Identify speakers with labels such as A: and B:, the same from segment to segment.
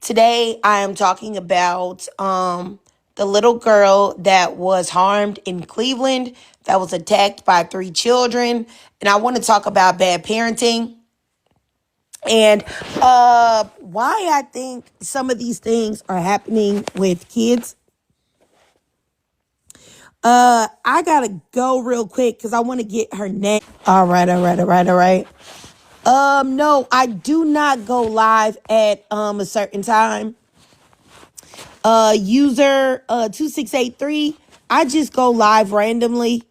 A: Today I am talking about the little girl that was harmed in Cleveland, that was attacked by three children. And I want to talk about bad parenting and why I think some of these things are happening with kids. I gotta go real quick because I want to get her name. All right. No, I do not go live at a certain time. User 2683. I just go live randomly.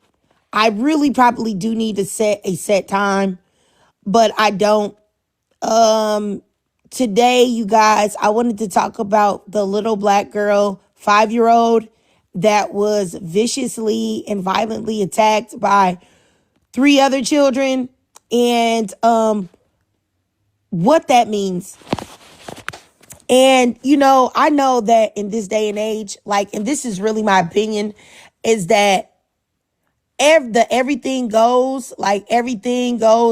A: I really probably do need to set a set time, but I don't. Today, you guys, I wanted to talk about the little black girl, 5-year-old, that was viciously and violently attacked by three other children, and what that means. And, I know that in this day and age, and this is really my opinion, is that everything goes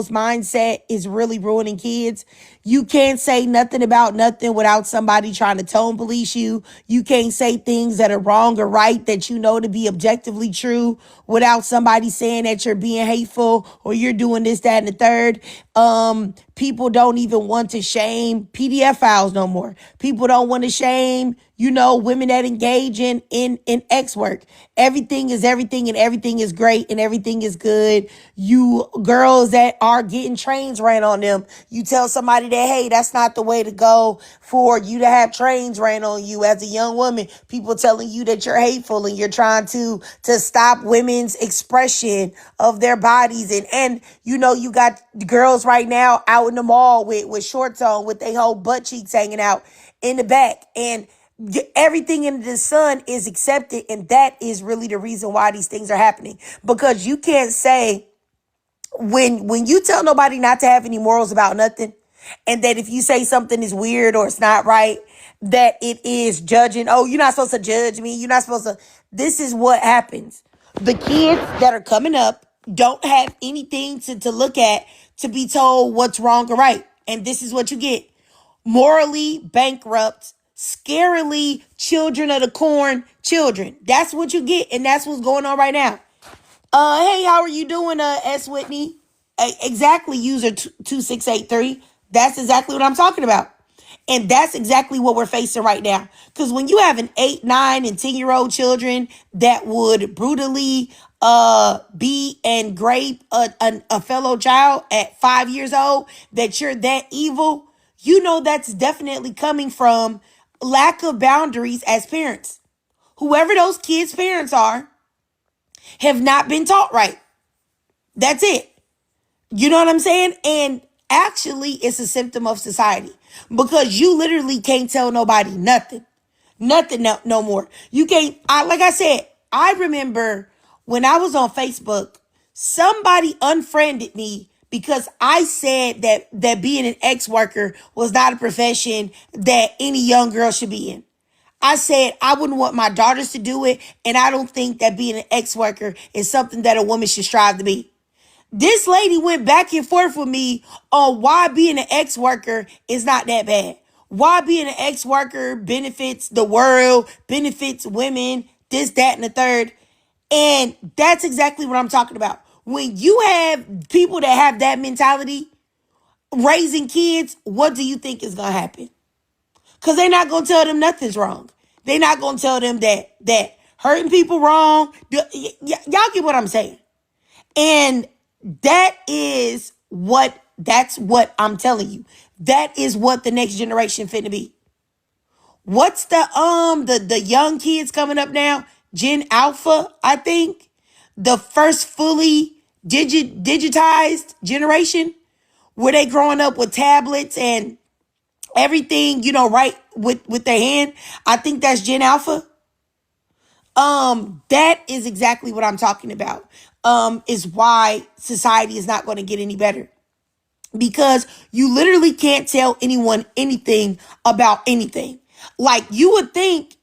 A: mindset is really ruining kids. You can't say nothing about nothing without somebody trying to tone police you. You can't say things that are wrong or right that you know to be objectively true without somebody saying that you're being hateful or you're doing this, that, and the third. People don't even want to shame PDF files no more. People don't want to shame, women that engage in X work. Everything is everything, and everything is great, and everything is good. You girls that are getting trains ran on them, you tell somebody that, hey, that's not the way to go for you to have trains ran on you as a young woman. People telling you that you're hateful and you're trying to stop women's expression of their bodies. And you got girls right now out in the mall with shorts on, with their whole butt cheeks hanging out in the back. And everything in the sun is accepted. And that is really the reason why these things are happening. Because you can't say, when you tell nobody not to have any morals about nothing, and that if you say something is weird or it's not right, that it is judging. Oh, you're not supposed to judge me. You're not supposed to. This is what happens. The kids that are coming up don't have anything to look at to be told what's wrong or right. And this is what you get. Morally bankrupt, scarily children of the corn children. That's what you get. And that's what's going on right now. Hey, how are you doing, S. Whitney? Exactly, user 2683. That's exactly what I'm talking about. And that's exactly what we're facing right now. Because when you have an 8, 9, and 10-year-old children that would brutally beat and grape a fellow child at 5 years old, that you're that evil, that's definitely coming from lack of boundaries as parents. Whoever those kids' parents are have not been taught right. That's it. You know what I'm saying? And actually, it's a symptom of society, because you literally can't tell nobody nothing. Nothing no more. You can't. Like I said, I remember when I was on Facebook, somebody unfriended me because I said that being an ex worker was not a profession that any young girl should be in. I said I wouldn't want my daughters to do it, and I don't think that being an ex worker is something that a woman should strive to be. This lady went back and forth with me on why being an ex worker is not that bad. Why being an ex worker benefits the world, benefits women, this, that, and the third. And that's exactly what I'm talking about. When you have people that have that mentality raising kids, what do you think is going to happen? Because they're not going to tell them nothing's wrong. They're not going to tell them that hurting people wrong. Y'all get what I'm saying. And that's what I'm telling you. That is what the next generation finna be. What's the young kids coming up now? Gen Alpha, I think. The first fully digitized generation, where they growing up with tablets and everything, right with their hand. I think that's Gen Alpha. That is exactly what I'm talking about. Is why society is not going to get any better. Because you literally can't tell anyone anything about anything. You would think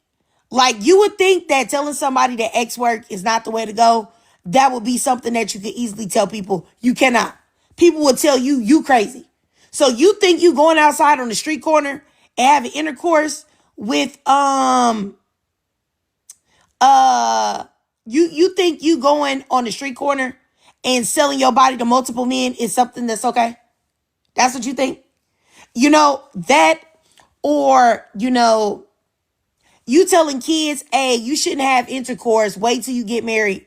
A: that telling somebody that X work is not the way to go, that would be something that you could easily tell people. You cannot. People will tell you crazy. So you think you going outside on the street corner and having intercourse with you think you going on the street corner and selling your body to multiple men is something that's okay? That's what you think? That, or you telling kids, hey, you shouldn't have intercourse, wait till you get married.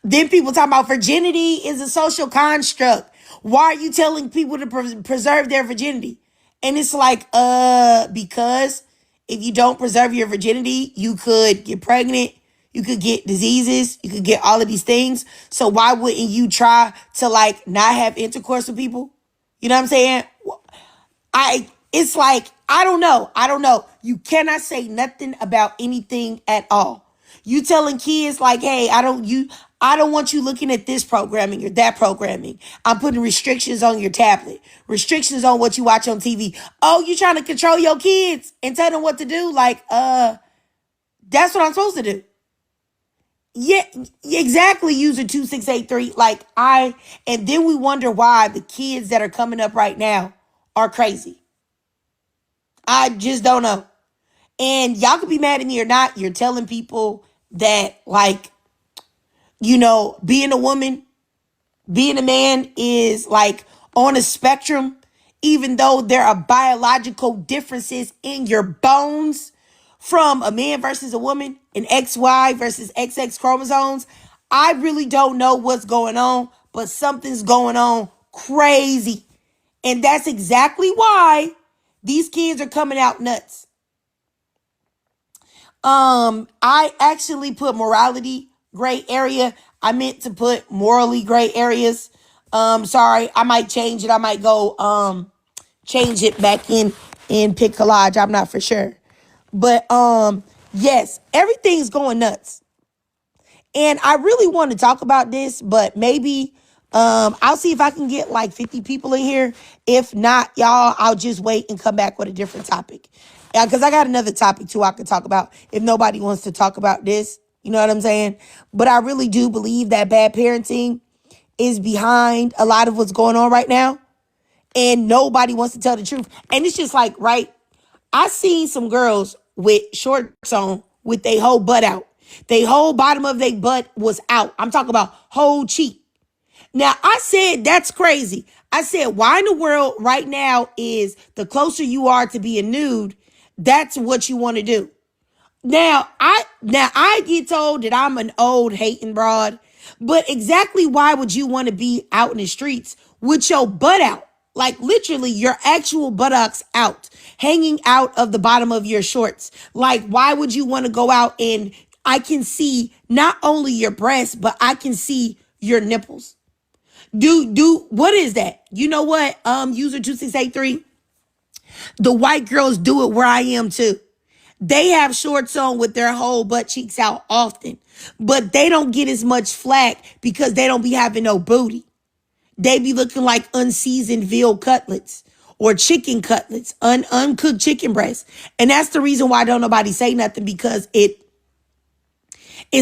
A: Then people talking about virginity is a social construct. Why are you telling people to preserve their virginity? And it's like, because if you don't preserve your virginity, you could get pregnant, you could get diseases, you could get all of these things. So why wouldn't you try to like not have intercourse with people? You know what I'm saying? It's like, I don't know. You cannot say nothing about anything at all. You telling kids like, hey, I don't want you looking at this programming or that programming. I'm putting restrictions on your tablet, restrictions on what you watch on TV. Oh, you trying to control your kids and tell them what to do? Like, that's what I'm supposed to do. Yeah, exactly. User 2683. And then we wonder why the kids that are coming up right now are crazy. I just don't know. And y'all could be mad at me or not. You're telling people that, like, being a woman, being a man is like on a spectrum, even though there are biological differences in your bones from a man versus a woman, an XY versus XX chromosomes. I really don't know what's going on, but something's going on crazy. And that's exactly why these kids are coming out nuts. I actually put morality gray area. I meant to put morally gray areas. Sorry, I might change it. I might go change it back in Pick Collage. I'm not for sure. But yes, everything's going nuts. And I really want to talk about this, but maybe I'll see if I can get like 50 people in here. If not, y'all, I'll just wait and come back with a different topic. Yeah, because I got another topic too I could talk about if nobody wants to talk about this. You know what I'm saying? But I really do believe that bad parenting is behind a lot of what's going on right now. And nobody wants to tell the truth. And it's just like, right? I seen some girls with shorts on with their whole butt out. They whole bottom of their butt was out. I'm talking about whole cheek. Now, I said, that's crazy. I said, why in the world right now is the closer you are to being nude, that's what you want to do. Now I get told that I'm an old hating broad, but exactly why would you want to be out in the streets with your butt out? Like literally your actual buttocks out, hanging out of the bottom of your shorts. Like, why would you want to go out and I can see not only your breasts, but I can see your nipples? What is that? You know what? User 2683, the white girls do it where I am too. They have shorts on with their whole butt cheeks out often, but they don't get as much flack because they don't be having no booty. They be looking like unseasoned veal cutlets or chicken cutlets, uncooked chicken breasts. And that's the reason why don't nobody say nothing, because it's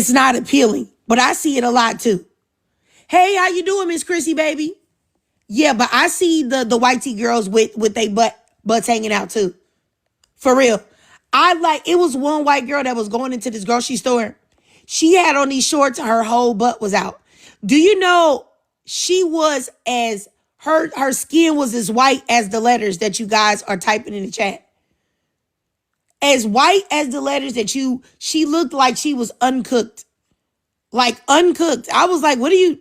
A: not appealing. But I see it a lot too. Hey, how you doing, Miss Chrissy, baby? Yeah, but I see the white tee girls with their butts hanging out too. For real. It was one white girl that was going into this grocery store. She had on these shorts, her whole butt was out. Do you know she was her skin was as white as the letters that you guys are typing in the chat. As white as the letters that she looked like she was uncooked. Like uncooked. I was like, what are you,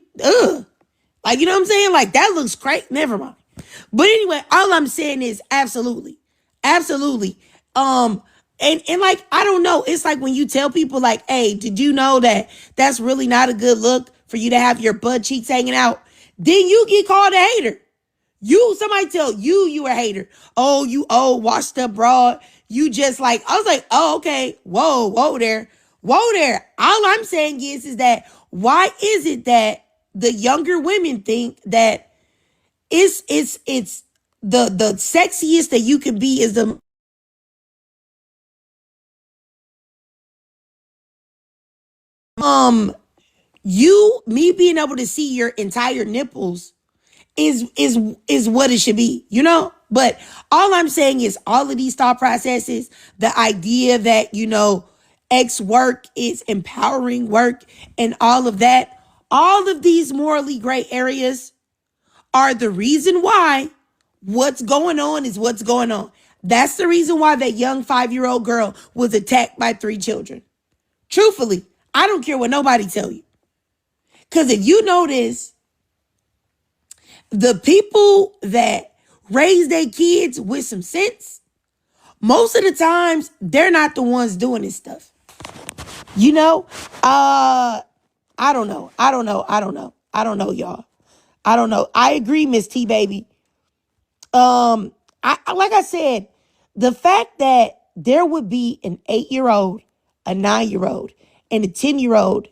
A: Like, you know what I'm saying? Like, that looks great. Never mind. But anyway, all I'm saying is absolutely. Absolutely. And like, I don't know. It's like when you tell people like, hey, did you know that that's really not a good look for you to have your butt cheeks hanging out? Then you get called a hater. Somebody tell you a hater. Oh, you old washed up broad. You just like, I was like, oh, okay. Whoa there. All I'm saying is that why is it that the younger women think that it's the sexiest that you can be is the me being able to see your entire nipples is what it should be, you know? But all I'm saying is all of these thought processes, the idea that, X work is empowering work and all of that, all of these morally gray areas are the reason why what's going on is what's going on. That's the reason why that young 5-year-old girl was attacked by 3 children. Truthfully, I don't care what nobody tell you. Because if you notice, the people that raise their kids with some sense, most of the times, they're not the ones doing this stuff. I don't know. I don't know, y'all. I don't know. I agree, Miss T baby. Like I said, the fact that there would be an 8-year-old, a 9-year-old, and a 10-year-old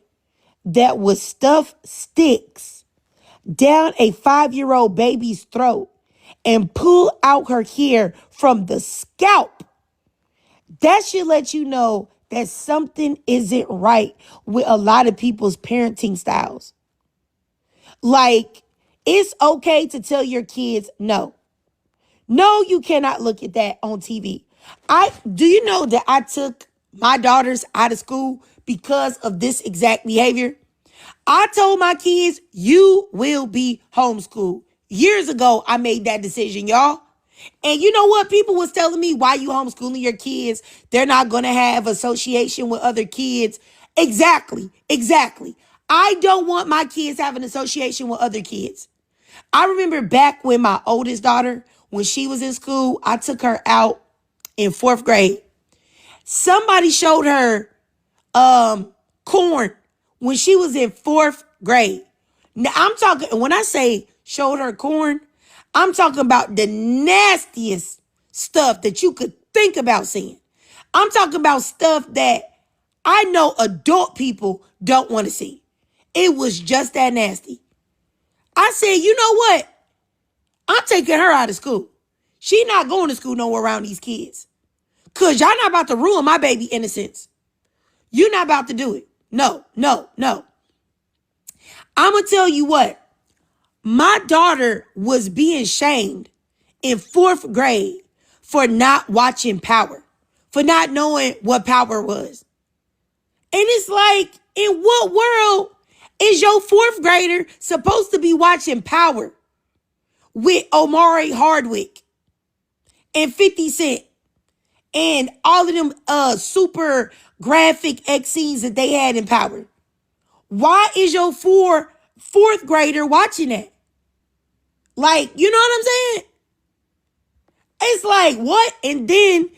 A: that would stuff sticks down a 5-year-old baby's throat and pull out her hair from the scalp, that should let you know that something isn't right with a lot of people's parenting styles. Like, it's okay to tell your kids no. No, you cannot look at that on TV. Do you know that I took my daughters out of school because of this exact behavior? I told my kids, you will be homeschooled. Years ago, I made that decision, y'all. And you know what? People was telling me, why you homeschooling your kids? They're not going to have association with other kids. Exactly. I don't want my kids having association with other kids. I remember back when my oldest daughter, when she was in school, I took her out in 4th grade. Somebody showed her corn when she was in 4th grade. Now, I'm talking, when I say showed her corn, I'm talking about the nastiest stuff that you could think about seeing. I'm talking about stuff that I know adult people don't want to see. It was just that nasty. I said, you know what? I'm taking her out of school. She not going to school nowhere around these kids. Because y'all not about to ruin my baby innocence. You're not about to do it. No. I'm going to tell you what. My daughter was being shamed in 4th grade for not watching Power, for not knowing what Power was. And it's like, in what world is your 4th grader supposed to be watching Power with Omari Hardwick and 50 Cent and all of them super graphic X scenes that they had in Power? Why is your 4th grader watching that? Like, you know what I'm saying? It's like, what? And then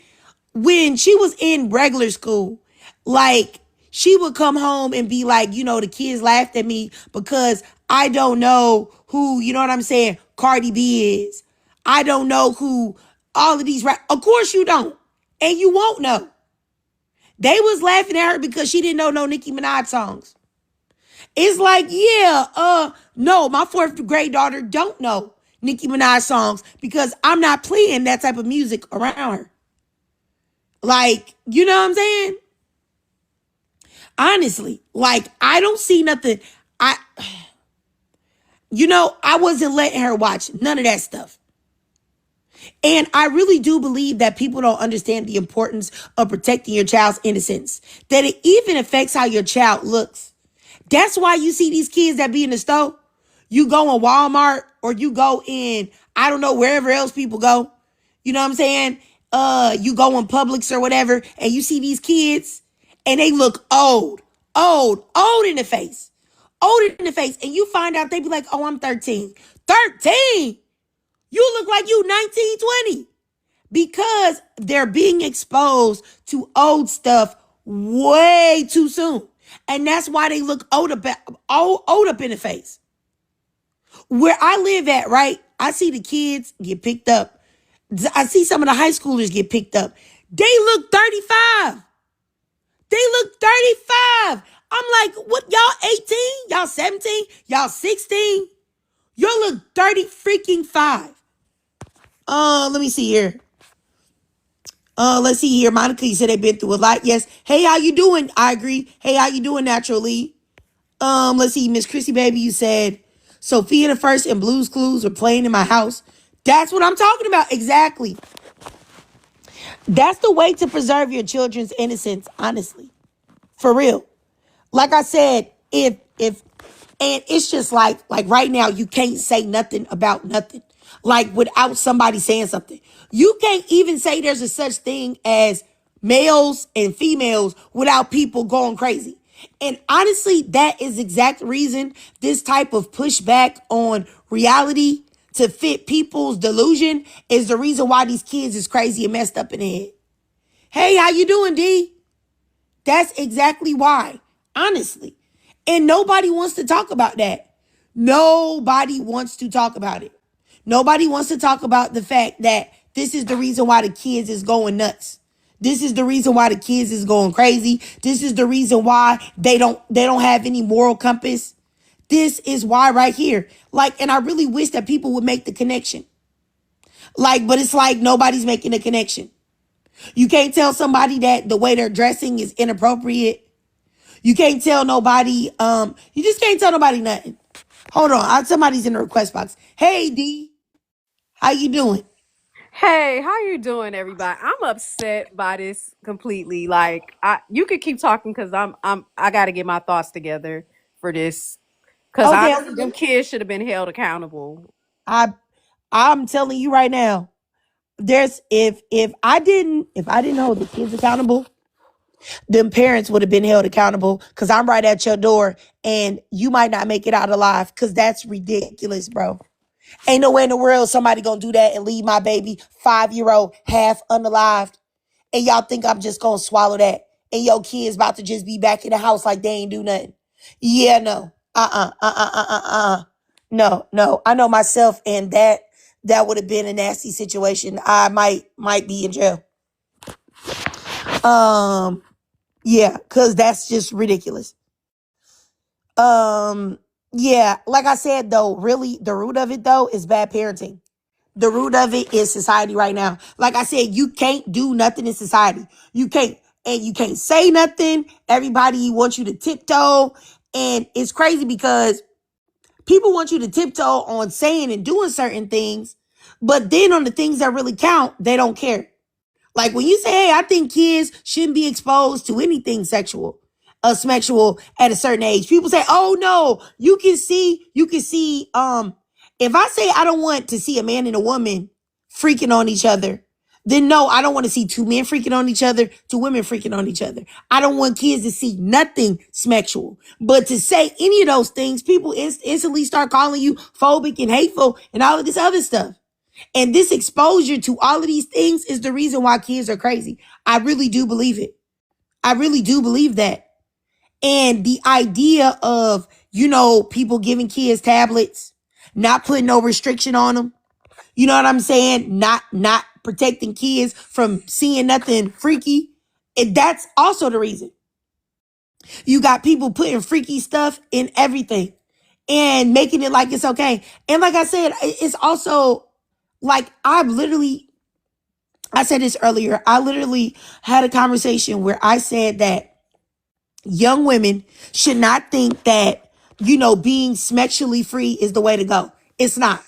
A: when she was in regular school, like, she would come home and be like, the kids laughed at me because I don't know who, you know what I'm saying, Cardi B is. I don't know who all of these Of course you don't. And you won't know. They was laughing at her because she didn't know no Nicki Minaj songs. It's like, no, my 4th grade daughter don't know Nicki Minaj songs because I'm not playing that type of music around her. Like, you know what I'm saying? Honestly, like, I don't see nothing. I wasn't letting her watch none of that stuff. And I really do believe that people don't understand the importance of protecting your child's innocence, that it even affects how your child looks. That's why you see these kids that be in the store. You go in Walmart or you go in, I don't know, wherever else people go. You know what I'm saying? You go in Publix or whatever, and you see these kids and they look old in the face. And you find out they be like, oh, I'm 13. 13? You look like you 19, 20. Because they're being exposed to old stuff way too soon. And that's why they look old up in the face. Where I live at, right? I see the kids get picked up. I see some of the high schoolers get picked up. They look 35. I'm like, what, y'all 18? Y'all 17? Y'all 16? Y'all look 30 freaking 5. Let me see here. Let's see here. Monica, you said they've been through a lot. Yes. Hey, how you doing? I agree. Hey, how you doing, naturally? Let's see. Miss Chrissy, baby, you said Sophia the First and Blue's Clues were playing in my house. That's what I'm talking about. Exactly. That's the way to preserve your children's innocence, honestly. For real. Like I said, if and it's just like right now you can't say nothing about nothing. Like without somebody saying something. You can't even say there's a such thing as males and females without people going crazy. And honestly, that is the exact reason this type of pushback on reality to fit people's delusion is the reason why these kids is crazy and messed up in the head. Hey, how you doing, D? That's exactly why, honestly. And nobody wants to talk about that. Nobody wants to talk about it. Nobody wants to talk about the fact that this is the reason why the kids is going nuts. This is the reason why the kids is going crazy. This is the reason why they don't have any moral compass. This is why right here. Like, and I really wish that people would make the connection. Like, but it's like nobody's making a connection. You can't tell somebody that the way they're dressing is inappropriate. You can't tell nobody, you just can't tell nobody nothing. Hold on, somebody's in the request box. Hey D, how you doing?
B: Hey, how you doing, everybody? I'm upset by this completely. Like, you could keep talking because I got to get my thoughts together for this. Because
A: Okay,
B: honestly, them kids should have been held accountable.
A: I I'm telling you right now, there's if I didn't hold the kids accountable, them parents would have been held accountable because I'm right at your door and you might not make it out alive because that's ridiculous, bro. Ain't no way in the world somebody gonna do that and leave my baby 5-year old half unalived. And y'all think I'm just gonna swallow that. And your kids about to just be back in the house like they ain't do nothing. Yeah, no. No, no. I know myself and that would have been a nasty situation. I might be in jail. Um, yeah, cause that's just ridiculous. Um, yeah, like I said though, really the root of it though is bad parenting. The root of it is society right now. Like I said, you can't do nothing in society. You can't, and you can't say nothing. Everybody wants you to tiptoe. And it's crazy because people want you to tiptoe on saying and doing certain things, but then on the things that really count, they don't care. Like when you say, hey, I think kids shouldn't be exposed to anything sexual at a certain age. People say, oh no, you can see, if I say I don't want to see a man and a woman freaking on each other, then no, I don't want to see two men freaking on each other, two women freaking on each other. I don't want kids to see nothing sexual. But to say any of those things, people instantly start calling you phobic and hateful and all of this other stuff. And this exposure to all of these things is the reason why kids are crazy. I really do believe it. I really do believe that. And the idea of, people giving kids tablets, not putting no restriction on them. You know what I'm saying? Not protecting kids from seeing nothing freaky. And that's also the reason. You got people putting freaky stuff in everything and making it like it's okay. And like I said, it's also like I said this earlier. I literally had a conversation where I said that young women should not think that, being sexually free is the way to go. It's not.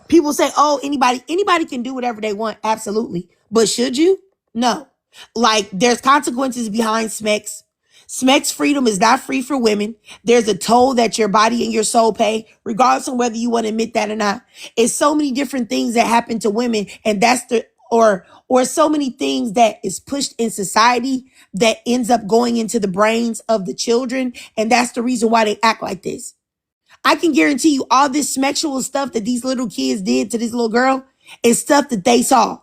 A: People say, oh, anybody can do whatever they want. Absolutely. But should you? No. Like there's consequences behind SMEX. SMEX freedom is not free for women. There's a toll that your body and your soul pay, regardless of whether you want to admit that or not. It's so many different things that happen to women, and that's or so many things that is pushed in society that ends up going into the brains of the children, and that's the reason why they act like this. I can guarantee you all this sexual stuff that these little kids did to this little girl is stuff that they saw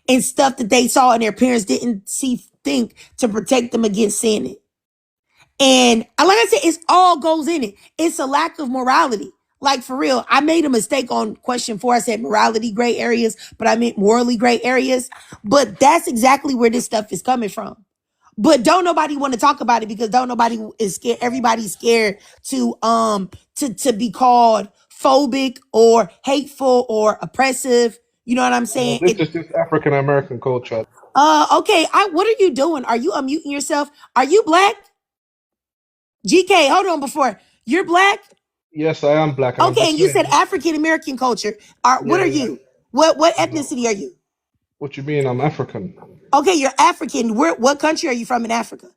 A: and stuff that they saw and their parents didn't think to protect them against seeing it. And like I said, it's all goes in it. It's a lack of morality. Like for real, I made a mistake on question 4. I said morality gray areas, but I meant morally gray areas. But that's exactly where this stuff is coming from. But don't nobody want to talk about it because don't nobody is scared. Everybody's scared to be called phobic or hateful or oppressive. You know what I'm saying?
C: This is just African American culture.
A: Okay. What are you doing? Are you unmuting yourself? Are you black? GK, hold on before. You're black?
C: Yes, I am black, and I'm
A: Okay,
C: just
A: and you said
C: saying.
A: African American culture. What
C: Yeah,
A: are
C: yeah.
A: you? What ethnicity are you?
C: What you mean? I'm African.
A: Okay, you're African. What country are you from in Africa?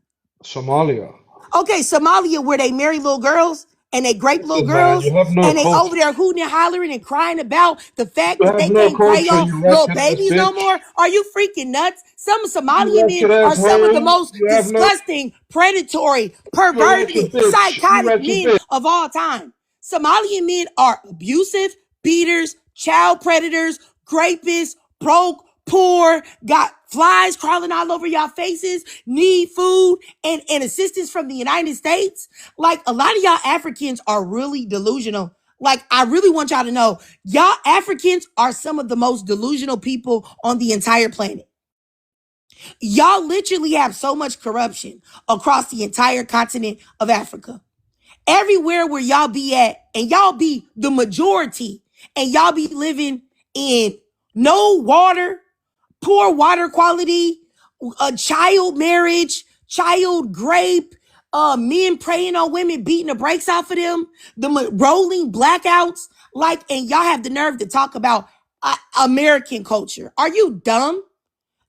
C: Somalia.
A: Okay, Somalia, where they marry little girls and they grape little
C: Listen, man,
A: girls
C: you have no
A: and they over
C: culture.
A: there hooting and hollering and crying about the fact
C: You
A: that
C: have
A: they
C: no
A: can't pray
C: culture,
A: on
C: you
A: little
C: ratchet ass
A: babies no
C: bitch.
A: more. Are you freaking nuts? Some
C: You
A: Somalian men
C: ratchet
A: are
C: ass
A: some of the
C: hoe.
A: most
C: You have no.
A: disgusting, predatory,
C: You a ratchet
A: perverted,
C: bitch. You
A: psychotic
C: ratchet
A: men
C: bitch.
A: of all time. Somalian men are abusive, beaters, child predators, rapists, broke, poor, got flies crawling all over y'all faces, need food and assistance from the United States. Like a lot of y'all Africans are really delusional. Like I really want y'all to know, y'all Africans are some of the most delusional people on the entire planet. Y'all literally have so much corruption across the entire continent of Africa. Everywhere where y'all be at, and y'all be the majority, and y'all be living in no water, poor water quality, a child marriage, child grape, men preying on women, beating the brakes off of them, rolling blackouts, like, and y'all have the nerve to talk about American culture. Are you dumb?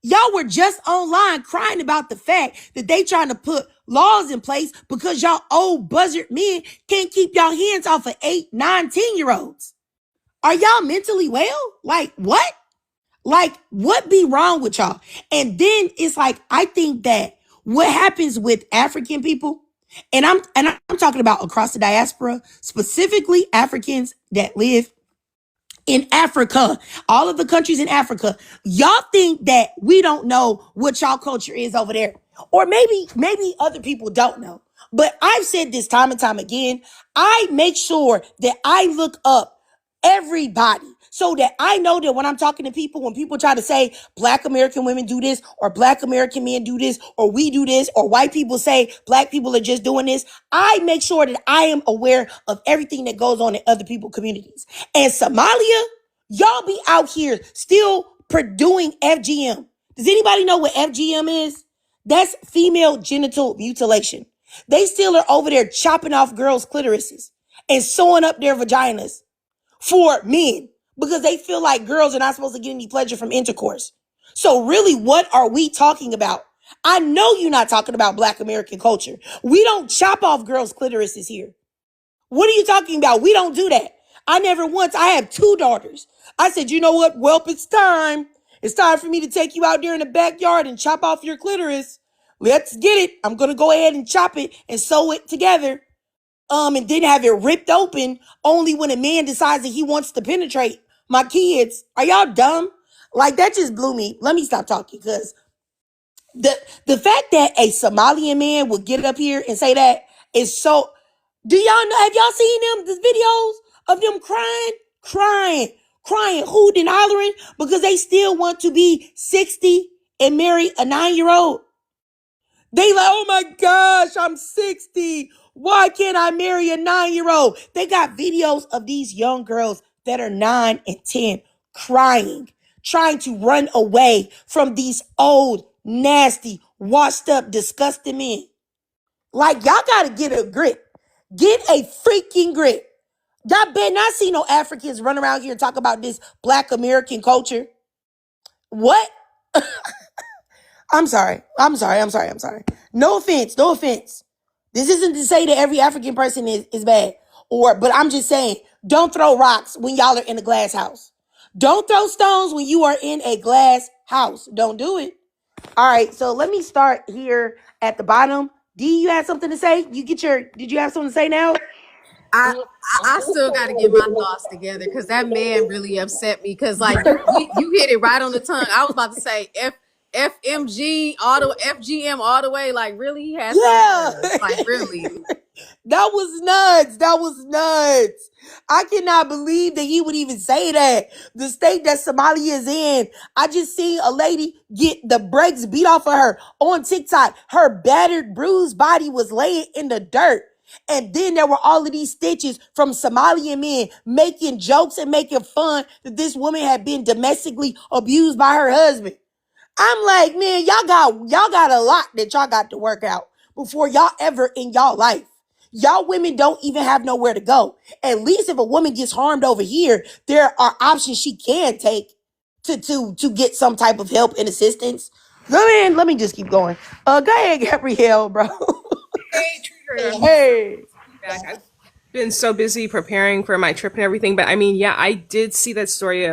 A: Y'all were just online crying about the fact that they trying to put laws in place because y'all old buzzard men can't keep y'all hands off of 8, 9, 10-year-olds. Are y'all mentally well? Like what? Like, what be wrong with y'all? And then it's like, I think that what happens with African people, and I'm talking about across the diaspora, specifically Africans that live in Africa, all of the countries in Africa, y'all think that we don't know what y'all culture is over there. Or maybe other people don't know. But I've said this time and time again. I make sure that I look up everybody so that I know that when I'm talking to people, when people try to say black American women do this or black American men do this or we do this or white people say black people are just doing this, I make sure that I am aware of everything that goes on in other people's communities. And Somalia, y'all be out here still doing FGM. Does anybody know what FGM is? That's female genital mutilation. They still are over there chopping off girls' clitorises and sewing up their vaginas for men because they feel like girls are not supposed to get any pleasure from intercourse. So really, what are we talking about? I know you're not talking about black American culture. We don't chop off girls' clitorises here. What are you talking about? We don't do that. I have 2 daughters. I said, you know what? Welp, it's time. It's time for me to take you out there in the backyard and chop off your clitoris. Let's get it. I'm going to go ahead and chop it and sew it together. And then have it ripped open only when a man decides that he wants to penetrate my kids. Are y'all dumb? Like that just blew me. Let me stop talking because the fact that a Somalian man would get up here and say that is so. Do y'all know? Have y'all seen the videos of them crying, hooting and hollering because they still want to be 60 and marry a 9-year-old? They like, oh my gosh, I'm 60. Why can't I marry a 9-year-old? They got videos of these young girls that are 9 and 10 crying, trying to run away from these old, nasty, washed up, disgusting men. Like, y'all gotta get a grip. Get a freaking grip. Y'all better not see no Africans run around here and talk about this black American culture. What? I'm sorry. No offense. This isn't to say that every African person is bad. But I'm just saying, don't throw rocks when y'all are in a glass house. Don't throw stones when you are in a glass house. Don't do it. All right, so let me start here at the bottom. D, you had something to say? Did you have something to say now?
B: I I still got to get my thoughts together because that man really upset me. Because like you hit it right on the tongue. I was about to say FMG all the FGM all the way. Like really, he has some
A: Yeah.
B: nerve. Like really.
A: That was nuts. I cannot believe that he would even say that. The state that Somalia is in. I just seen a lady get the brakes beat off of her on TikTok. Her battered, bruised body was laying in the dirt. And then there were all of these stitches from Somalian men making jokes and making fun that this woman had been domestically abused by her husband. I'm like, man, y'all got a lot that y'all got to work out before y'all ever in y'all life. Y'all women don't even have nowhere to go. At least if a woman gets harmed over here, there are options she can take. to get some type of help and assistance. Let me just keep going. Go ahead, Gabrielle, bro.
D: Hey, Trigger.
A: Hey.
D: Back. I've been so busy preparing for my trip and everything, but I mean, yeah, I did see that story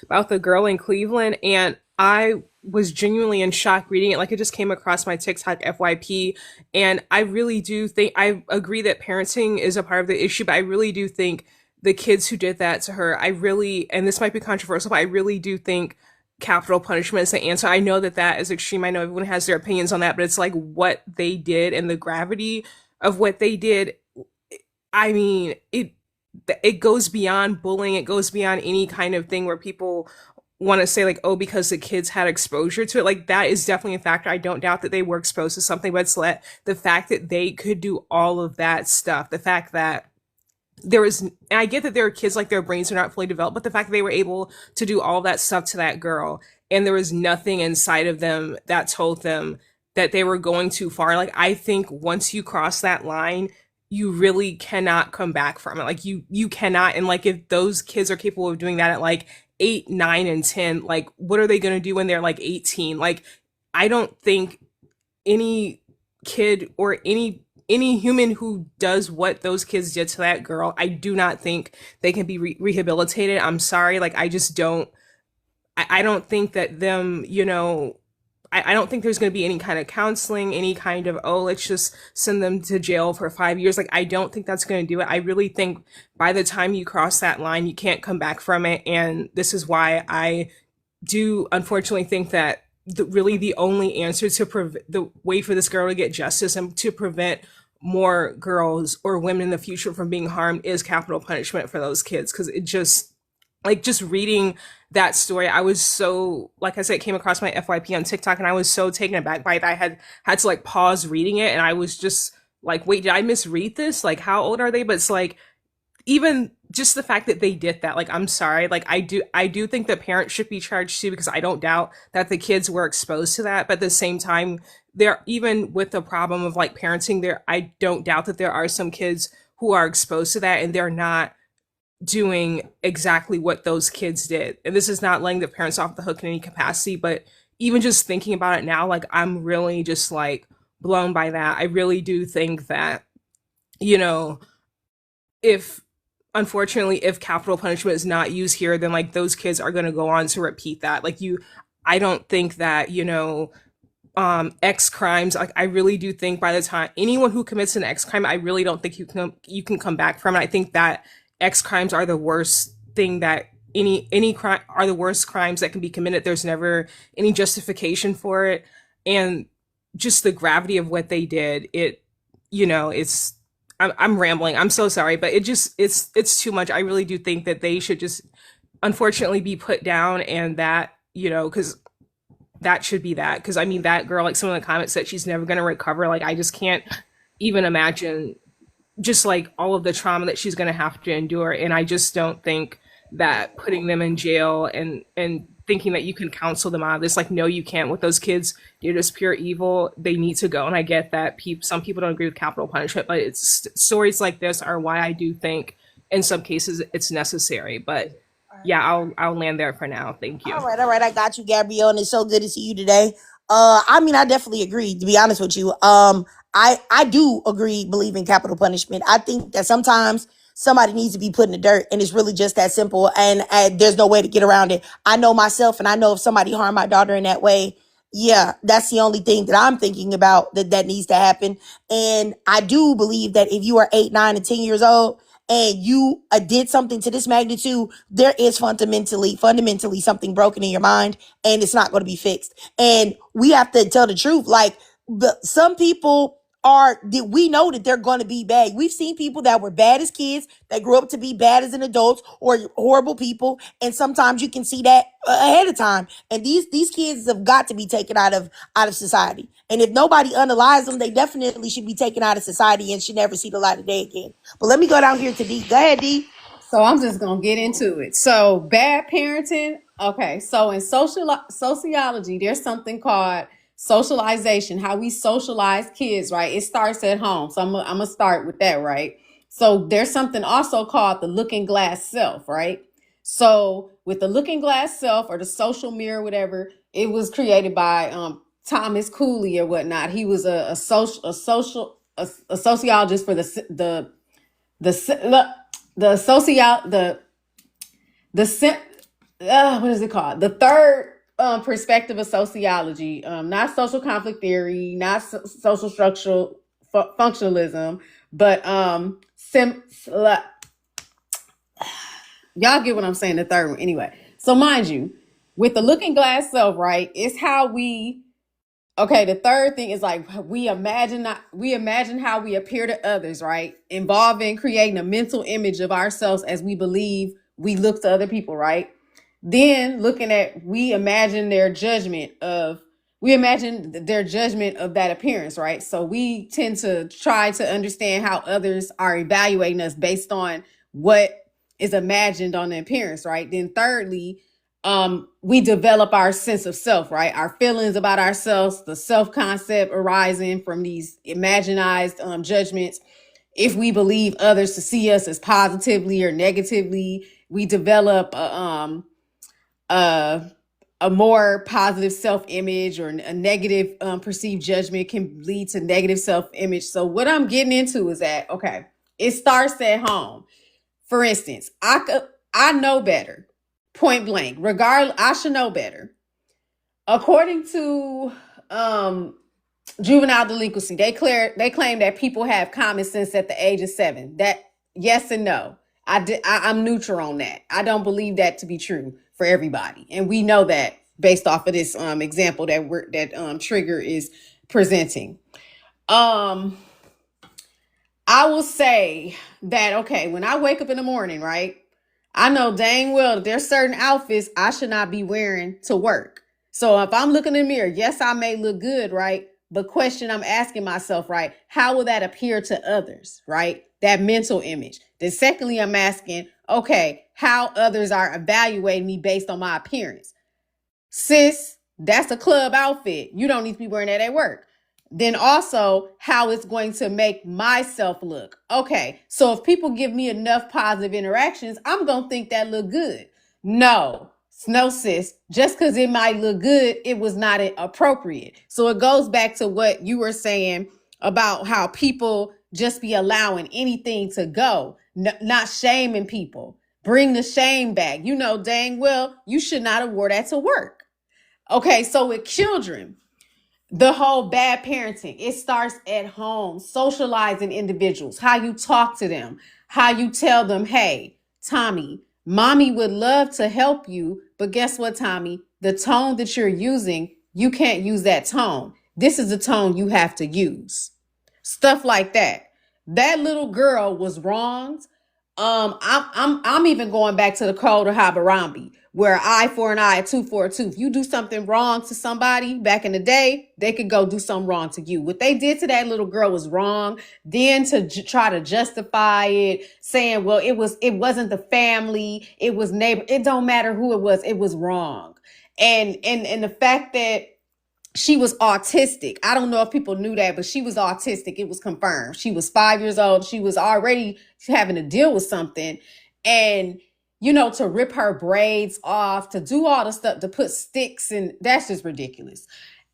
D: about the girl in Cleveland, and I was genuinely in shock reading it. Like, it just came across my TikTok FYP, and I really do think I agree that parenting is a part of the issue, but I really do think the kids who did that to her, I really, and this might be controversial, but I really do think capital punishment is the answer. I know that that is extreme. I know everyone has their opinions on that, but it's like what they did and the gravity of what they did. I mean, it goes beyond bullying. It goes beyond any kind of thing where people want to say like, oh, because the kids had exposure to it. Like, that is definitely a factor. I don't doubt that they were exposed to something, but the fact that they could do all of that stuff, the fact that there was, and I get that there are kids like their brains are not fully developed, but the fact that they were able to do all that stuff to that girl and there was nothing inside of them that told them that they were going too far. Like, I think once you cross that line, you really cannot come back from it. Like, you cannot. And like, if those kids are capable of doing that at like 8, 9, and 10, like, what are they going to do when they're like 18? Like, I don't think any kid or any human who does what those kids did to that girl, I do not think they can be rehabilitated. I'm sorry. Like, I just don't, I don't think that them, I don't think there's going to be any kind of counseling, any kind of, oh, let's just send them to jail for 5 years. Like, I don't think that's going to do it. I really think by the time you cross that line, you can't come back from it. And this is why I do unfortunately think that really the only answer to the way for this girl to get justice and to prevent more girls or women in the future from being harmed is capital punishment for those kids. Because it just, like, just reading that story, I was so, like I said, it came across my FYP on TikTok, and I was so taken aback by it. I had to like pause reading it, and I was just like, wait, did I misread this? Like, how old are they? But it's like, even just the fact that they did that, like, I'm sorry, like, I do think that parents should be charged too, because I don't doubt that the kids were exposed to that. But at the same time, there, even with the problem of like parenting, there, I don't doubt that there are some kids who are exposed to that and they're not doing exactly what those kids did. And this is not letting the parents off the hook in any capacity, but even just thinking about it now, like, I'm really just like blown by that. I really do think that, if, unfortunately, if capital punishment is not used here, then like those kids are going to go on to repeat that. Like, I don't think that, X crimes, like, I really do think by the time anyone who commits an X crime, I really don't think you can come back from it. I think that X crimes are the worst thing that any crime are the worst crimes that can be committed. There's never any justification for it. And just the gravity of what they did, it's, I'm rambling. I'm so sorry, but it's too much. I really do think that they should just unfortunately be put down, and that, because that should be that. Because I mean, that girl, like, some of the comments said she's never going to recover. Like, I just can't even imagine just like all of the trauma that she's going to have to endure. And I just don't think that putting them in jail and thinking that you can counsel them out of this, like, no, you can't. With those kids, they're just pure evil. They need to go. And I get that some people don't agree with capital punishment, but it's stories like this are why I do think in some cases it's necessary. But yeah, I'll land there for now. Thank you.
A: All right. I got you, Gabrielle, and it's so good to see you today. I mean, I definitely agree, to be honest with you. I do believe in capital punishment. I think that sometimes somebody needs to be put in the dirt, and it's really just that simple. And there's no way to get around it. I know myself, and I know if somebody harmed my daughter in that way, yeah, that's the only thing that I'm thinking about that needs to happen. And I do believe that if you are 8, 9, and 10 years old, and you did something to this magnitude, there is fundamentally something broken in your mind, and it's not going to be fixed. And we have to tell the truth. Like, some people we know that they're going to be bad. We've seen people that were bad as kids that grew up to be bad as an adult, or horrible people. And sometimes you can see that ahead of time. And these kids have got to be taken out of society. And if nobody unalives them, they definitely should be taken out of society and should never see the light of day again. But let me go down here to D. Go ahead, D.
B: So I'm just gonna get into it. So, bad parenting. Okay, so in sociology, there's something called socialization, how we socialize kids, right? It starts at home. So I'm gonna start with that, right? So there's something also called the looking glass self, right? So with the looking glass self or the social mirror, whatever, it was created by Thomas Cooley or whatnot. He was a sociologist for the social what is it called? The third perspective of sociology, not social conflict theory, not social structural functionalism, but y'all get what I'm saying. The third one, anyway. So mind you, with the looking glass self, right? It's how we. Okay, the third thing is like we imagine how we appear to others, right? Involving creating a mental image of ourselves as we believe we look to other people, right? Then looking at we imagine their judgment of that appearance, right? So we tend to try to understand how others are evaluating us based on what is imagined on the appearance, right? Then thirdly, we develop our sense of self, right? Our feelings about ourselves, the self-concept arising from these imaginized judgments. If we believe others to see us as positively or negatively, we develop a more positive self-image, or a negative perceived judgment can lead to negative self-image. So what I'm getting into is that, okay, it starts at home. For instance, I know better. Point blank. Regardless, I should know better. According to juvenile delinquency, they claim that people have common sense at the age of 7. That yes and no. I'm neutral on that. I don't believe that to be true for everybody, and we know that based off of this example that Trigger is presenting. I will say that, okay, when I wake up in the morning, right, I know dang well that there's certain outfits I should not be wearing to work. So if I'm looking in the mirror, yes, I may look good, right? But question I'm asking myself, right? How will that appear to others, right? That mental image. Then secondly, I'm asking, okay, how others are evaluating me based on my appearance. Sis, that's a club outfit. You don't need to be wearing that at work. Then also how it's going to make myself look. Okay, so if people give me enough positive interactions, I'm going to think that look good. No, sis, just because it might look good, it was not appropriate. So it goes back to what you were saying about how people just be allowing anything to go, not shaming people. Bring the shame back. You know dang well you should not have wore that to work. Okay, so with children, the whole bad parenting, it starts at home. Socializing individuals, how you talk to them, how you tell them, hey, Tommy, mommy would love to help you, but guess what, Tommy? The tone that you're using, you can't use that tone. This is the tone you have to use. Stuff like that. That little girl was wronged. I'm even going back to the code of Hammurabi, where eye for an eye, a tooth for a tooth. You do something wrong to somebody back in the day, they could go do something wrong to you. What they did to that little girl was wrong. Then to try to justify it, saying, well, it wasn't the family, it was neighbor. It don't matter who it was wrong. And the fact that she was autistic. I don't know if people knew that, but she was autistic. It was confirmed. She was 5 years old. She was already having to deal with something. And, to rip her braids off, to do all the stuff, to put sticks in, that's just ridiculous.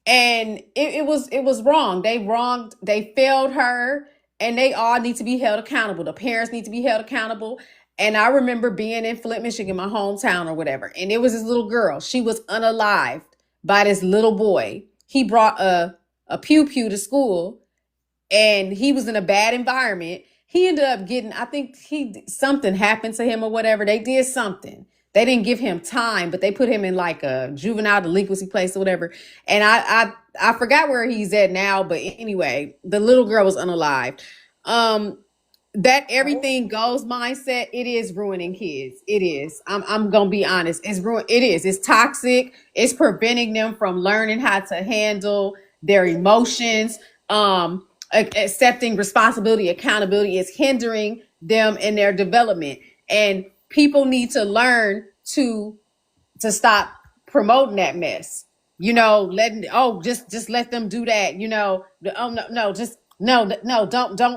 B: And it was wrong. They failed her, and they all need to be held accountable. The parents need to be held accountable. And I remember being in Flint, Michigan, my hometown or whatever. And it was this little girl. She was unalived by this little boy. He brought a pew-pew to school, and he was in a bad environment. He ended up getting, I think something happened to him or whatever. They did something. They didn't give him time, but they put him in like a juvenile delinquency place or whatever. And I forgot where he's at now, but anyway, the little girl was unalived. That everything goes mindset, it is ruining kids. It is. I'm gonna be honest. It is. It's toxic. It's preventing them from learning how to handle their emotions. Accepting responsibility, accountability is hindering them in their development. And people need to learn to stop promoting that mess. Just let them do that.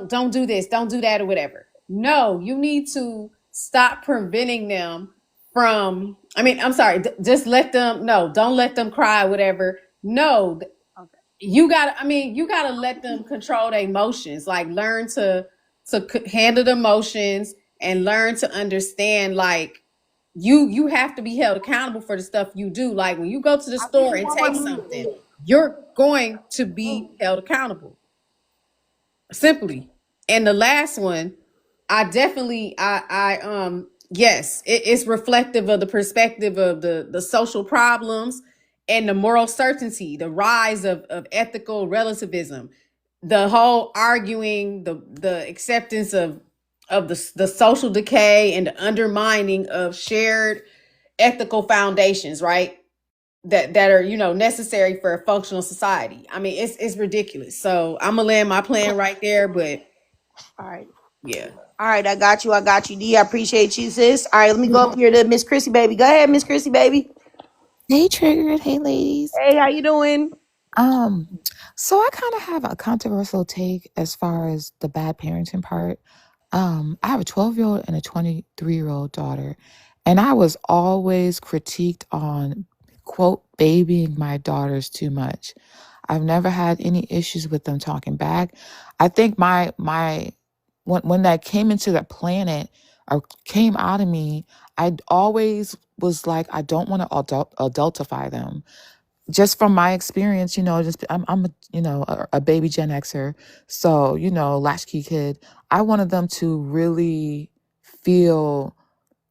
B: Don't do this, don't do that or whatever. No, you need to stop preventing them from, I mean, I'm sorry, just let them, no, don't let them cry, whatever. No, you gotta let them control their emotions. Like learn to handle the emotions and learn to understand, like, you have to be held accountable for the stuff you do. Like when you go to the store and take something, you're going to be held accountable. Simply. And the last one, I definitely yes, it's reflective of the perspective of the social problems and the moral certainty, the rise of ethical relativism, the whole arguing, the acceptance of the social decay and the undermining of shared ethical foundations, right? That are, necessary for a functional society. I mean, it's ridiculous. So I'm gonna land my plan right there, but
A: All right.
B: yeah.
A: All right, I got you. D. I appreciate you, sis. All right, let me go up here to Miss Chrissy Baby. Go ahead, Miss Chrissy Baby.
E: Hey, Triggered. Hey, ladies.
A: Hey, how you doing?
E: Um, so I kind of have a controversial take as far as the bad parenting part. I have a 12-year-old and a 23-year-old daughter, and I was always critiqued on, quote, babying my daughters too much. I've never had any issues with them talking back. I think my when that came into the planet or came out of me, I always was like, I don't want to adultify them. Just from my experience, just I'm a baby Gen Xer, so latchkey kid. I wanted them to really feel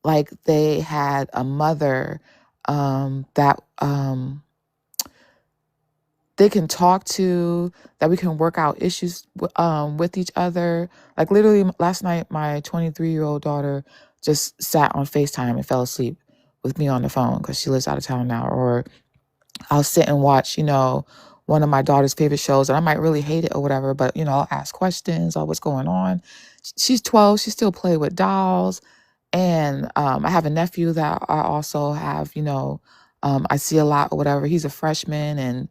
E: like they had a mother that they can talk to, that we can work out issues with each other. Like literally last night, my 23-year-old daughter just sat on FaceTime and fell asleep with me on the phone because she lives out of town now. Or I'll sit and watch, one of my daughter's favorite shows, and I might really hate it or whatever, but, I'll ask questions on what's going on. She's 12. She still play with dolls. And I have a nephew that I also have, I see a lot or whatever. He's a freshman and,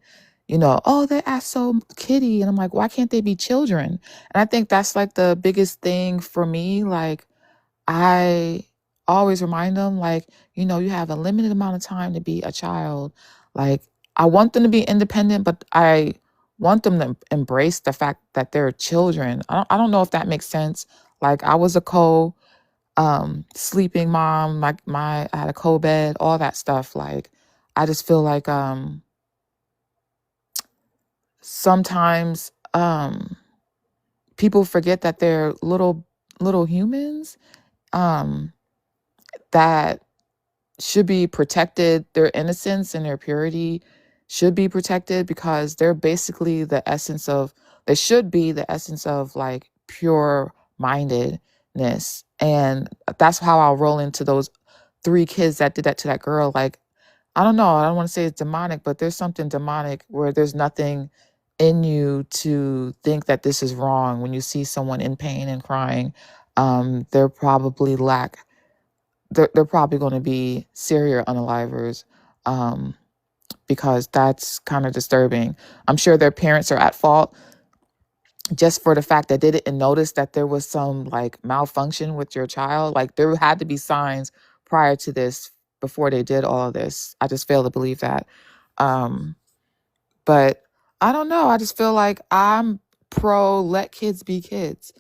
E: oh, they act so kitty. And I'm like, why can't they be children? And I think that's like the biggest thing for me. Like, I always remind them, like, you have a limited amount of time to be a child. Like, I want them to be independent, but I want them to embrace the fact that they're children. I don't know if that makes sense. Like, I was a sleeping mom, I had a co-bed, all that stuff. Like, I just feel like sometimes people forget that they're little humans that should be protected. Their innocence and their purity should be protected because they're basically they should be the essence of like pure mindedness. And that's how I'll roll into those 3 kids that did that to that girl. Like, I don't know, I don't want to say it's demonic, but there's something demonic where there's nothing in you to think that this is wrong. When you see someone in pain and crying, they're probably they're probably going to be serial unalivers, because that's kind of disturbing. I'm sure their parents are at fault just for the fact that they didn't notice that there was some like malfunction with your child. Like there had to be signs prior to this before they did all of this. I just fail to believe that. But I don't know. I just feel like I'm pro let kids be kids,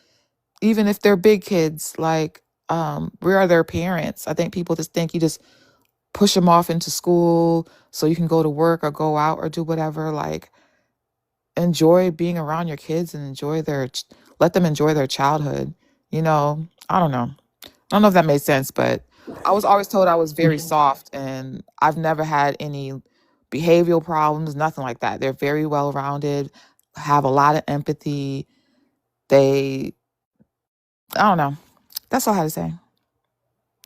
E: even if they're big kids. Like, we are their parents. I think people just think you just push them off into school so you can go to work or go out or do whatever. Like, enjoy being around your kids and let them enjoy their childhood. I don't know. I don't know if that made sense, but I was always told I was very soft, and I've never had any behavioral problems, nothing like that. They're very well rounded, have a lot of empathy. I don't know. That's all I had to say.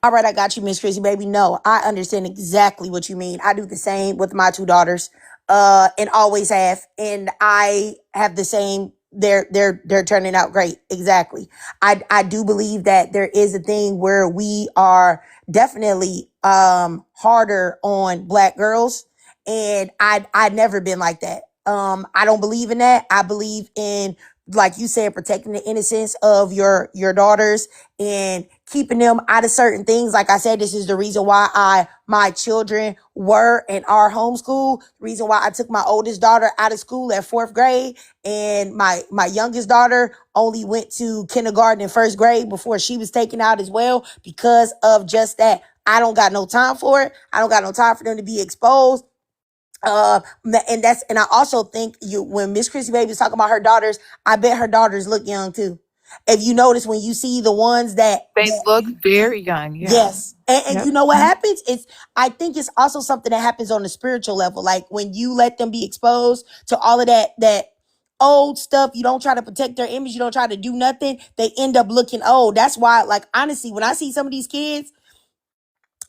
A: All right, I got you, Miss Chrissy Baby. No, I understand exactly what you mean. I do the same with my 2 daughters, and always have, and I have the same. They're turning out great. Exactly. I do believe that there is a thing where we are definitely harder on Black girls, and I never been like that. I don't believe in that. I believe in, like you said, protecting the innocence of your daughters and keeping them out of certain things. Like I said, this is the reason why my children were and are homeschooled. The reason why I took my oldest daughter out of school at 4th grade, and my youngest daughter only went to kindergarten and 1st grade before she was taken out as well, because of just that. I don't got no time for it. I don't got no time for them to be exposed. And I also think when Miss Chrissy Baby was talking about her daughters, I bet her daughters look young too. If you notice, when you see the ones that
E: They look very young. Yeah.
A: yes. And
E: Yep.
A: you know what happens? I think it's also something that happens on the spiritual level. Like when you let them be exposed to all of that old stuff, you don't try to protect their image, you don't try to do nothing, they end up looking old. That's why, like, honestly, when I see some of these kids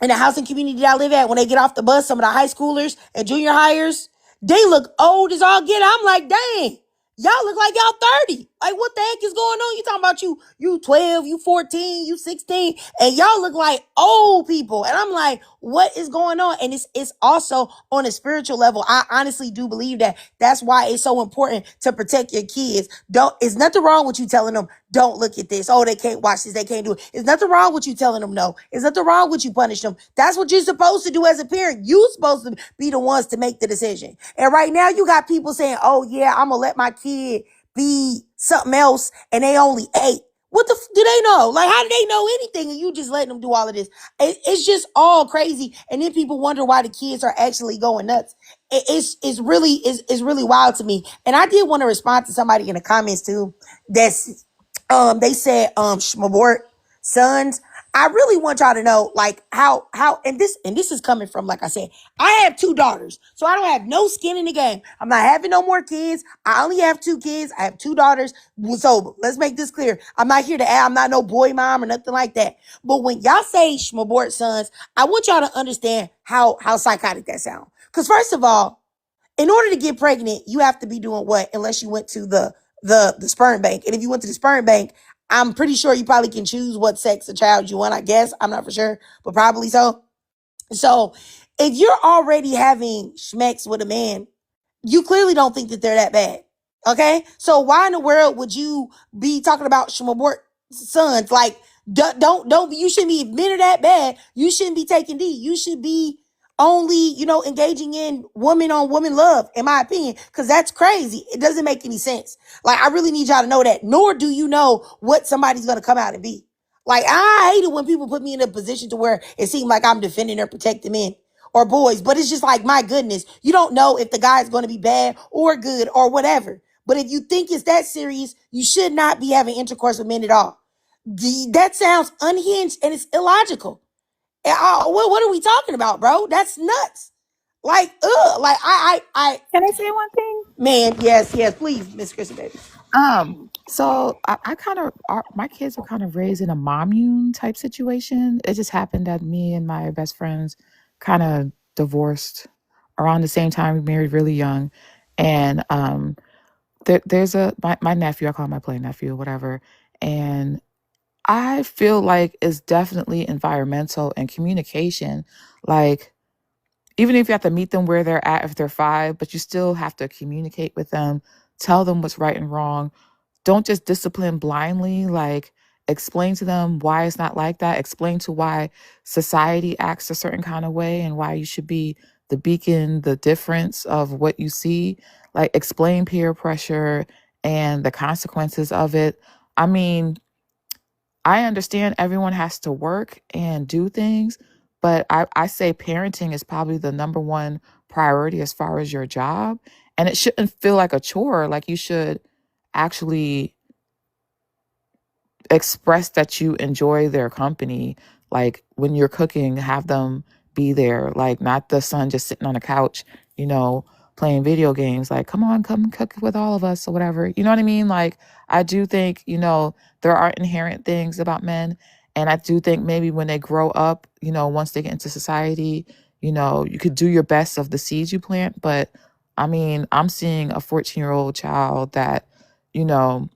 A: in the housing community that I live at, when they get off the bus, some of the high schoolers and junior hires, they look old as all get. I'm like, dang, y'all look like y'all 30. Like, what the heck is going on? You talking about you 12, you 14, you 16, and y'all look like old people. And I'm like, what is going on? And it's also on a spiritual level. I honestly do believe that. That's why it's so important to protect your kids. It's nothing wrong with you telling them, don't look at this. Oh, they can't watch this. They can't do it. It's nothing wrong with you telling them no. It's nothing wrong with you punish them. That's what you're supposed to do as a parent. You're supposed to be the ones to make the decision. And right now you got people saying, oh yeah, I'm going to let my kid be something else and they only 8. What do they know? Like, how do they know anything? And you just letting them do all of this. It's just all crazy. And then people wonder why the kids are actually going nuts. It's really wild to me. And I did want to respond to somebody in the comments too. They said, Schmabort sons. I really want y'all to know, like, how, and this is coming from, like I said, I have 2 daughters, so I don't have no skin in the game. I'm not having no more kids. I only have 2 kids. I have 2 daughters. So let's make this clear. I'm not here to add, I'm not no boy mom or nothing like that. But when y'all say Schmabort sons, I want y'all to understand how psychotic that sounds. Because first of all, in order to get pregnant, you have to be doing what? Unless you went to the sperm bank. And if you went to the sperm bank, I'm pretty sure you probably can choose what sex of child you want, I guess. I'm not for sure, but probably so. So if you're already having schmecks with a man, you clearly don't think that they're that bad. Okay? So why in the world would you be talking about Schmabort sons? Like, don't, you shouldn't be, if men are that bad, you shouldn't be taking D. You should be only, engaging in woman on woman love, in my opinion, because that's crazy. It doesn't make any sense. Like, I really need y'all to know that, nor do you know what somebody's going to come out and be. Like, I hate it when people put me in a position to where it seems like I'm defending or protecting men or boys, but it's just like, my goodness, you don't know if the guy is going to be bad or good or whatever. But if you think it's that serious, you should not be having intercourse with men at all. That sounds unhinged and it's illogical. What are we talking about, bro? That's nuts. Like, like
E: Can I say one thing?
A: man, yes, please, Miss Chrissy, baby.
E: So I kind of, my kids were kind of raised in a mommune type situation. It just happened that me and my best friends kind of divorced around the same time. We married really young, and there's my nephew. I call him my play nephew, whatever, and I feel like it's definitely environmental and communication. Like, even if you have to meet them where they're at if they're 5, but you still have to communicate with them, tell them what's right and wrong. Don't just discipline blindly. Like, explain to them why it's not like that. Explain to why society acts a certain kind of way and why you should be the beacon, the difference of what you see. Like, explain peer pressure and the consequences of it. I mean, I understand everyone has to work and do things, but I say parenting is probably the number one priority as far as your job. And it shouldn't feel like a chore. Like, you should actually express that you enjoy their company. Like, when you're cooking, have them be there. Like, not the son just sitting on the couch, playing video games. Like, come on, come cook with all of us or whatever. You know what I mean? Like, I do think, there are inherent things about men. And I do think maybe when they grow up, once they get into society, you could do your best of the seeds you plant. But I mean, I'm seeing a 14-year-old child that, um,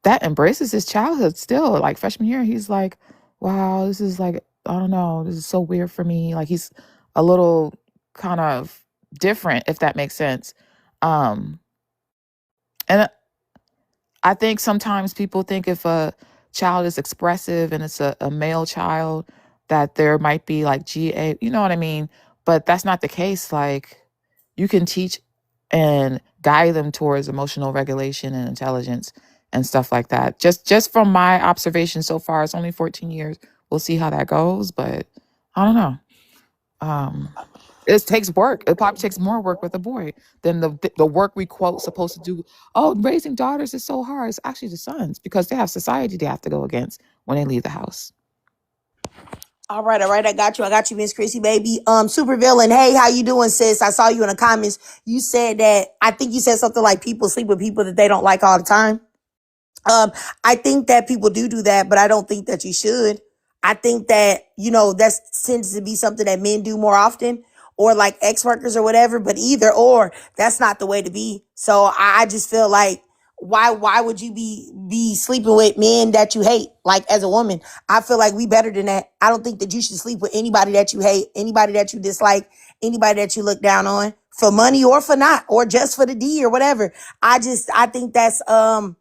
E: that embraces his childhood still. Like, freshman year, he's like, wow, this is like, I don't know, this is so weird for me. Like, he's a little kind of different, if that makes sense. And I think sometimes people think if a child is expressive and it's a male child, that there might be like GA, you know what I mean? But that's not the case. Like, you can teach and guide them towards emotional regulation and intelligence and stuff like that. Just from my observation so far, it's only 14 years. We'll see how that goes, but I don't know. It takes work. It probably takes more work with a boy than the work we quote supposed to do. Oh, raising daughters is so hard. It's actually the sons, because they have society they have to go against when they leave the house.
A: All right. I got you, Miss Chrissy, baby. Super villain. Hey, how you doing, sis? I saw you in the comments. You said that, I think you said something like people sleep with people that they don't like all the time. I think that people do that, but I don't think that you should. I think that, that tends to be something that men do more often, or like ex-workers or whatever, but either or, that's not the way to be. So I just feel like, why would you be sleeping with men that you hate? Like, as a woman, I feel like we better than that. I don't think that you should sleep with anybody that you hate, anybody that you dislike, anybody that you look down on for money or for not, or just for the D or whatever. I think that's, man,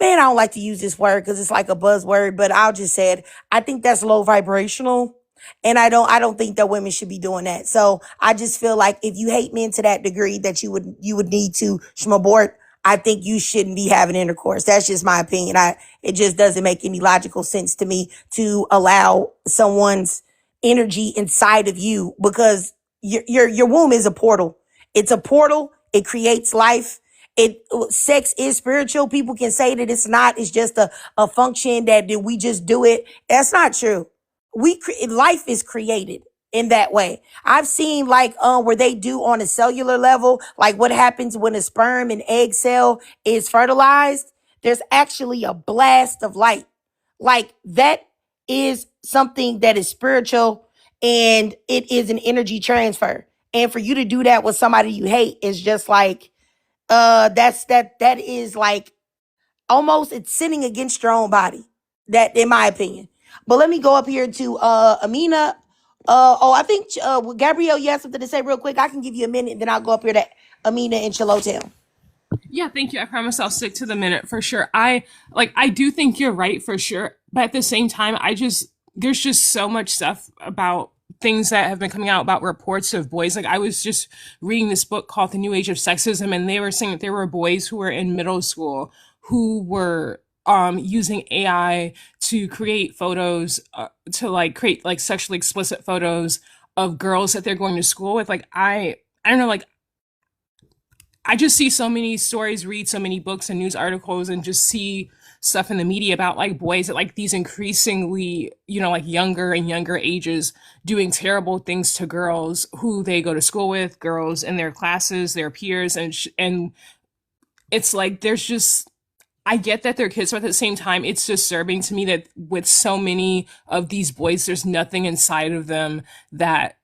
A: I don't like to use this word because it's like a buzzword, but I'll just say it. I think that's low vibrational. And I don't think that women should be doing that. So I just feel like if you hate men to that degree that you would need to abort, I think you shouldn't be having intercourse. That's just my opinion. It just doesn't make any logical sense to me to allow someone's energy inside of you, because your womb is a portal. It's a portal. It creates life. Sex is spiritual. People can say that it's not. It's just a function that we just do it. That's not true. Life is created in that way. I've seen like where they do on a cellular level, like what happens when a sperm and egg cell is fertilized. There's actually a blast of light. Like, that is something that is spiritual, and it is an energy transfer. And for you to do that with somebody you hate is just like, that is like almost, it's sinning against your own body. That, in my opinion. But let me go up here to Amina. I think Gabrielle, you have something to say real quick. I can give you a minute, then I'll go up here to Amina in Chilotel.
D: Yeah, thank you. I promise I'll stick to the minute for sure. I do think you're right for sure, but at the same time, there's just so much stuff about things that have been coming out about reports of boys. Like, I was just reading this book called The New Age of Sexism, and they were saying that there were boys who were in middle school who were using AI to create photos, to like create like sexually explicit photos of girls that they're going to school with. Like, I don't know, like, I just see so many stories, read so many books and news articles, and just see stuff in the media about like boys at like these increasingly, like younger and younger ages doing terrible things to girls who they go to school with, girls in their classes, their peers. And it's like, there's just, I get that they're kids, but at the same time, it's disturbing to me that with so many of these boys, there's nothing inside of them that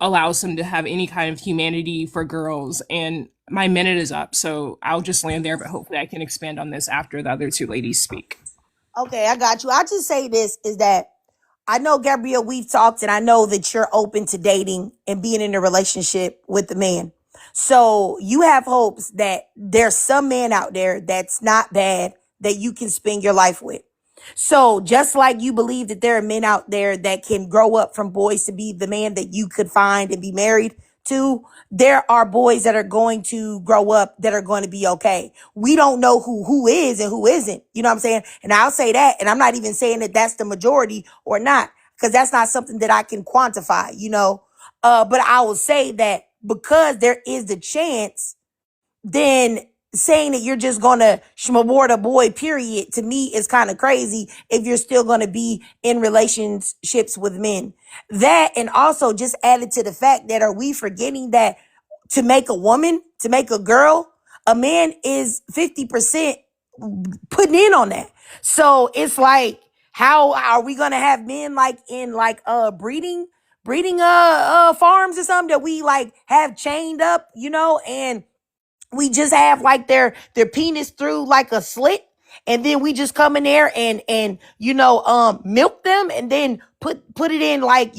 D: allows them to have any kind of humanity for girls. And my minute is up, so I'll just land there, but hopefully I can expand on this after the other two ladies speak.
A: Okay, I got you. I'll just say this, is that I know, Gabrielle, we've talked, and I know that you're open to dating and being in a relationship with the man. So you have hopes that there's some man out there that's not bad that you can spend your life with. So just like you believe that there are men out there that can grow up from boys to be the man that you could find and be married to, there are boys that are going to grow up that are going to be okay. We don't know who is and who isn't. You know what I'm saying? And I'll say that, and I'm not even saying that that's the majority or not, because that's not something that I can quantify, but I will say that because there is the chance, then saying that you're just going to schmabort a boy, period, to me is kind of crazy if you're still going to be in relationships with men. That, and also just added to the fact that, are we forgetting that to make a woman, to make a girl, a man is 50% putting in on that. So it's like, how are we going to have men like in like breeding farms or something that we like have chained up, and we just have like their penis through like a slit, and then we just come in there and milk them and then put it in like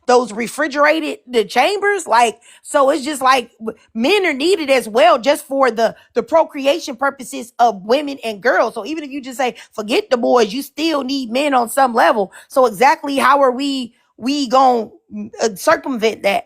A: those refrigerated the chambers, like, so it's just like men are needed as well, just for the procreation purposes of women and girls. So even if you just say forget the boys, you still need men on some level. So exactly how are we gonna circumvent that?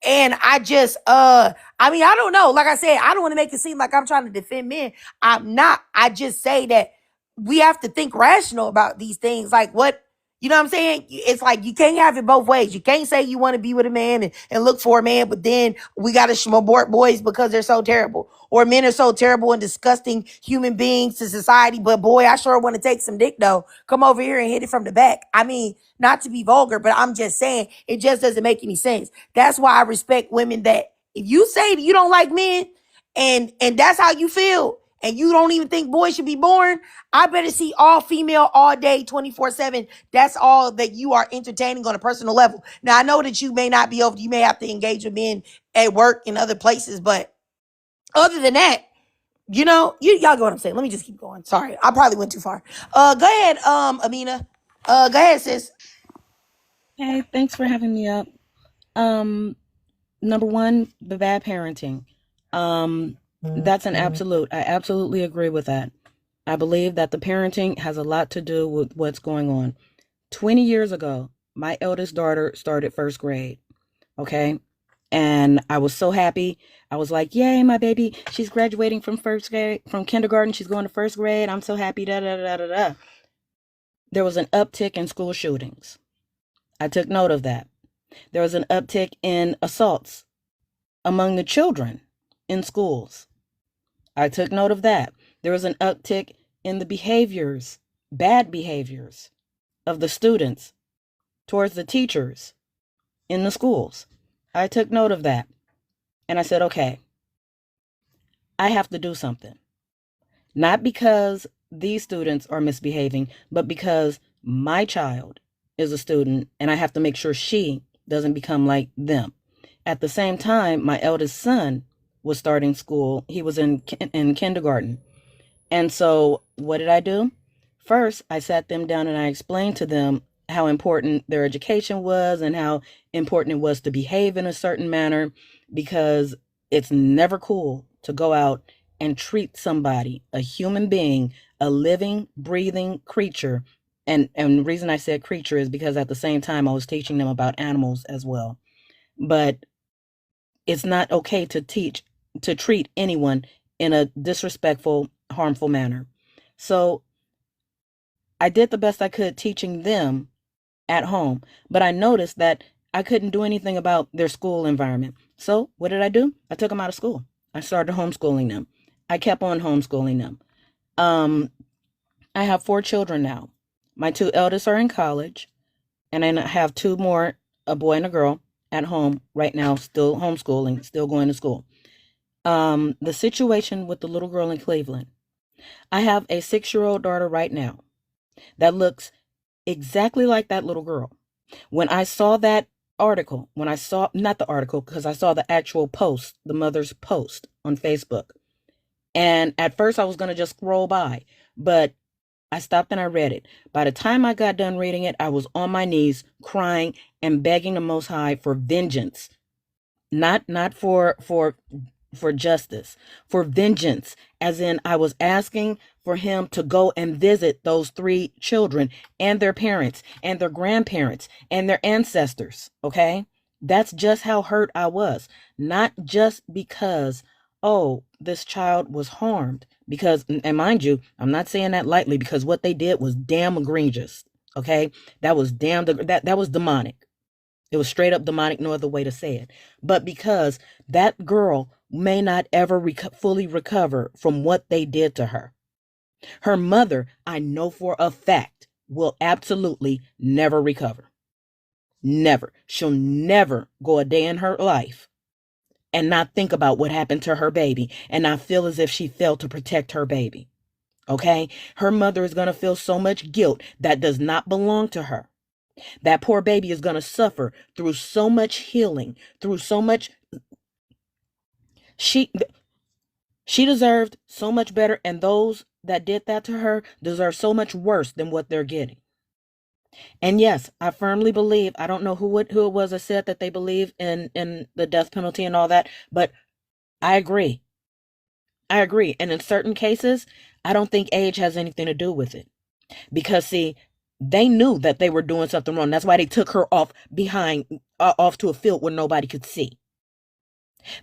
A: And I just, I don't know. Like I said, I don't want to make it seem like I'm trying to defend men. I'm not. I just say that we have to think rational about these things. Like what, you know what I'm saying? It's like you can't have it both ways. You can't say you want to be with a man and look for a man, but then we got to abort boys because they're so terrible. Or men are so terrible and disgusting human beings to society. But boy, I sure want to take some dick though. Come over here and hit it from the back. I mean, not to be vulgar, but I'm just saying it just doesn't make any sense. That's why I respect women that if you say that you don't like men and that's how you feel and you don't even think boys should be born, I better see all female all day 24/7. That's all that you are entertaining on a personal level. Now I know that you may not be able, you may have to engage with men at work and other places, but other than that, y'all get what I'm saying. Let me just keep going. Sorry, I probably went too far. Go ahead, Amina. Go ahead, sis.
F: Hey, thanks for having me up. Number one, the bad parenting. That's an absolute. I absolutely agree with that. I believe that the parenting has a lot to do with what's going on. 20 years ago, my eldest daughter started first grade. Okay. And I was so happy. I was like, yay, my baby. She's graduating from first grade, from kindergarten. She's going to first grade. I'm so happy. Da, da, da, da, da. There was an uptick in school shootings. I took note of that. There was an uptick in assaults among the children in schools. I took note of that. There was an uptick in the behaviors, bad behaviors of the students towards the teachers in the schools. I took note of that. And I said, okay, I have to do something. Not because these students are misbehaving, but because my child is a student and I have to make sure she doesn't become like them. At the same time, my eldest son was starting school. He was in kindergarten. And so what did I do? First, I sat them down and I explained to them how important their education was and how important it was to behave in a certain manner, because it's never cool to go out and treat somebody, a human being, a living, breathing creature. And the reason I said creature is because at the same time I was teaching them about animals as well. But it's not okay to treat anyone in a disrespectful, harmful manner. So I did the best I could teaching them at home, but I noticed that I couldn't do anything about their school environment. So what did I do? I took them out of school. I started homeschooling them. I kept on homeschooling them. I have 4 children now. My 2 eldest are in college, and I have 2 more, a boy and a girl, at home right now, still homeschooling, still going to school. The situation with the little girl in Cleveland. I have a 6-year-old daughter right now that looks exactly like that little girl. When I saw that article, not the article, because I saw the actual post, the mother's post on Facebook. And at first I was going to just scroll by, but I stopped and I read it. By the time I got done reading it, I was on my knees crying and begging the Most High for vengeance. Not for justice, for vengeance, as in I was asking for him to go and visit those 3 children and their parents and their grandparents and their ancestors. Okay. That's just how hurt I was. Not just because, oh, this child was harmed, because, and mind you, I'm not saying that lightly, because what they did was damn egregious. Okay. That was that was demonic. It was straight up demonic, no other way to say it. But because that girl may not ever fully recover from what they did to her. Her mother, I know for a fact, will absolutely never recover. Never. She'll never go a day in her life and not think about what happened to her baby and not feel as if she failed to protect her baby. Okay? Her mother is going to feel so much guilt that does not belong to her. That poor baby is going to suffer through so much healing, through so much. She deserved so much better, and those that did that to her deserve so much worse than what they're getting. And yes, I firmly believe, I don't know who it was that said that they believe in the death penalty and all that, but I agree. I agree. And in certain cases, I don't think age has anything to do with it. Because see, they knew that they were doing something wrong. That's why they took her off off to a field where nobody could see.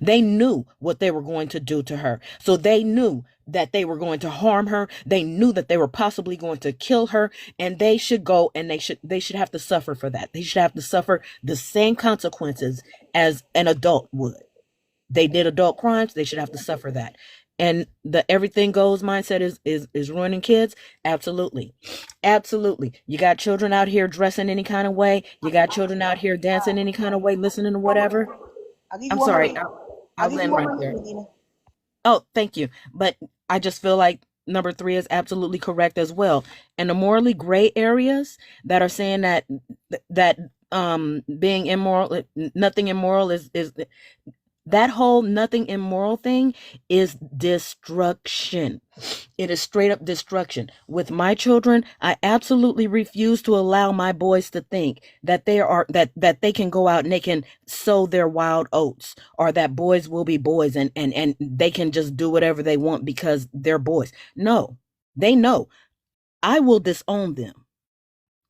F: They knew what they were going to do to her. So they knew that they were going to harm her. They knew that they were possibly going to kill her, and they should go and they should have to suffer for that. They should have to suffer the same consequences as an adult would. They did adult crimes, they should have to suffer that. And the everything goes mindset is ruining kids. Absolutely. Absolutely. You got children out here dressing any kind of way. You got children out here dancing any kind of way, listening to whatever.
A: I'll give you
F: I'm
A: one more
F: sorry.
A: minute.
F: I'll
A: Give you
F: end
A: one
F: right
A: more
F: there.
A: minute, Medina.
F: Oh, thank you. But I just feel like number 3 is absolutely correct as well. And the morally gray areas that are saying that being immoral, nothing immoral is that whole nothing immoral thing is destruction. It is straight up destruction. With my children, I absolutely refuse to allow my boys to think that they can go out and they can sow their wild oats, or that boys will be boys and they can just do whatever they want because they're boys. No, they know I will disown them.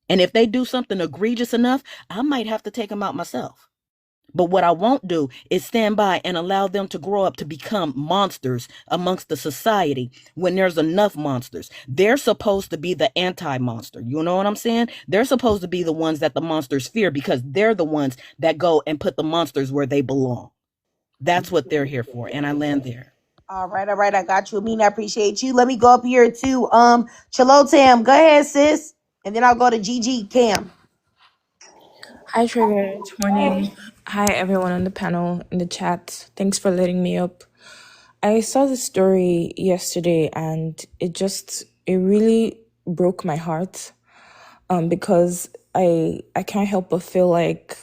F: And if they do something egregious enough, I might have to take them out myself. But what I won't do is stand by and allow them to grow up to become monsters amongst the society when there's enough monsters. They're supposed to be the anti-monster. You know what I'm saying? They're supposed to be the ones that the monsters fear because they're the ones that go and put the monsters where they belong. That's what they're here for. And I land there.
A: All right. I got you, Amina. I appreciate you. Let me go up here to Chalotam. Go ahead, sis. And then I'll go to Gigi Cam.
G: Hi, Trigger. Good morning. Hi, everyone on the panel, in the chat. Thanks for letting me up. I saw the story yesterday and it really broke my heart because I can't help but feel like,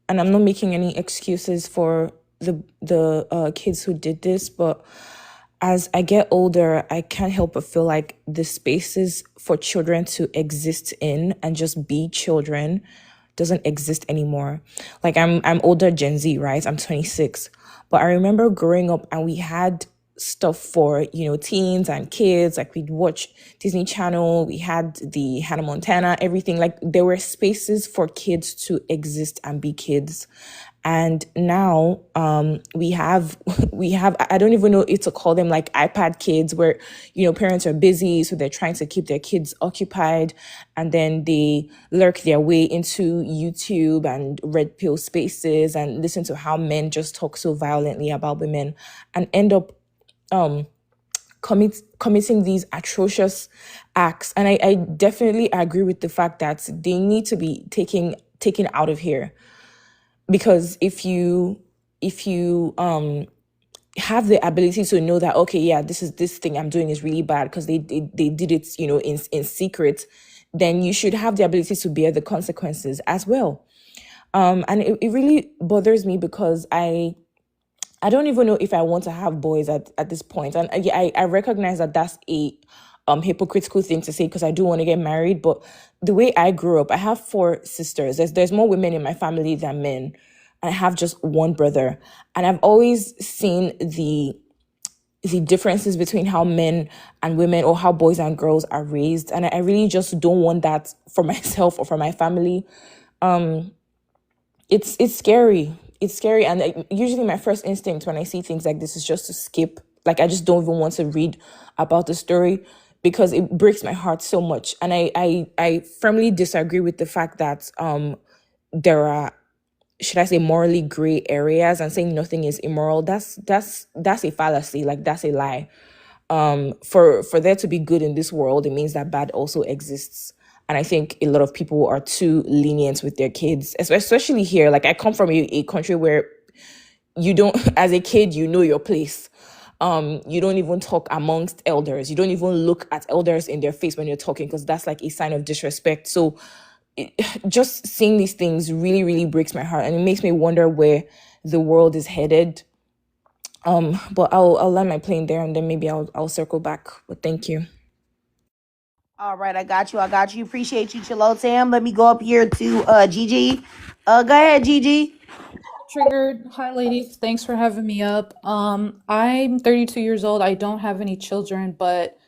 G: and I'm not making any excuses for the kids who did this, but as I get older, I can't help but feel like the spaces for children to exist in and just be children doesn't exist anymore. Like I'm older Gen Z, right? I'm 26. But I remember growing up and we had stuff for, teens and kids. Like we'd watch Disney Channel, we had the Hannah Montana, everything. Like there were spaces for kids to exist and be kids. And now we have I don't even know if to call them like iPad kids where, parents are busy. So they're trying to keep their kids occupied. And then they lurk their way into YouTube and red pill spaces and listen to how men just talk so violently about women and end up committing these atrocious acts. And I definitely agree with the fact that they need to be taken out of here. Because if you have the ability to know that, okay, yeah, this thing I'm doing is really bad because they did it, in secret, then you should have the ability to bear the consequences as well. And it really bothers me because I don't even know if I want to have boys at this point. And I recognize that that's a hypocritical thing to say because I do want to get married. But the way I grew up, I have 4 sisters. There's more women in my family than men. I have just one brother. And I've always seen the differences between how men and women or how boys and girls are raised. And I really just don't want that for myself or for my family. It's scary. It's scary. And usually my first instinct when I see things like this is just to skip. Like I just don't even want to read about the story because it breaks my heart so much. And I firmly disagree with the fact that there are, should I say, morally gray areas, and saying nothing is immoral. That's a fallacy. Like that's a lie. For there to be good in this world, it means that bad also exists. And I think a lot of people are too lenient with their kids, especially here. Like I come from a country where you don't, as a kid, you know your place. You don't even talk amongst elders. You don't even look at elders in their face when you're talking because that's like a sign of disrespect. So just seeing these things really, really breaks my heart. And it makes me wonder where the world is headed. But I'll land my plane there, and then maybe I'll circle back. But thank you.
A: All right, I got you. Appreciate you, Chilo Tam. Let me go up here to Gigi. Go ahead, Gigi.
H: Triggered. Hi, ladies. Thanks for having me up. I'm 32 years old. I don't have any children, but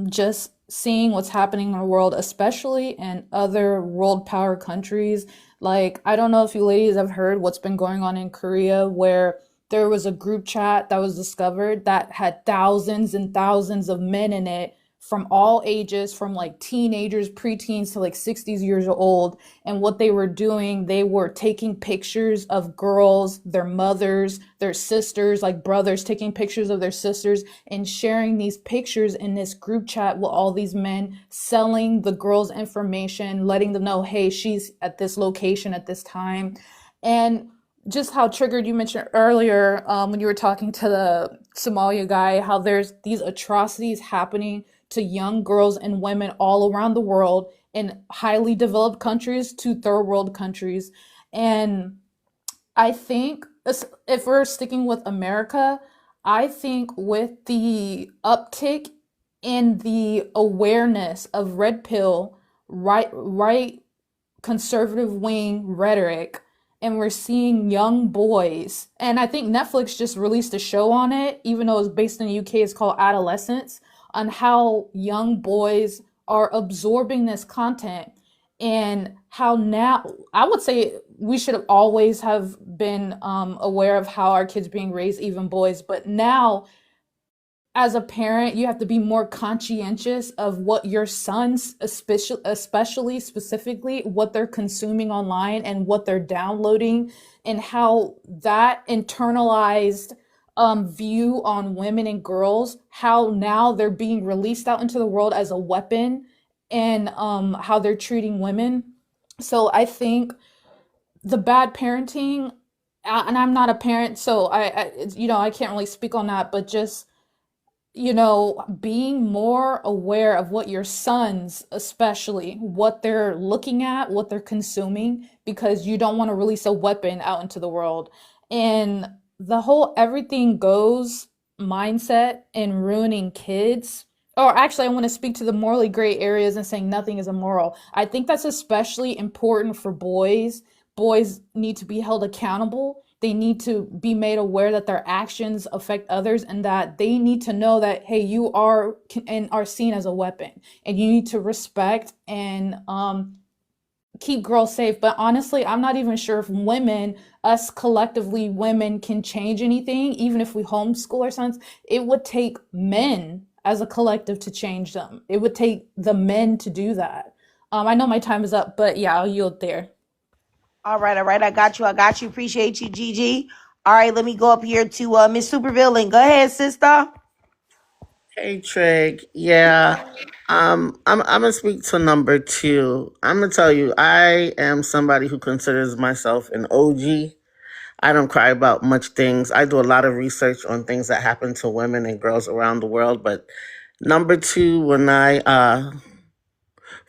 H: just seeing what's happening in the world, especially in other world power countries. Like, I don't know if you ladies have heard what's been going on in Korea, where there was a group chat that was discovered that had thousands and thousands of men in it from all ages, from like teenagers, preteens to like 60s years old. And what they were doing, they were taking pictures of girls, their mothers, their sisters, like brothers, taking pictures of their sisters and sharing these pictures in this group chat with all these men, selling the girls information, letting them know, hey, she's at this location at this time. And just how triggered you mentioned earlier, when you were talking to the Somalia guy, how there's these atrocities happening to young girls and women all around the world, in highly developed countries to third world countries. And I think if we're sticking with America, I think with the uptick in the awareness of red pill, right conservative wing rhetoric, and we're seeing young boys, and I think Netflix just released a show on it, even though it's based in the UK. It's called Adolescence, on how young boys are absorbing this content, and how now I would say we should always have been aware of how our kids being raised, even boys, but now as a parent, you have to be more conscientious of what your sons, especially specifically, what they're consuming online and what they're downloading, and how that internalized view on women and girls, how now they're being released out into the world as a weapon, and how they're treating women. So I think the bad parenting, and I'm not a parent, so I can't really speak on that, but just being more aware of what your sons, especially, what they're looking at, what they're consuming, because you don't want to release a weapon out into the world. And the whole everything goes mindset and ruining kids. Or actually, I want to speak to the morally gray areas and saying nothing is immoral. I think that's especially important for boys. Boys need to be held accountable. They need to be made aware that their actions affect others, and that they need to know that, hey, you are seen as a weapon, and you need to respect and keep girls safe. But honestly, I'm not even sure if us collectively women, can change anything. Even if we homeschool our sons, it would take men as a collective to change them. It would take the men to do that. I know my time is up, but yeah, I'll yield there.
A: All right. I got you. Appreciate you, Gigi. All right, let me go up here to Miss Supervillain. Go ahead, sister.
I: Hey Trig, yeah. I'm gonna speak to number two. I'm gonna tell you, I am somebody who considers myself an OG. I don't cry about much things. I do a lot of research on things that happen to women and girls around the world. But number two, when I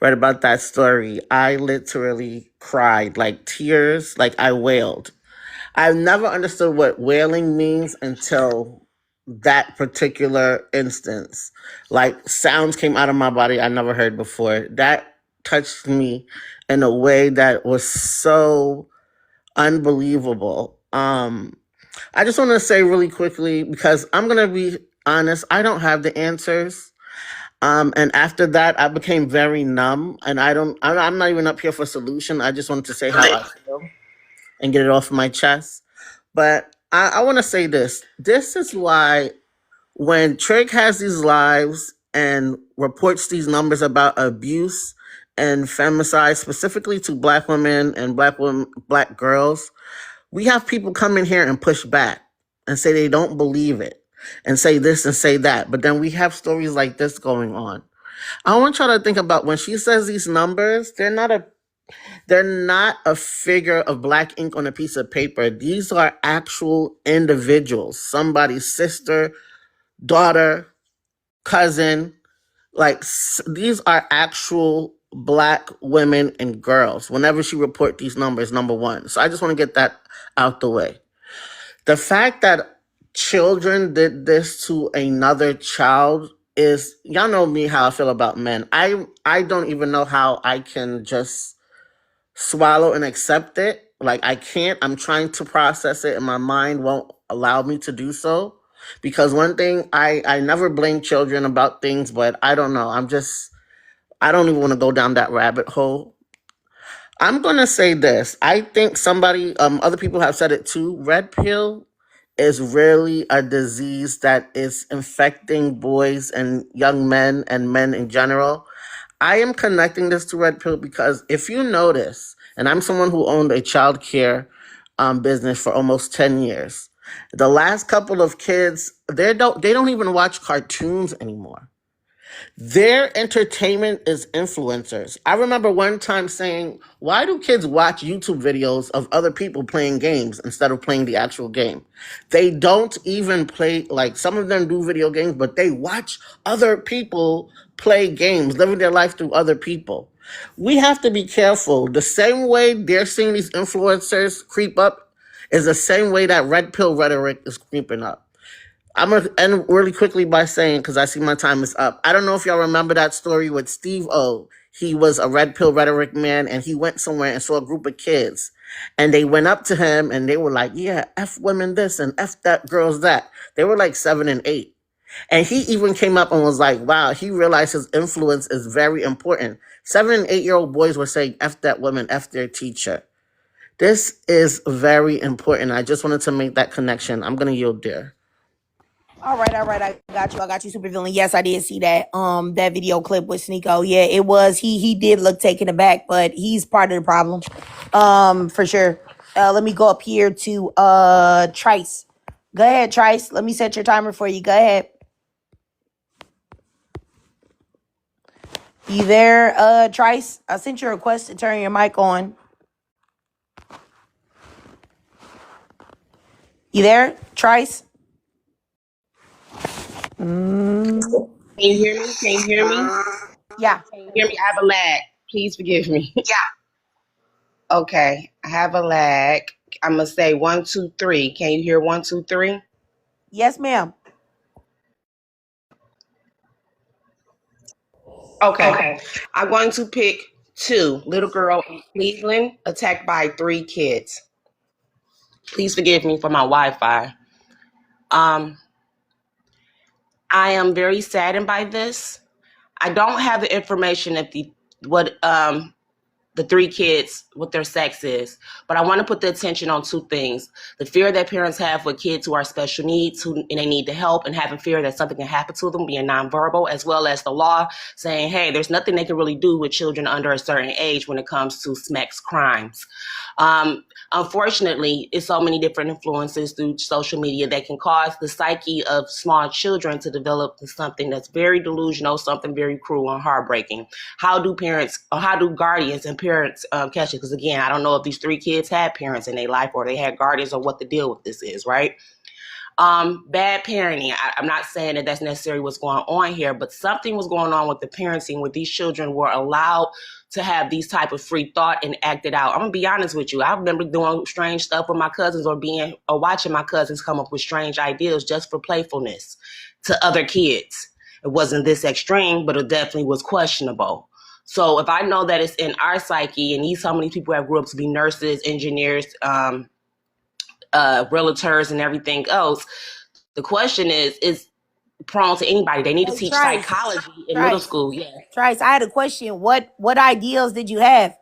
I: read about that story, I literally cried, like tears, like I wailed. I've never understood what wailing means until that particular instance. Like sounds came out of my body I never heard before. That touched me in a way that was so unbelievable. I just want to say really quickly, because I'm gonna be honest, I don't have the answers. And after that, I became very numb, and I'm not even up here for solution. I just wanted to say how I feel and get it off my chest. But I want to say this. This is why when Trig has these lives and reports these numbers about abuse and femicide, specifically to Black women and Black girls, we have people come in here and push back and say they don't believe it and say this and say that. But then we have stories like this going on. I want y'all to think about when she says these numbers, they're not a figure of black ink on a piece of paper. These are actual individuals, somebody's sister, daughter, cousin. Like these are actual Black women and girls whenever she report these numbers, number one. So I just want to get that out the way. The fact that children did this to another child is, y'all know me how I feel about men. I don't even know how I can just swallow and accept it. Like I can't. I'm trying to process it and my mind won't allow me to do so. Because one thing I never blame children about things, but I don't know. I don't even want to go down that rabbit hole. I'm gonna say this. I think other people have said it too. Red pill is really a disease that is infecting boys and young men and men in general. I am connecting this to red pill because if you notice, and I'm someone who owned a child care business for almost 10 years. The last couple of kids, they don't even watch cartoons anymore. Their entertainment is influencers. I remember one time saying, why do kids watch YouTube videos of other people playing games instead of playing the actual game? They don't even play, like some of them do video games, but they watch other people play games, living their life through other people. We have to be careful. The same way they're seeing these influencers creep up is the same way that red pill rhetoric is creeping up. I'm going to end really quickly by saying, because I see my time is up. I don't know if y'all remember that story with Steve O. He was a red pill rhetoric man, and he went somewhere and saw a group of kids. And they went up to him, and they were like, yeah, F women this and F that girls that. They were like 7 and 8. And he even came up and was like, wow, he realized his influence is very important. 7 and 8-year-old boys were saying F that woman, F their teacher. This is very important. I just wanted to make that connection. I'm going to yield there.
A: All right. I got you, supervillain. Yes, I did see that that video clip with Sneeko. Yeah, it was. He did look taken aback, but he's part of the problem. For sure. Let me go up here to Trice. Go ahead, Trice. Let me set your timer for you. Go ahead. You there, Trice? I sent you a request to turn your mic on. You there, Trice?
J: Can you hear me? Can you hear me?
A: Yeah.
J: Can you hear me? I have a lag. Please forgive me. Yeah. Okay. I have a lag. I'm going to say 1, 2, 3. Can you hear 1, 2, 3?
A: Yes, ma'am.
J: Okay. I'm going to pick 2. Little girl in Cleveland attacked by 3 kids. Please forgive me for my Wi-Fi. I am very saddened by this. I don't have the information of the 3 kids, what their sex is. But I want to put the attention on 2 things. The fear that parents have with kids who are special needs and they need the help, and having fear that something can happen to them, being nonverbal, as well as the law saying, hey, there's nothing they can really do with children under a certain age when it comes to SMEX crimes. Unfortunately, it's so many different influences through social media that can cause the psyche of small children to develop something that's very delusional, something very cruel and heartbreaking. How do guardians and parents catch it? Because again, I don't know if these 3 kids had parents in their life or they had guardians or what the deal with this is, right? Bad parenting. I'm not saying that that's necessarily what's going on here, but something was going on with the parenting where these children were allowed to have these type of free thought and act it out. I'm gonna be honest with you. I remember doing strange stuff with my cousins or watching my cousins come up with strange ideas just for playfulness to other kids. It wasn't this extreme, but it definitely was questionable. So if I know that it's in our psyche, and some of these people have grew up to be nurses, engineers, realtors, and everything else, the question is prone to anybody. They need to teach psychology in middle school. Yeah.
A: Trice, I had a question. What ideals did you have?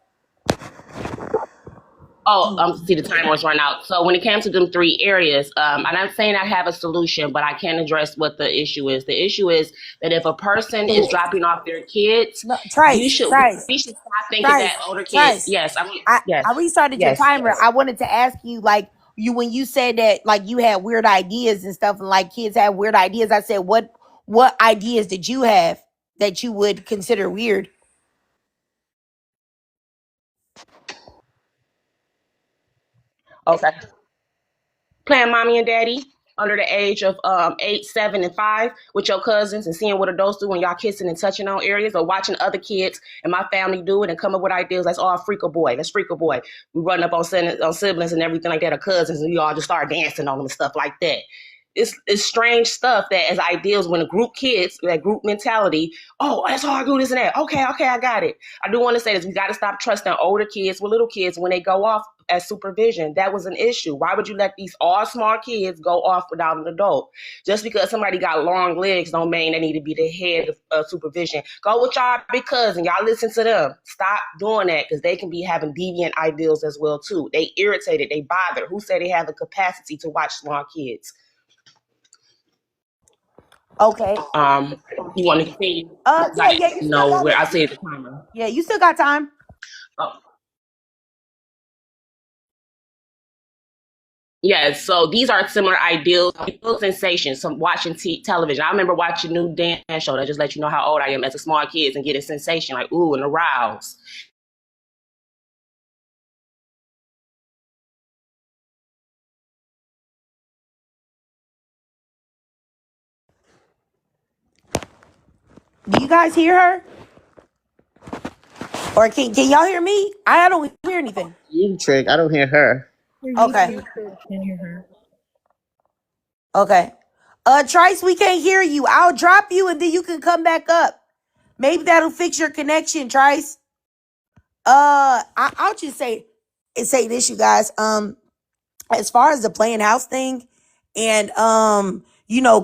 J: See, the timer was run out. So when it came to them 3 areas, I'm not saying I have a solution, but I can address what the issue is. The issue is that if a person is dropping off their kids, we should stop thinking that older kids. Yes,
A: I restarted your timer. I wanted to ask you, like, when you said that, like, you had weird ideas and stuff, and like kids have weird ideas. I said, what ideas did you have that you would consider weird?
J: Okay. Playing mommy and daddy under the age of 8, 7, and 5 with your cousins and seeing what adults do when y'all kissing and touching on areas, or watching other kids and my family do it and come up with ideas. Let's all freak a boy. Let's freak a boy. We run up on siblings and everything like that, or cousins, and we all just start dancing on them and stuff like that. it's strange stuff that as ideals when a group kids, that group mentality, oh, that's all I do, this and that. Okay, I got it. I do want to say this. We got to stop trusting older kids with little kids when they go off as supervision. That was an issue. Why would you let these all small kids go off without an adult? Just because somebody got long legs don't mean they need to be the head of supervision. Go with y'all big cousin. Y'all listen to them. Stop doing that because they can be having deviant ideals as well too. They irritated. They bother. Who said they have the capacity to watch small kids?
A: Okay.
J: You want to continue?
A: Yeah, yeah, you still
J: No,
A: got
J: where
A: it.
J: I say the timer.
A: Yeah, you still got time.
J: Oh. Yeah, so these are similar ideals, sensations. Some watching television. I remember watching New Dan show that just let you know how old I am as a small kid and get a sensation like ooh and arouse.
A: Do you guys hear her? Or can y'all hear me? I don't hear anything.
I: You, Trig. I don't hear her.
A: Okay.
E: Can hear her.
A: Okay. Trice, we can't hear you. I'll drop you and then you can come back up. Maybe that'll fix your connection, Trice. I'll just say this, you guys. As far as the playing house thing and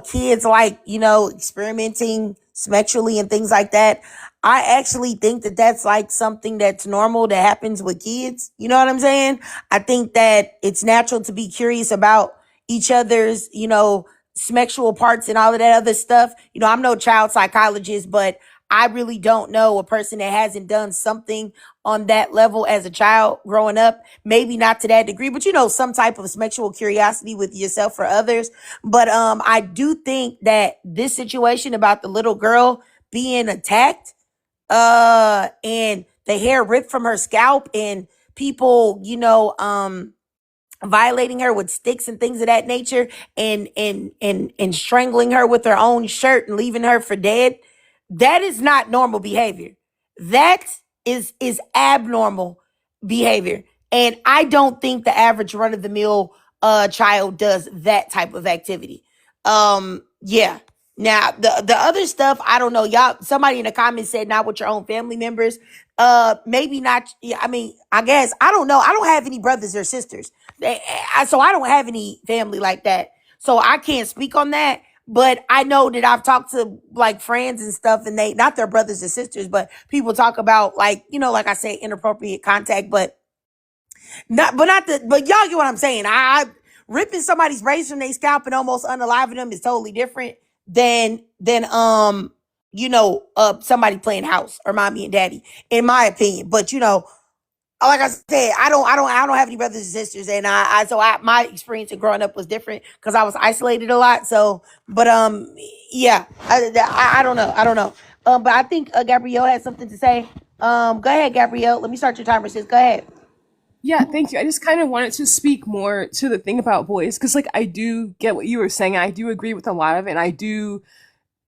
A: kids like experimenting sexually and things like that, I actually think that that's like something that's normal that happens with kids. You know what I'm saying? I think that it's natural to be curious about each other's sexual parts and all of that other stuff. I'm no child psychologist, but I really don't know a person that hasn't done something on that level as a child growing up. Maybe not to that degree, but some type of sexual curiosity with yourself or others. But I do think that this situation about the little girl being attacked, and the hair ripped from her scalp and people, violating her with sticks and things of that nature and strangling her with her own shirt and leaving her for dead. That is not normal behavior. That is abnormal behavior. And I don't think the average run of the mill child does that type of activity. Yeah. Now the other stuff, I don't know. Y'all, somebody in the comments said not with your own family members. Maybe not. Yeah, I mean, I guess I don't know. I don't have any brothers or sisters. So I don't have any family like that. So I can't speak on that. But I know that I've talked to like friends and stuff, and they not their brothers and sisters, but people talk about like like I say, inappropriate contact, but but y'all get what I'm saying. I ripping somebody's braids from their scalp and almost unaliving them is totally different than somebody playing house or mommy and daddy, in my opinion. But like I said, I don't have any brothers and sisters, and my experience of growing up was different because I was isolated a lot. So, but yeah, I don't know. But I think Gabrielle had something to say. Go ahead, Gabrielle. Let me start your timer, sis. Go ahead.
D: Yeah, thank you. I just kind of wanted to speak more to the thing about boys because, like, I do get what you were saying. I do agree with a lot of it. And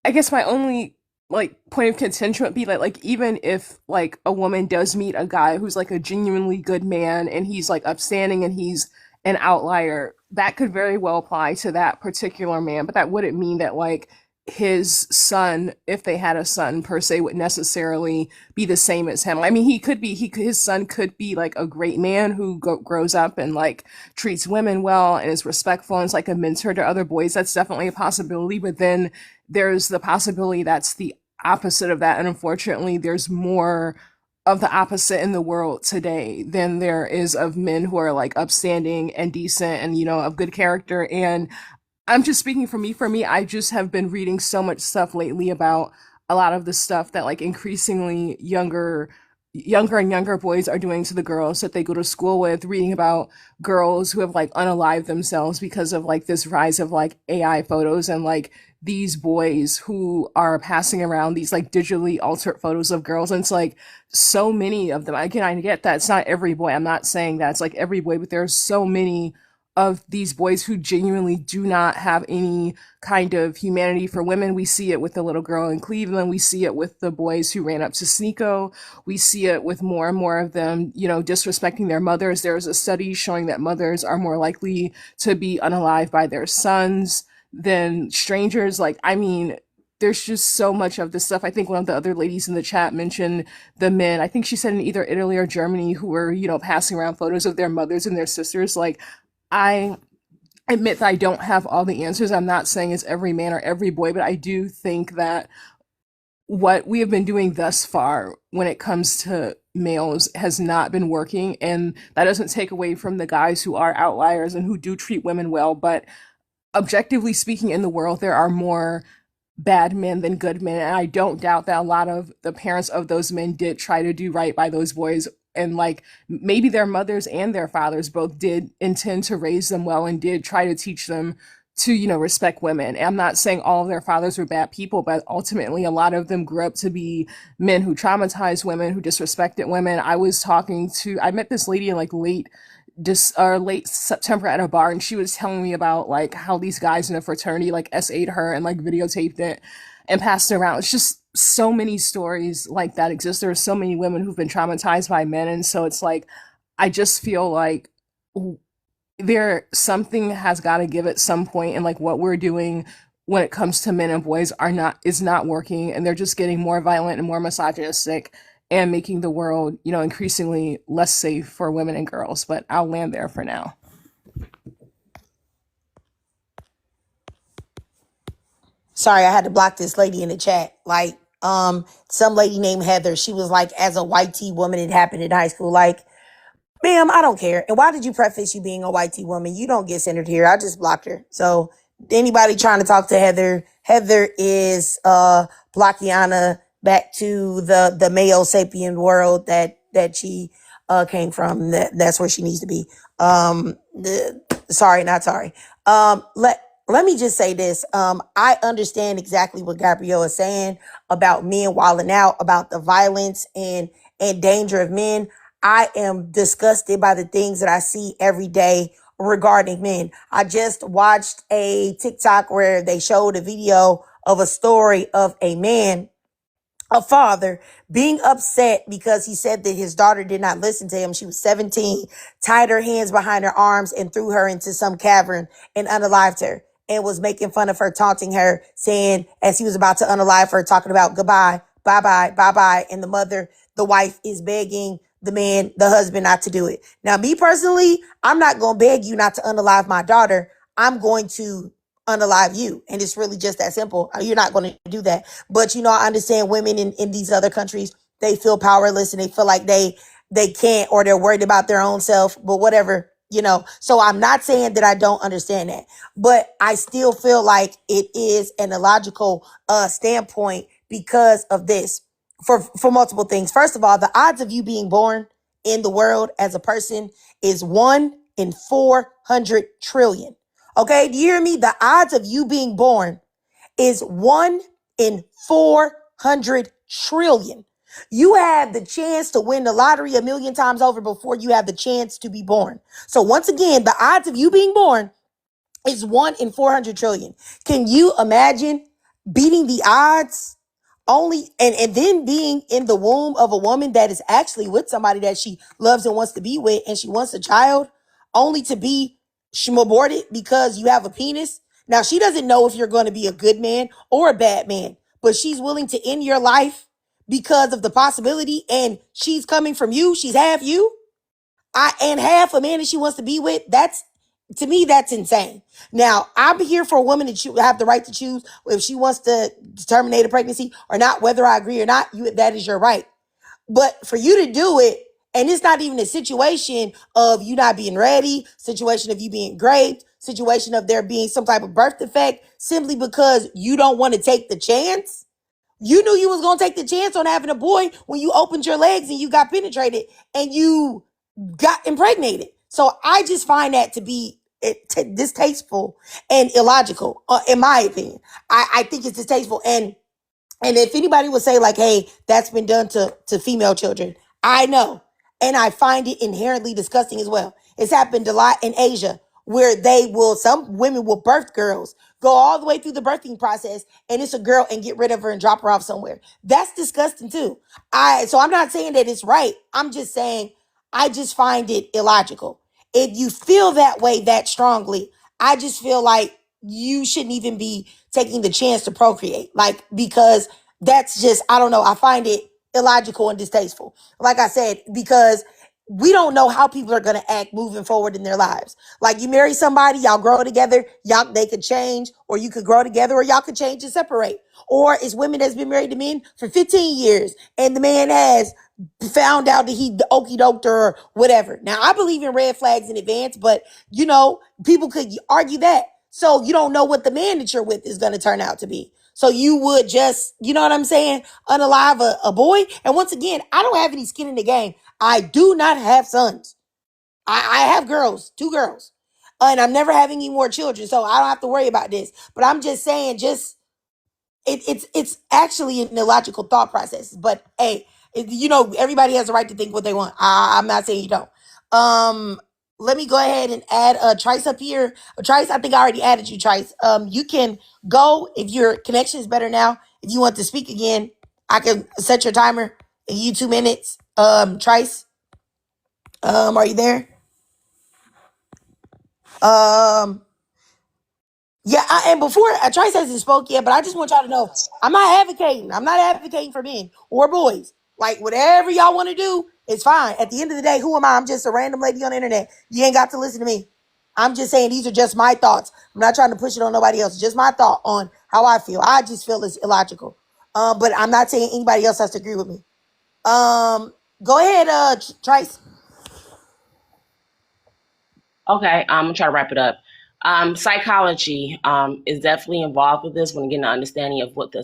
D: I guess my only like point of contention would be like even if like a woman does meet a guy who's like a genuinely good man and he's like upstanding and he's an outlier, that could very well apply to that particular man. But that wouldn't mean that like his son, if they had a son per se, would necessarily be the same as him. I mean, his son could be like a great man who grows up and like treats women well and is respectful and is like a mentor to other boys. That's definitely a possibility. But then there's the possibility that's the opposite of that. And unfortunately, there's more of the opposite in the world today than there is of men who are like upstanding and decent and, of good character. And I'm just speaking for me. For me, I just have been reading so much stuff lately about a lot of the stuff that like increasingly younger and younger boys are doing to the girls that they go to school with, reading about girls who have like unalived themselves because of like this rise of like AI photos and like these boys who are passing around these like digitally altered photos of girls. And it's like so many of them. Again, I get that it's not every boy. I'm not saying that it's like every boy, but there's so many of these boys who genuinely do not have any kind of humanity for women. We see it with the little girl in Cleveland. We see it with the boys who ran up to Sneeko. We see it with more and more of them, disrespecting their mothers. There's a study showing that mothers are more likely to be unalived by their sons than strangers. Like, I mean, there's just so much of this stuff. I think one of the other ladies in the chat mentioned the men. I think she said in either Italy or Germany who were, passing around photos of their mothers and their sisters. Like, I admit that I don't have all the answers. I'm not saying it's every man or every boy, but I do think that what we have been doing thus far when it comes to males has not been working. And that doesn't take away from the guys who are outliers and who do treat women well. But objectively speaking, in the world, there are more bad men than good men. And I don't doubt that a lot of the parents of those men did try to do right by those boys. And like maybe their mothers and their fathers both did intend to raise them well and did try to teach them to, respect women. And I'm not saying all of their fathers were bad people, but ultimately a lot of them grew up to be men who traumatized women, who disrespected women. I met this lady in like late September at a bar, and she was telling me about like how these guys in a fraternity like SA'd her and like videotaped it and passed it around. It's just so many stories like that exist. There are so many women who've been traumatized by men, and so it's like I just feel like something has got to give at some point, and like what we're doing when it comes to men and boys is not working, and they're just getting more violent and more misogynistic and making the world, increasingly less safe for women and girls. But I'll land there for now.
A: Sorry, I had to block this lady in the chat. Like, some lady named Heather, she was like, as a white tea woman, it happened in high school. Like, ma'am, I don't care. And why did you preface you being a white tea woman? You don't get centered here. I just blocked her. So anybody trying to talk to Heather, Heather is Blockiana back to the male sapien world that she came from. That's where she needs to be. Sorry, not sorry. Let me just say this. I understand exactly what Gabrielle is saying about men wilding out, about the violence and danger of men. I am disgusted by the things that I see every day regarding men. I just watched a TikTok where they showed a video of a story of a man, a father, being upset because he said that his daughter did not listen to him. She was 17, tied her hands behind her arms and threw her into some cavern and unalived her, and was making fun of her, taunting her, saying as he was about to unalive her, talking about goodbye, bye-bye, bye-bye. And the wife is begging the man, the husband, not to do it. Now, me personally, I'm not going to beg you not to unalive my daughter. I'm going to unalive you. And it's really just that simple. You're not going to do that. But, I understand women in these other countries, they feel powerless and they feel like they can't, or they're worried about their own self, but whatever, So I'm not saying that I don't understand that, but I still feel like it is an illogical standpoint because of this. For multiple things. First of all, the odds of you being born in the world as a person is 1 in 400 trillion. Okay, do you hear me? The odds of you being born is 1 in 400 trillion. You have the chance to win the lottery a million times over before you have the chance to be born. So once again, the odds of you being born is 1 in 400 trillion. Can you imagine beating the odds? Only and then being in the womb of a woman that is actually with somebody that she loves and wants to be with, and she wants a child, only to be aborted because you have a penis. Now, she doesn't know if you're going to be a good man or a bad man, but she's willing to end your life because of the possibility, and she's coming from you. She's half you, and half a man that she wants to be with. To me, that's insane. Now, I'm here for a woman to have the right to choose if she wants to terminate a pregnancy or not, whether I agree or not. That is your right. But for you to do it, and it's not even a situation of you not being ready, situation of you being raped, situation of there being some type of birth defect, simply because you don't want to take the chance. You knew you was going to take the chance on having a boy when you opened your legs and you got penetrated and you got impregnated. So I just find that to be distasteful and illogical, in my opinion. I think it's distasteful. And if anybody would say like, hey, that's been done to female children, I know. And I find it inherently disgusting as well. It's happened a lot in Asia where some women will birth girls, go all the way through the birthing process, and it's a girl, and get rid of her and drop her off somewhere. That's disgusting too. So I'm not saying that it's right. I'm just saying I just find it illogical. If you feel that way that strongly, I just feel like you shouldn't even be taking the chance to procreate. Like, because that's just, I don't know, I find it illogical and distasteful. Like I said, because we don't know how people are going to act moving forward in their lives. Like, you marry somebody, y'all grow together, they could change, or you could grow together, or y'all could change and separate. Or it's women that's been married to men for 15 years and the man has found out that he the okie doked or whatever. Now, I believe in red flags in advance, but people could argue that. So you don't know what the man that you're with is going to turn out to be. So you would just, you know what I'm saying, unalive a boy. And once again, I don't have any skin in the game. I do not have sons. I have girls, 2 girls. And I'm never having any more children. So I don't have to worry about this. But I'm just saying, it's actually an illogical thought process. But hey, everybody has the right to think what they want. I'm not saying you don't. Let me go ahead and add Trice up here. Trice, I think I already added you, Trice. You can go if your connection is better now. If you want to speak again, I can set your timer and you 2 minutes. Trice, are you there? Yeah, and before Trice hasn't spoke yet, but I just want y'all to know I'm not advocating. I'm not advocating for men or boys. Like, whatever y'all want to do, it's fine. At the end of the day, who am I? I'm just a random lady on the internet. You ain't got to listen to me. I'm just saying these are just my thoughts. I'm not trying to push it on nobody else. Just my thought on how I feel. I just feel it's illogical. But I'm not saying anybody else has to agree with me. Go ahead, Trice.
J: Okay, I'm gonna try to wrap it up. Psychology is definitely involved with this when getting an understanding of what the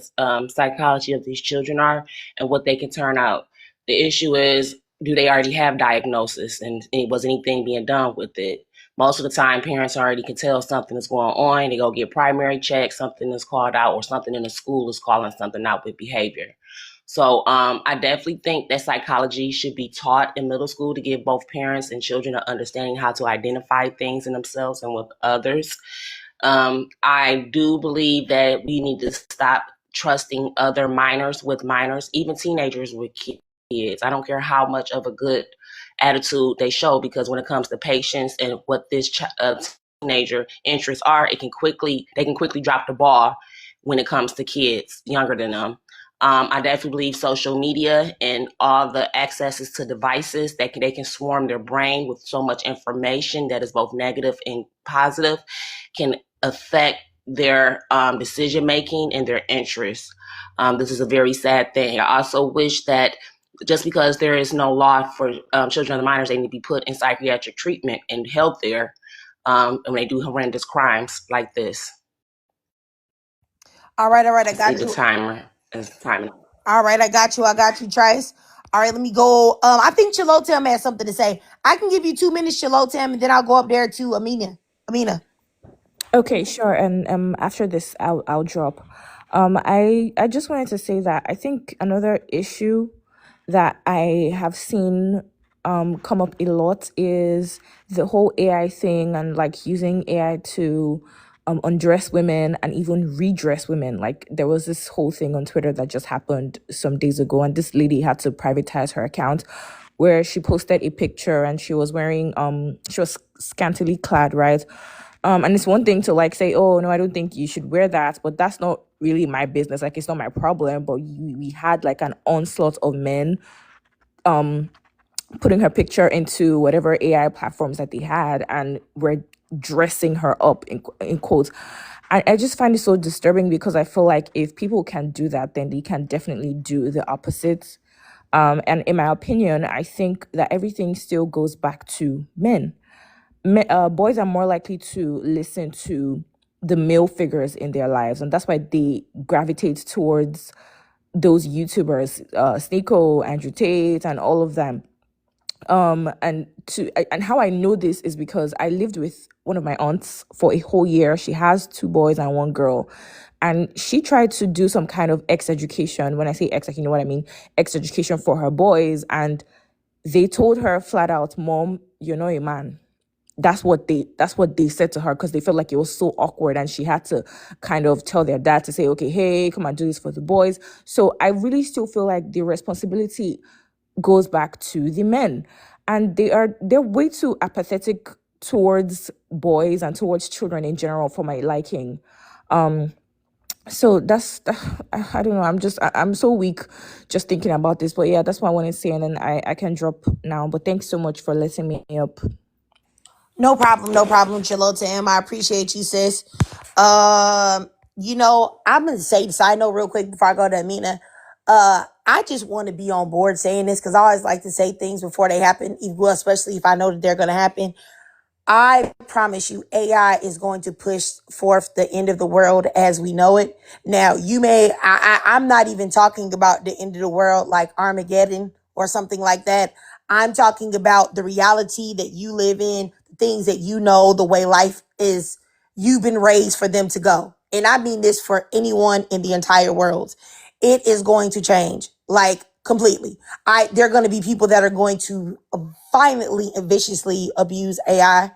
J: psychology of these children are and what they can turn out. The issue is, do they already have diagnosis and was anything being done with it? Most of the time, parents already can tell something is going on. They go get primary checks, something is called out, or something in the school is calling something out with behavior. So I definitely think that psychology should be taught in middle school to give both parents and children an understanding how to identify things in themselves and with others. I do believe that we need to stop trusting other minors with minors, even teenagers with kids. I don't care how much of a good attitude they show, because when it comes to patience and what this teenager interests are, they can quickly drop the ball when it comes to kids younger than them. I definitely believe social media and all the accesses to devices that they can swarm their brain with so much information that is both negative and positive can affect their decision making and their interests. This is a very sad thing. I also wish that just because there is no law for children and minors, they need to be put in psychiatric treatment and held there when they do horrendous crimes like this.
A: All right, I got
J: The
A: you.
J: timer is timing.
A: All right, I got you, Trice. All right, let me go. I think Chilotem has something to say. I can give you 2 minutes, Chilotem, and then I'll go up there to Amina.
G: Okay, sure. And after this, I'll drop. I just wanted to say that I think another issue that I have seen come up a lot is the whole AI thing, and like using AI to undress women and even redress women. Like, there was this whole thing on Twitter that just happened some days ago, and this lady had to privatize her account where she posted a picture and she was wearing she was scantily clad, right? And it's one thing to like say, oh no, I don't think you should wear that, but that's not really my business. Like, it's not my problem. But we had like an onslaught of men putting her picture into whatever AI platforms that they had, and we're dressing her up in quotes. I just find it so disturbing, because I feel like if people can do that, then they can definitely do the opposite. And in my opinion, I think that everything still goes back to men. Boys are more likely to listen to the male figures in their lives, and that's why they gravitate towards those YouTubers, Sneeko, Andrew Tate, and all of them. And how I know this is because I lived with one of my aunts for a whole year. She has 2 boys and 1 girl, and she tried to do some kind of X education. When I say X, like, you know what I mean, X education for her boys, and they told her flat out, "Mom, you're not a man." That's what they said to her, because they felt like it was so awkward, and she had to kind of tell their dad to say, okay, hey, come and do this for the boys. So I really still feel like the responsibility goes back to the men, and they're way too apathetic towards boys and towards children in general for my liking. So I don't know. I'm so weak just thinking about this. But yeah, that's what I want to say, and then I can drop now. But thanks so much for letting me up.
A: No problem, Chilo Tim. I appreciate you, sis. I'm gonna say the side note real quick before I go to Amina. I just want to be on board saying this because I always like to say things before they happen, well, especially if I know that they're gonna happen. I promise you, AI is going to push forth the end of the world as we know it. Now, I'm not even talking about the end of the world like Armageddon or something like that. I'm talking about the reality that you live in, the things that you know, the way life is, you've been raised for them to go. And I mean this for anyone in the entire world. It is going to change, like completely. There are going to be people that are going to violently and viciously abuse AI.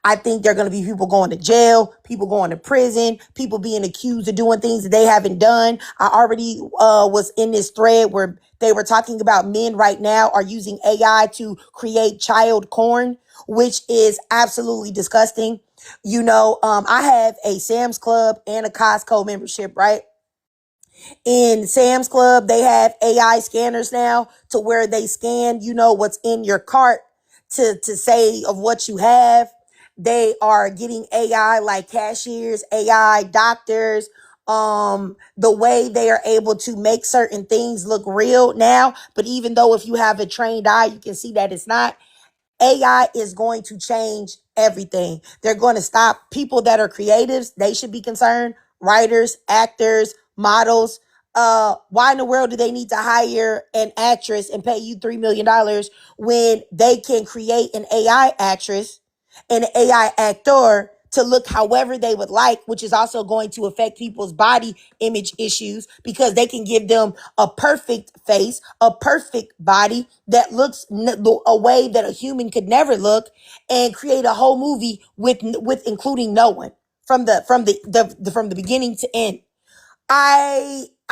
A: I think there are going to be people going to jail, people going to prison, people being accused of doing things that they haven't done. I already was in this thread where they were talking about men right now are using AI to create child porn, which is absolutely disgusting. I have a Sam's Club and a Costco membership, right? In Sam's Club, they have AI scanners now to where they scan, what's in your cart to say of what you have. They are getting AI like cashiers, AI doctors, the way they are able to make certain things look real now. But even though if you have a trained eye, you can see that it's not. AI is going to change everything. They're going to stop people that are creatives. They should be concerned. Writers, actors, models. Why in the world do they need to hire an actress and pay you $3 million when they can create an AI actress and an AI actor to look however they would like, which is also going to affect people's body image issues because they can give them a perfect face, a perfect body that looks a way that a human could never look, and create a whole movie with including no one from the beginning to end.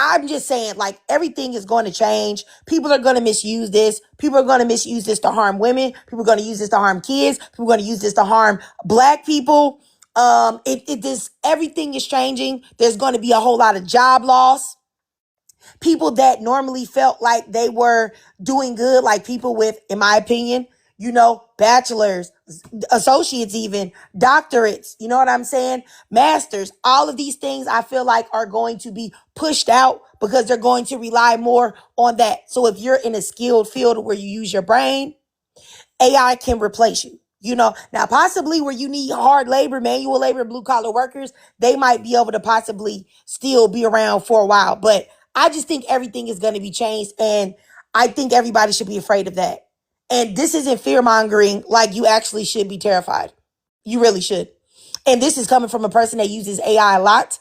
A: I'm just saying, like, everything is going to change. People are going to misuse this. People are going to misuse this to harm women. People are going to use this to harm kids. People are going to use this to harm Black people. Everything is changing. There's going to be a whole lot of job loss. People that normally felt like they were doing good, like people with, in my opinion, bachelors, associates, even doctorates, you know what I'm saying? Masters, all of these things I feel like are going to be pushed out because they're going to rely more on that. So if you're in a skilled field where you use your brain, AI can replace you. Now possibly where you need hard labor, manual labor, blue collar workers, they might be able to possibly still be around for a while. But I just think everything is going to be changed. And I think everybody should be afraid of that. And this isn't fear mongering. Like, you actually should be terrified. You really should. And this is coming from a person that uses AI a lot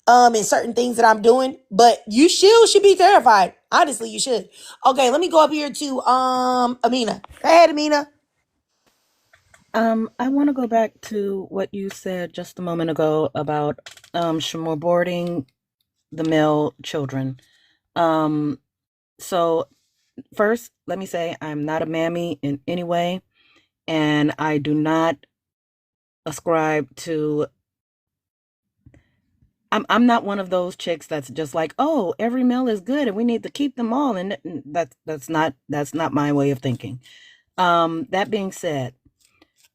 A: in certain things that I'm doing. But you still should be terrified. Honestly, you should. Okay, let me go up here to Amina. Go ahead, Amina.
F: I want to go back to what you said just a moment ago about boarding the male children. So first, let me say I'm not a mammy in any way, and I do not ascribe to. I'm not one of those chicks that's just like, oh, every male is good and we need to keep them all, and that's not my way of thinking. That being said,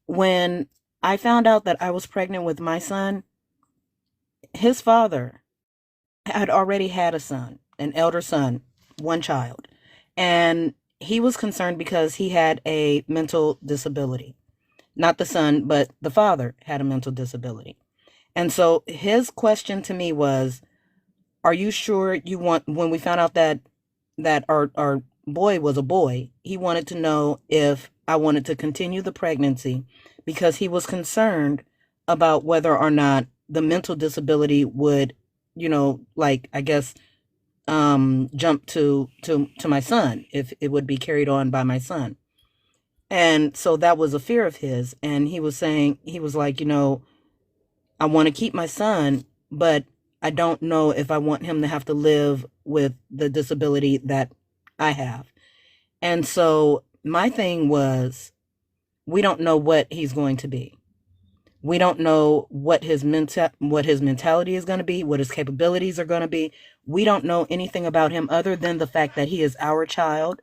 F: when I found out that I was pregnant with my son, his father had already had a son, an elder son, one child. And he was concerned because he had a mental disability. Not the son, but the father had a mental disability. And so his question to me was, are you sure you want, when we found out that our boy was a boy, he wanted to know if I wanted to continue the pregnancy because he was concerned about whether or not the mental disability would, I guess, jump to my son, if it would be carried on by my son. And so that was a fear of his. And he was saying, he was like, I want to keep my son, but I don't know if I want him to have to live with the disability that I have. And so my thing was, We don't know what he's going to be. We don't know what his mentality is going to be, what his capabilities are going to be. We don't know anything about him other than the fact that he is our child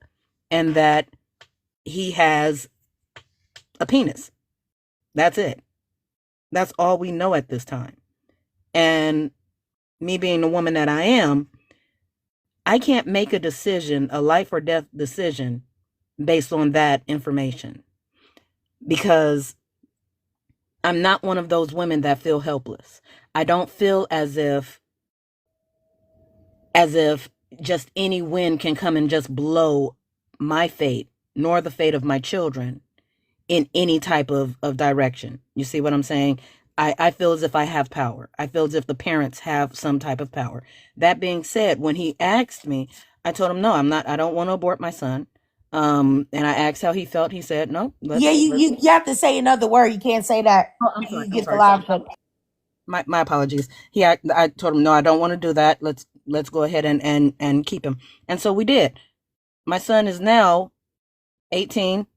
F: and that he has a penis. That's it. That's all we know at this time. And me being the woman that I am, I can't make a decision, a life or death decision, based on that information, because I'm not one of those women that feel helpless. I don't feel as if just any wind can come and just blow my fate, nor the fate of my children, in any type of direction. You see what I'm saying? I feel as if I have power. I feel as if the parents have some type of power. That being said, when he asked me, I told him, no, I don't want to abort my son. And I asked how he felt. He said, no.
A: You have to say another word. You can't say that.
F: Oh, I'm sorry.
A: You get the live show.
F: My apologies. I told him, no, I don't want to do that. Let's go ahead and keep him. And so we did. My son is now 18,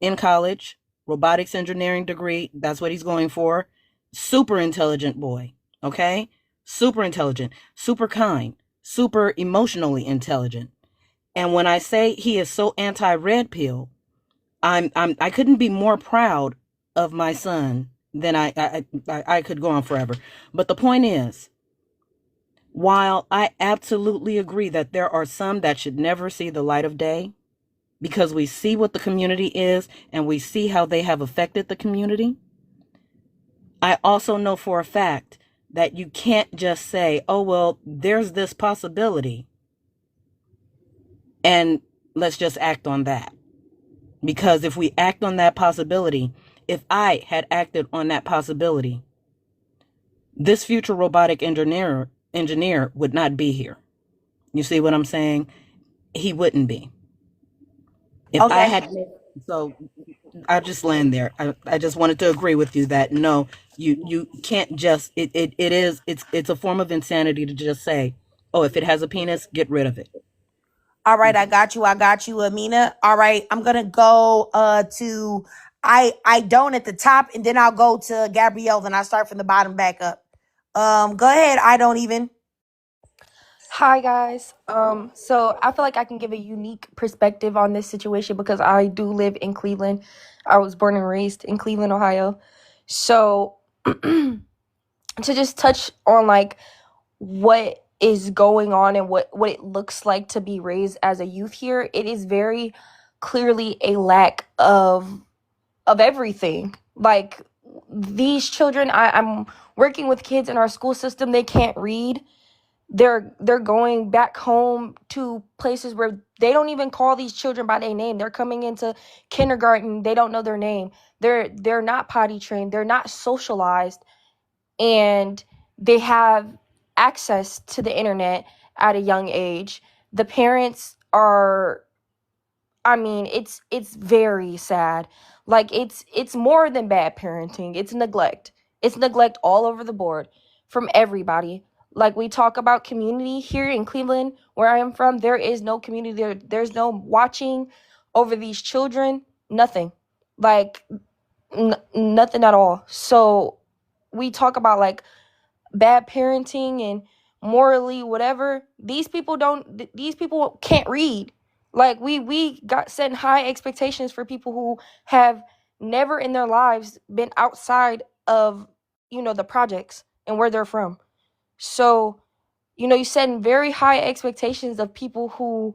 F: in college, robotics engineering degree. That's what he's going for. Super intelligent boy. Okay? Super intelligent, super kind, super emotionally intelligent. And when I say he is so anti-red pill, I couldn't be more proud of my son than I could go on forever. But the point is, while I absolutely agree that there are some that should never see the light of day, because we see what the community is and we see how they have affected the community, I also know for a fact that you can't just say, oh, well, there's this possibility, and let's just act on that. Because if we act on that possibility, if I had acted on that possibility, this future robotic engineer would not be here. You see what I'm saying? He wouldn't be. If I had, so I'll just land there. I just wanted to agree with you that no, you can't just, it's a form of insanity to just say, oh, if it has a penis, get rid of it.
A: All right, I got you, Amina. All right, I'm gonna go to I don't at the top, and then I'll go to Gabrielle. Then I start from the bottom back up. Go ahead. I don't even.
K: Hi guys. So I feel like I can give a unique perspective on this situation because I do live in Cleveland. I was born and raised in Cleveland, Ohio. So to just touch on like what is going on and what it looks like to be raised as a youth here, it is very clearly a lack of everything. Like these children, I'm working with kids in our school system, they can't read. They're going back home to places where they don't even call these children by their name. They're coming into kindergarten, they don't know their name. They're not potty trained, they're not socialized, and they have access to the internet at a young age. The parents are, I mean, it's very sad. Like it's more than bad parenting. It's neglect. It's neglect all over the board from everybody. Like we talk about community here in Cleveland, where I am from, there is no community there. There's no watching over these children. Nothing. Like nothing at all. So we talk about like bad parenting and morally whatever. These people can't read. Like we got setting high expectations for people who have never in their lives been outside of the projects and where they're from. So you setting very high expectations of people who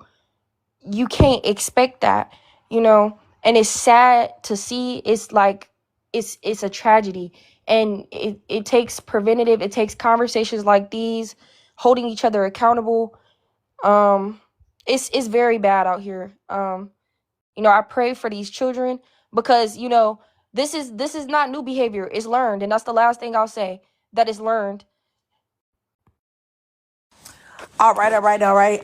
K: you can't expect that. And it's sad to see. It's like it's a tragedy, and it takes preventative, it takes conversations like these, holding each other accountable. It's very bad out here. I pray for these children because this is not new behavior, it's learned, and that's the last thing I'll say, that is learned.
A: All right.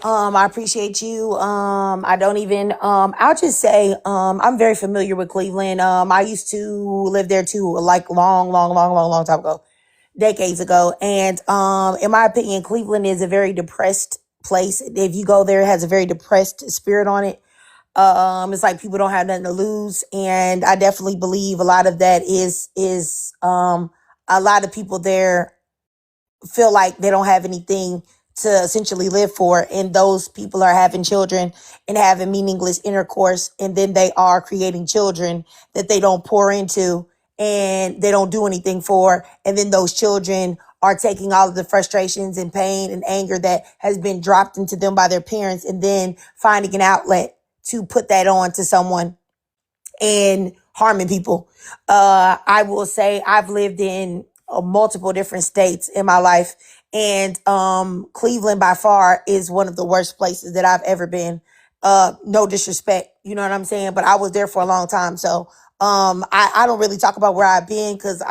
A: I appreciate you. I don't even, I'll just say, I'm very familiar with Cleveland. I used to live there too, like long time ago, decades ago. And, in my opinion, Cleveland is a very depressed place. If you go there, it has a very depressed spirit on it. It's like people don't have nothing to lose, and I definitely believe a lot of that is a lot of people there feel like they don't have anything to essentially live for, and those people are having children and having meaningless intercourse, and then they are creating children that they don't pour into and they don't do anything for, and then those children are taking all of the frustrations and pain and anger that has been dropped into them by their parents, and then finding an outlet to put that on to someone and harming people. I will say I've lived in multiple different states in my life, and Cleveland by far is one of the worst places that I've ever been. No disrespect, you know what I'm saying, but I was there for a long time, so I don't really talk about where I've been because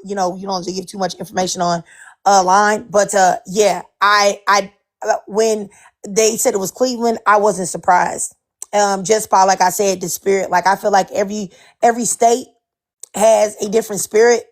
A: you don't give too much information on line. But yeah, I when they said it was Cleveland, I wasn't surprised, just by, like I said, the spirit. Like, I feel like every state has a different spirit.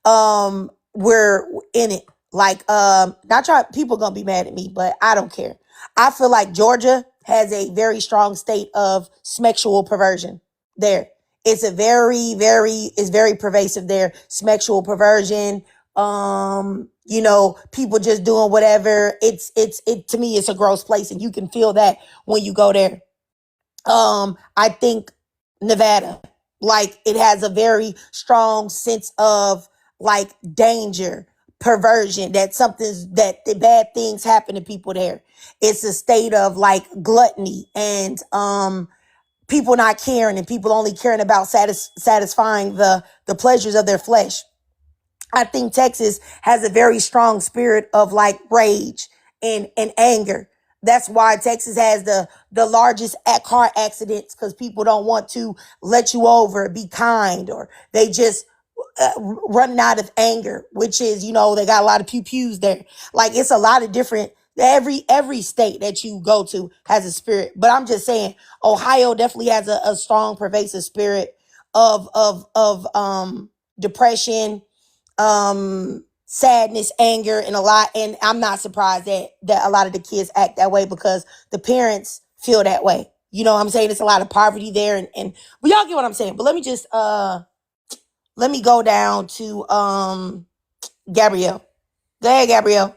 A: We're in it. Like, not try people gonna be mad at me, but I don't care. I feel like Georgia has a very strong state of sexual perversion there. It's a it's very pervasive there. Sexual perversion, people just doing whatever. It to me, it's a gross place, and you can feel that when you go there. I think Nevada, like, it has a very strong sense of like danger, perversion, that the bad things happen to people there. It's a state of like gluttony and people not caring, and people only caring about satisfying the pleasures of their flesh. I think Texas has a very strong spirit of like rage and anger. That's why Texas has the largest car accidents, because people don't want to let you over, be kind, or they just running out of anger, which is, they got a lot of pew pews there. Like, it's a lot of different, every state that you go to has a spirit. But I'm just saying, Ohio definitely has a strong, pervasive spirit of depression, sadness, anger, and a lot. And I'm not surprised that a lot of the kids act that way, because the parents feel that way. You know what I'm saying? It's a lot of poverty there, and but y'all get what I'm saying. But let me just let me go down to Gabrielle. Go ahead, Gabrielle.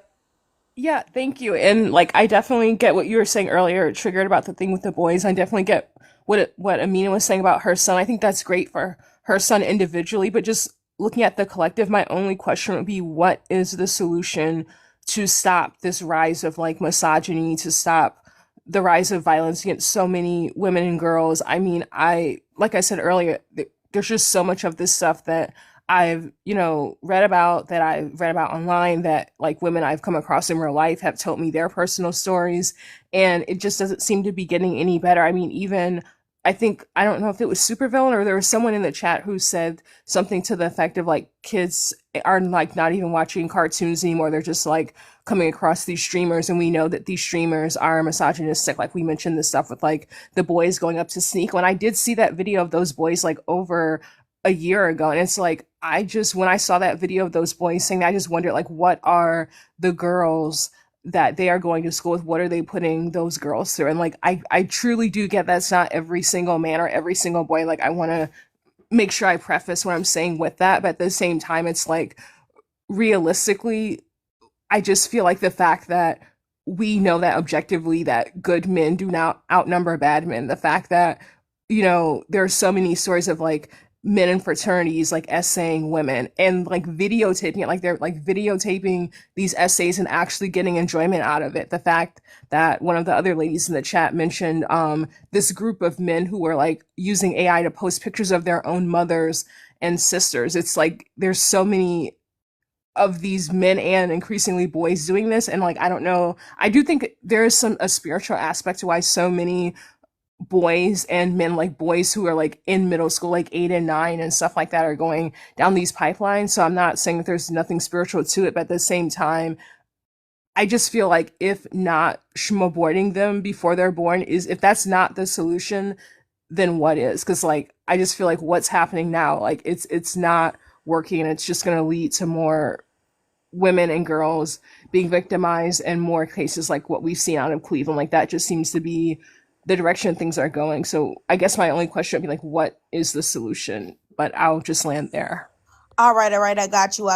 D: Yeah, thank you. And like, I definitely get what you were saying earlier, triggered about the thing with the boys. I definitely get what Amina was saying about her son. I think that's great for her son individually, but just looking at the collective, my only question would be, what is the solution to stop this rise of like misogyny, to stop the rise of violence against so many women and girls? I mean, like I said earlier, there's just so much of this stuff that I've, read about, that I've read about online, that like women I've come across in real life have told me their personal stories, and it just doesn't seem to be getting any better. I mean, even I don't know if it was Supervillain or there was someone in the chat who said something to the effect of like, kids are like not even watching cartoons anymore. They're just like coming across these streamers, and we know that these streamers are misogynistic. Like, we mentioned this stuff with like the boys going up to Sneak. When I did see that video of those boys like over a year ago, and it's like, when I saw that video of those boys saying that, I just wondered, like, what are the girls that they are going to school with, what are they putting those girls through? And like, I truly do get that's not every single man or every single boy. Like, I want to make sure I preface what I'm saying with that, but at the same time, it's like, realistically, I just feel like the fact that we know that objectively that good men do not outnumber bad men, the fact that, there are so many stories of like men in fraternities like essaying women and like videotaping it, like they're like videotaping these essays and actually getting enjoyment out of it. The fact that one of the other ladies in the chat mentioned this group of men who were like using AI to post pictures of their own mothers and sisters. It's like, there's so many of these men and increasingly boys doing this, and like, I don't know, I do think there is a spiritual aspect to why so many boys and men, like boys who are like in middle school, like 8 and 9 and stuff like that, are going down these pipelines. So I'm not saying that there's nothing spiritual to it, but at the same time, I just feel like if not aborting them before they're born if that's not the solution, then what is? Because like, I just feel like what's happening now, like it's not working, and it's just going to lead to more women and girls being victimized, and more cases like what we've seen out of Cleveland. Like, that just seems to be the direction things are going. So I guess my only question would be like, what is the solution? But I'll just land there.
A: All right. I got you.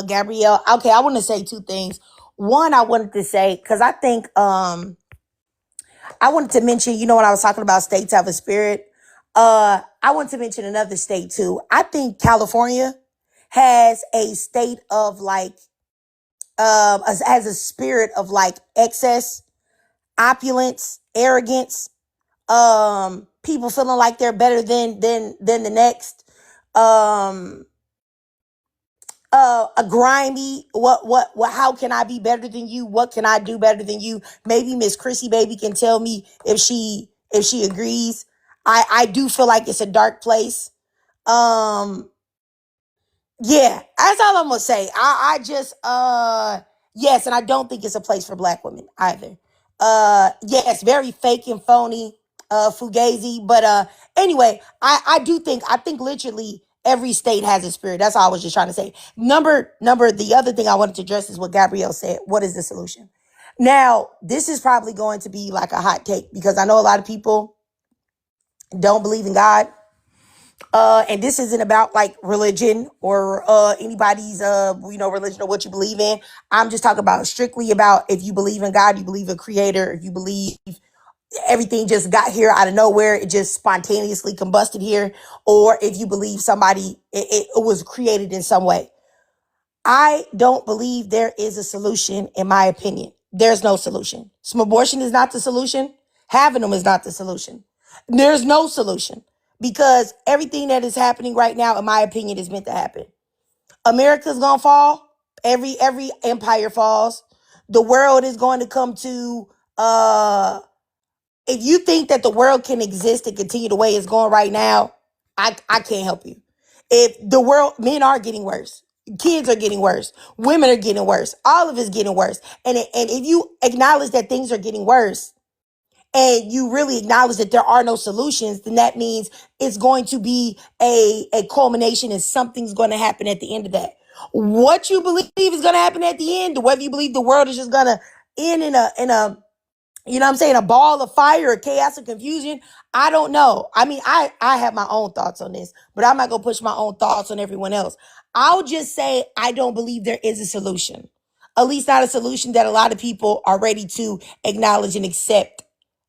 A: Gabrielle. Okay, I want to say two things. One, I wanted to say, because I think I wanted to mention, when I was talking about states have a spirit, I wanted to mention another state too. I think California has a state of like has a spirit of like excess, opulence, arrogance, people feeling like they're better than the next, a grimy, what, how can I be better than you? What can I do better than you? Maybe Miss Chrissy baby can tell me if she agrees. I do feel like it's a dark place. Yeah, that's all I'm gonna say. I just yes, and I don't think it's a place for black women either. Yes, very fake and phony, fugazi. But anyway, I think literally every state has a spirit. That's all I was just trying to say. Number the other thing I wanted to address is what Gabrielle said. What is the solution? Now, this is probably going to be like a hot take because I know a lot of people don't believe in God. And this isn't about like religion or anybody's religion or what you believe in. I'm just talking about strictly about if you believe in God, you believe in creator, if you believe everything just got here out of nowhere, it just spontaneously combusted here, or if you believe somebody it was created in some way. I don't believe there is a solution, in my opinion. There's no solution. Some abortion is not the solution. Having them is not the solution. There's no solution because everything that is happening right now, in my opinion, is meant to happen. America's gonna fall. Every empire falls. The world is going to come to if you think that the world can exist and continue the way it's going right now, I can't help you. If the world, men are getting worse. Kids are getting worse. Women are getting worse. All of it's getting worse. And if you acknowledge that things are getting worse and you really acknowledge that there are no solutions, then that means it's going to be a culmination and something's going to happen at the end of that. What you believe is going to happen at the end, whether you believe the world is just going to end in a a ball of fire or chaos or confusion. I don't know. I mean, I have my own thoughts on this, but I'm not going to push my own thoughts on everyone else. I'll just say I don't believe there is a solution. At least not a solution that a lot of people are ready to acknowledge and accept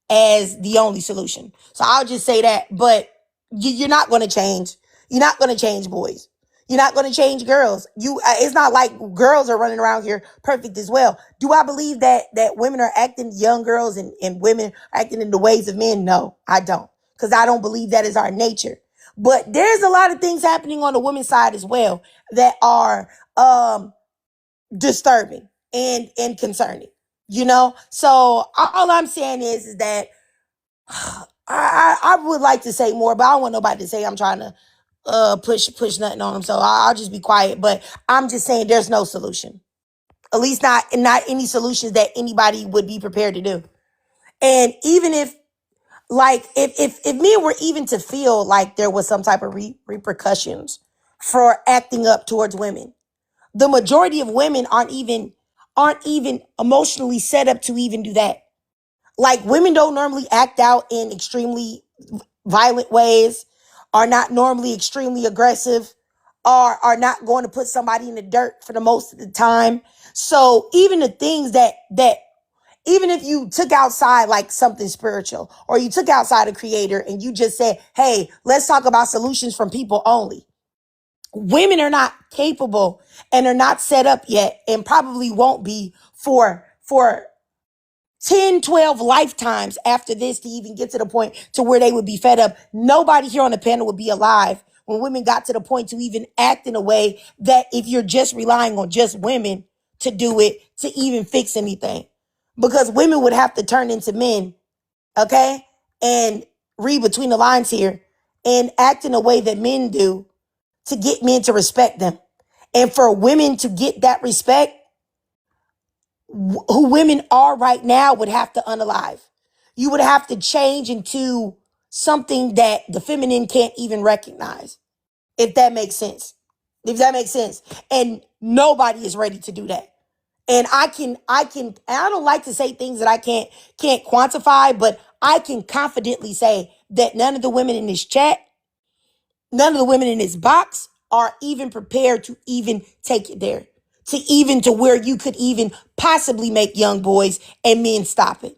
A: as the only solution. So I'll just say that, but you're not going to change. You're not going to change boys. You're not going to change girls. It's not like girls are running around here perfect as well. Do I believe that women are acting, young girls and women are acting in the ways of men? No, I don't. Because I don't believe that is our nature. But there's a lot of things happening on the women's side as well that are disturbing and concerning. So all I'm saying is that I would like to say more, but I don't want nobody to say I'm trying to push nothing on them. So I'll just be quiet. But I'm just saying there's no solution. At least not any solutions that anybody would be prepared to do. And even if men were even to feel like there was some type of repercussions for acting up towards women, the majority of women aren't even emotionally set up to even do that. Like, women don't normally act out in extremely violent ways, are not normally extremely aggressive, are not going to put somebody in the dirt for the most of the time. So even the things that even if you took outside like something spiritual, or you took outside a creator and you just said, hey, let's talk about solutions from people only. Women are not capable and are not set up yet, and probably won't be for 10, 12 lifetimes after this to even get to the point to where they would be fed up. Nobody here on the panel would be alive when women got to the point to even act in a way that, if you're just relying on just women to do it, to even fix anything. Because women would have to turn into men, okay? And read between the lines here and act in a way that men do to get men to respect them. And for women to get that respect, who women are right now would have to unalive. You would have to change into something that the feminine can't even recognize, if that makes sense. And nobody is ready to do that. And I don't like to say things that I can't quantify, but I can confidently say that none of the women in this chat, none of the women in this box are even prepared to even take it there, to where you could even possibly make young boys and men stop it.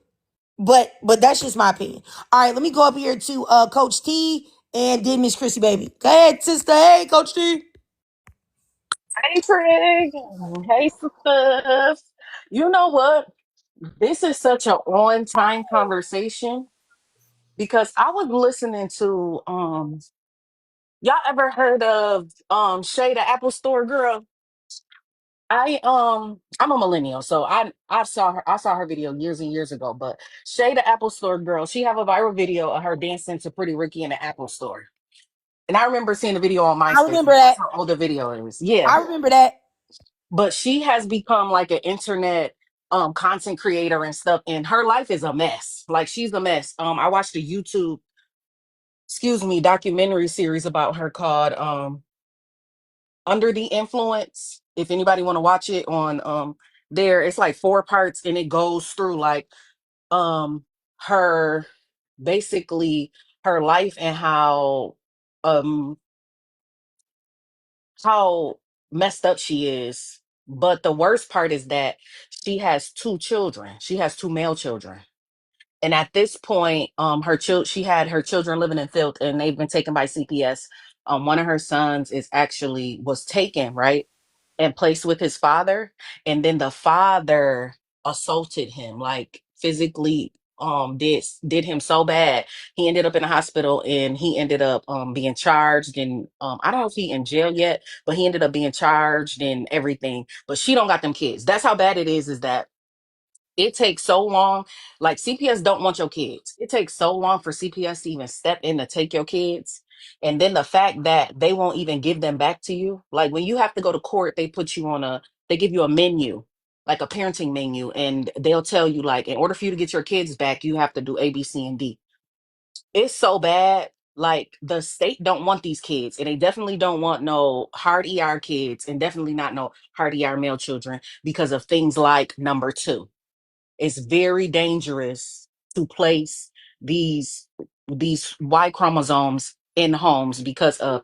A: But that's just my opinion. All right, let me go up here to Coach T and then Miss Chrissy Baby. Go ahead, sister. Hey, Coach T.
L: Hey, Trig. Hey, sisters. You know what? This is such an on-time conversation because I was listening to y'all ever heard of Shay the Apple Store girl? I'm a millennial, so I saw her video years and years ago. But Shay the Apple Store girl, she have a viral video of her dancing to Pretty Ricky in the Apple Store. And I remember seeing the video on
A: I
L: MySpace.
A: remember
L: That's
A: that.
L: how old the video is. Yeah.
A: I remember that.
L: But she has become like an internet content creator and stuff, and her life is a mess. Like, she's a mess. I watched a YouTube, excuse me, documentary series about her called Under the Influence. If anybody want to watch it on there, it's like 4 parts, and it goes through like um her, basically, her life and um how messed up she is. But the worst part is that she has 2 children. She has 2 male children. And at this point, she had her children living in filth, and they've been taken by CPS. One of her sons is actually was taken, right, and placed with his father, and then the father assaulted him, like physically, did him so bad. He ended up in a hospital, and he ended up being charged, and I don't know if he in jail yet, but he ended up being charged and everything. But she don't got them kids. That's how bad it is that it takes so long. Like, CPS don't want your kids. It takes so long for CPS to even step in to take your kids. And then the fact that they won't even give them back to you. Like, when you have to go to court, they give you a menu, like a parenting menu, and they'll tell you, like, in order for you to get your kids back, you have to do A, B, C, and D. It's so bad. Like, the state don't want these kids, and they definitely don't want no hard ER kids, and definitely not no hard ER male children, because of things like number 2. It's very dangerous to place these Y chromosomes in homes because of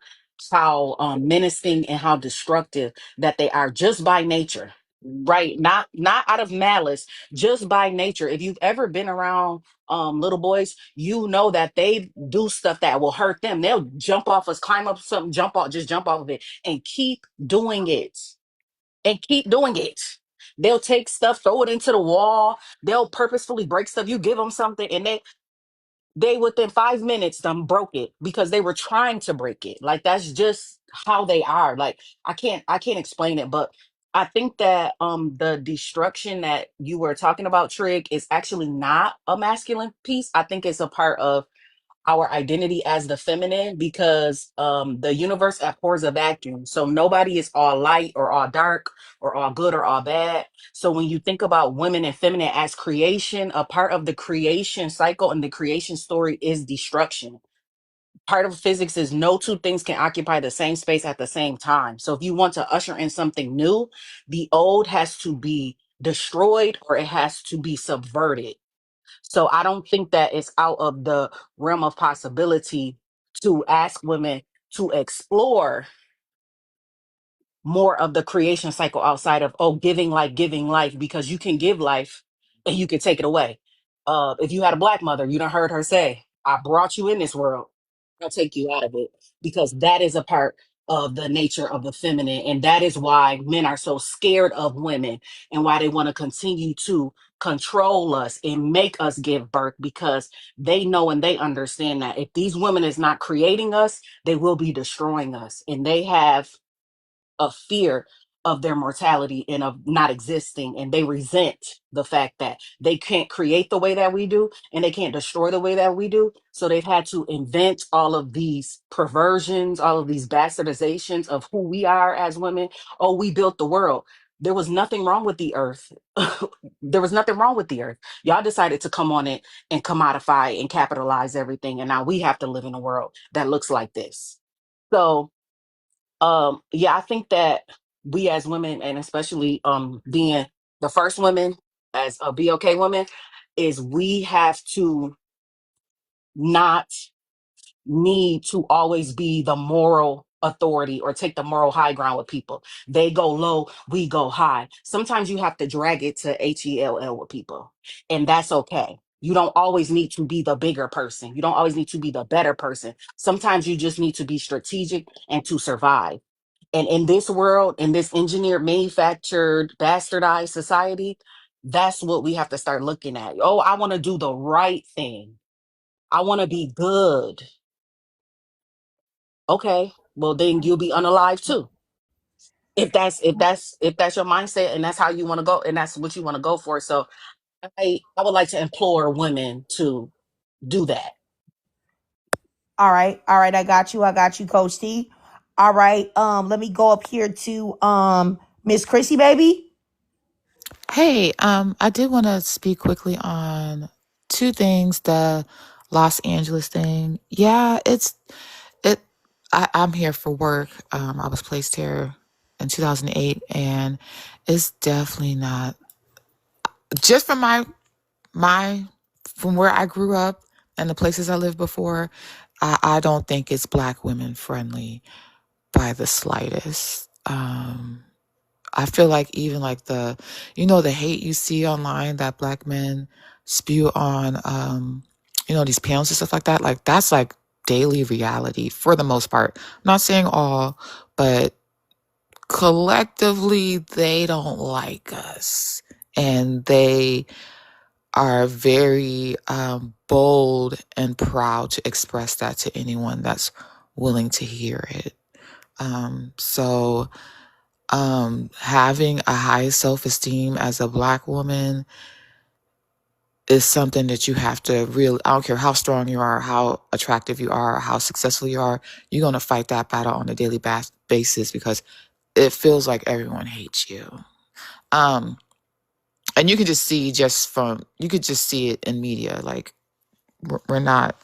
L: how menacing and how destructive that they are, just by nature, right? Not out of malice, just by nature. If you've ever been around little boys, you know that they do stuff that will hurt them. They'll jump off us, climb up something, jump off of it, and keep doing it, and keep doing it. They'll take stuff, throw it into the wall. They'll purposefully break stuff. You give them something, and they within 5 minutes broke it because they were trying to break it. Like, that's just how they are. Like, I can't explain it, but I think that the destruction that you were talking about, Trig, is actually not a masculine piece. I think it's a part of our identity as the feminine, because the universe abhors a vacuum. So nobody is all light or all dark or all good or all bad. So when you think about women and feminine as creation, a part of the creation cycle and the creation story is destruction. Part of physics is no 2 things can occupy the same space at the same time. So if you want to usher in something new, the old has to be destroyed or it has to be subverted. So I don't think that it's out of the realm of possibility to ask women to explore more of the creation cycle outside of, oh, giving life, because you can give life and you can take it away. If you had a Black mother, you done heard her say, I brought you in this world, I'll take you out of it, because that is a part of the nature of the feminine. And that is why men are so scared of women, and why they want to continue to control us and make us give birth, because they know and they understand that if these women is not creating us, they will be destroying us. And they have a fear of their mortality and of not existing, and they resent the fact that they can't create the way that we do and they can't destroy the way that we do. So they've had to invent all of these perversions, all of these bastardizations of who we are as women. Oh, we built the world. There was nothing wrong with the earth. There was nothing wrong with the earth. Y'all decided to come on it and commodify and capitalize everything, and now we have to live in a world that looks like this. So yeah, I think that we as women, and especially being the first women as a BOK woman, is we have to not need to always be the moral authority or take the moral high ground with people. They go low, we go high. Sometimes you have to drag it to HELL with people, and that's okay. You don't always need to be the bigger person. You don't always need to be the better person. Sometimes you just need to be strategic and to survive. And in this world, in this engineered, manufactured, bastardized society, that's what we have to start looking at. Oh, I want to do the right thing. I want to be good. Okay, well then you'll be unalive too. If that's your mindset and that's how you want to go and that's what you want to go for. So I would like to implore women to do that.
A: All right. All right. I got you. I got you, Coach T. All right. Let me go up here to Miss Chrissy, baby.
E: Hey, I did want to speak quickly on two things. The Los Angeles thing. Yeah, it. I'm here for work. I was placed here in 2008, and it's definitely not just from my from where I grew up and the places I lived before. I don't think it's Black women friendly by the slightest. I feel like even like the hate you see online that Black men spew on, these panels and stuff like that's like daily reality for the most part. I'm not saying all, but collectively they don't like us. And they are very bold and proud to express that to anyone that's willing to hear it. So having a high self-esteem as a Black woman is something that you have to really, I don't care how strong you are, how attractive you are, how successful you are, you're going to fight that battle on a daily basis because it feels like everyone hates you. And you can just see you could just see it in media. Like we're not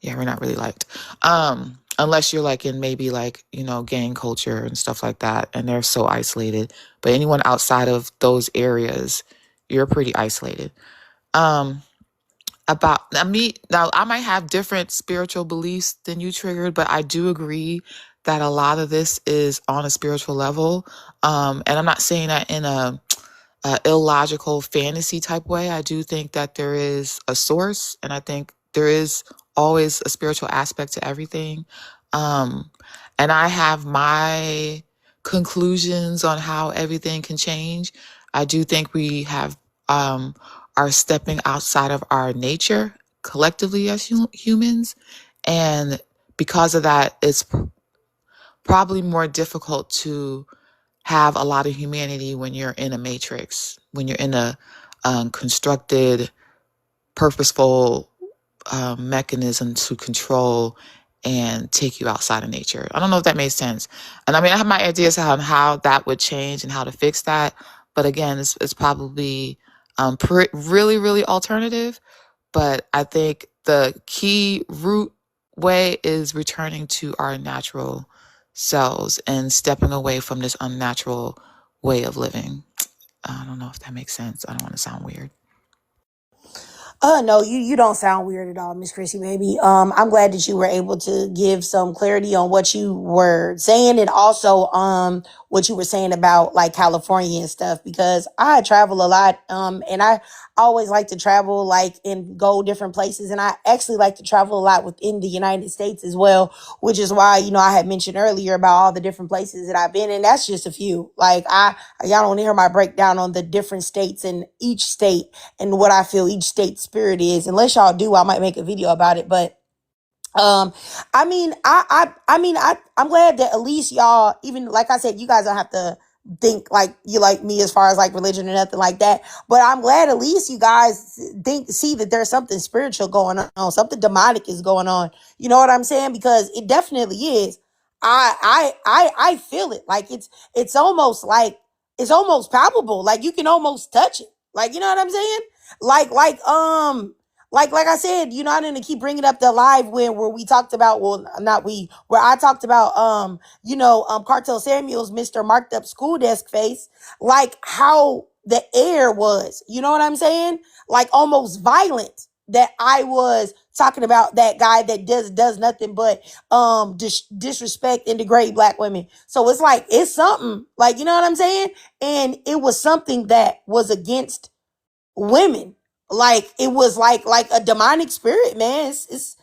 E: really liked. Unless you're like in maybe like, gang culture and stuff like that. And they're so isolated. But anyone outside of those areas, you're pretty isolated. Now I might have different spiritual beliefs than you triggered, but I do agree that a lot of this is on a spiritual level. And I'm not saying that in a illogical fantasy type way. I do think that there is a source, and I think there is always a spiritual aspect to everything. And I have my conclusions on how everything can change. I do think we have are stepping outside of our nature collectively as humans, and because of that, it's probably more difficult to have a lot of humanity when you're in a matrix, when you're in a constructed, purposeful mechanism to control and take you outside of nature. I don't know if that makes sense. And I mean, I have my ideas on how that would change and how to fix that. But again, it's probably really, really alternative. But I think the key root way is returning to our natural selves and stepping away from this unnatural way of living. I don't know if that makes sense. I don't want to sound weird.
A: No, you don't sound weird at all, Miss Chrissy, baby. I'm glad that you were able to give some clarity on what you were saying and also what you were saying about like California and stuff, because I travel a lot and I always like to travel like and go different places, and I actually like to travel a lot within the United States as well, which is why, I had mentioned earlier about all the different places that I've been, and that's just a few. Like y'all don't hear my breakdown on the different states in each state and what I feel each state's spirit is. Unless y'all do, I might make a video about it. But I'm glad that at least y'all, even like I said, you guys don't have to think like you like me as far as like religion or nothing like that. But I'm glad at least you guys see that there's something spiritual going on, something demonic is going on. You know what I'm saying? Because it definitely is. I feel it. Like it's almost like it's almost palpable. Like you can almost touch it. Like, you know what I'm saying? Like I said, I didn't keep bringing up the live where we talked about, well, not we, where I talked about, Cartel Samuel's Mr. Marked Up School Desk face, like how the air was, you know what I'm saying? Like almost violent, that I was talking about that guy that does nothing but disrespect and degrade black women. So it's like, it's something, like, you know what I'm saying? And it was something that was against women. Like, it was like a demonic spirit, man. It's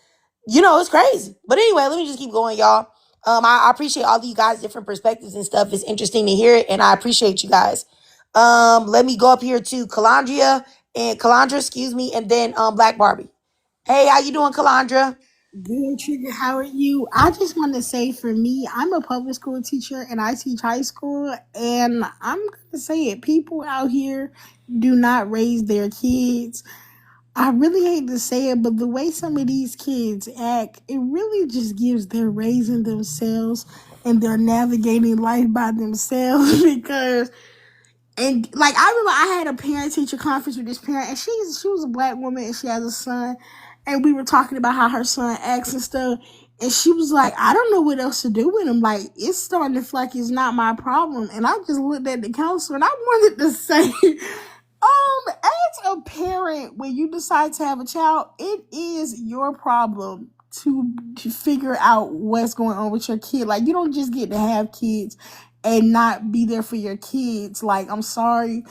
A: it's crazy. But anyway, let me just keep going, y'all. I appreciate all of you guys' different perspectives and stuff. It's interesting to hear it, and I appreciate you guys. Let me go up here to Calandra, excuse me, and then Black Barbie. Hey, how you doing, Calandra?
M: Good, Trigger. How are you? I just want to say, for me, I'm a public school teacher and I teach high school, and I'm going to say it. People out here do not raise their kids. I really hate to say it, but the way some of these kids act, it really just gives they're raising themselves and they're navigating life by themselves because and like I had a parent teacher conference with this parent, and she was a black woman and she has a son, and we were talking about how her son acts and stuff, and she was like, I don't know what else to do with him. Like, it's starting to feel like it's not my problem. And I just looked at the counselor and I wanted to say, as a parent, when you decide to have a child, it is your problem to figure out what's going on with your kid. Like, you don't just get to have kids and not be there for your kids. Like, I'm sorry.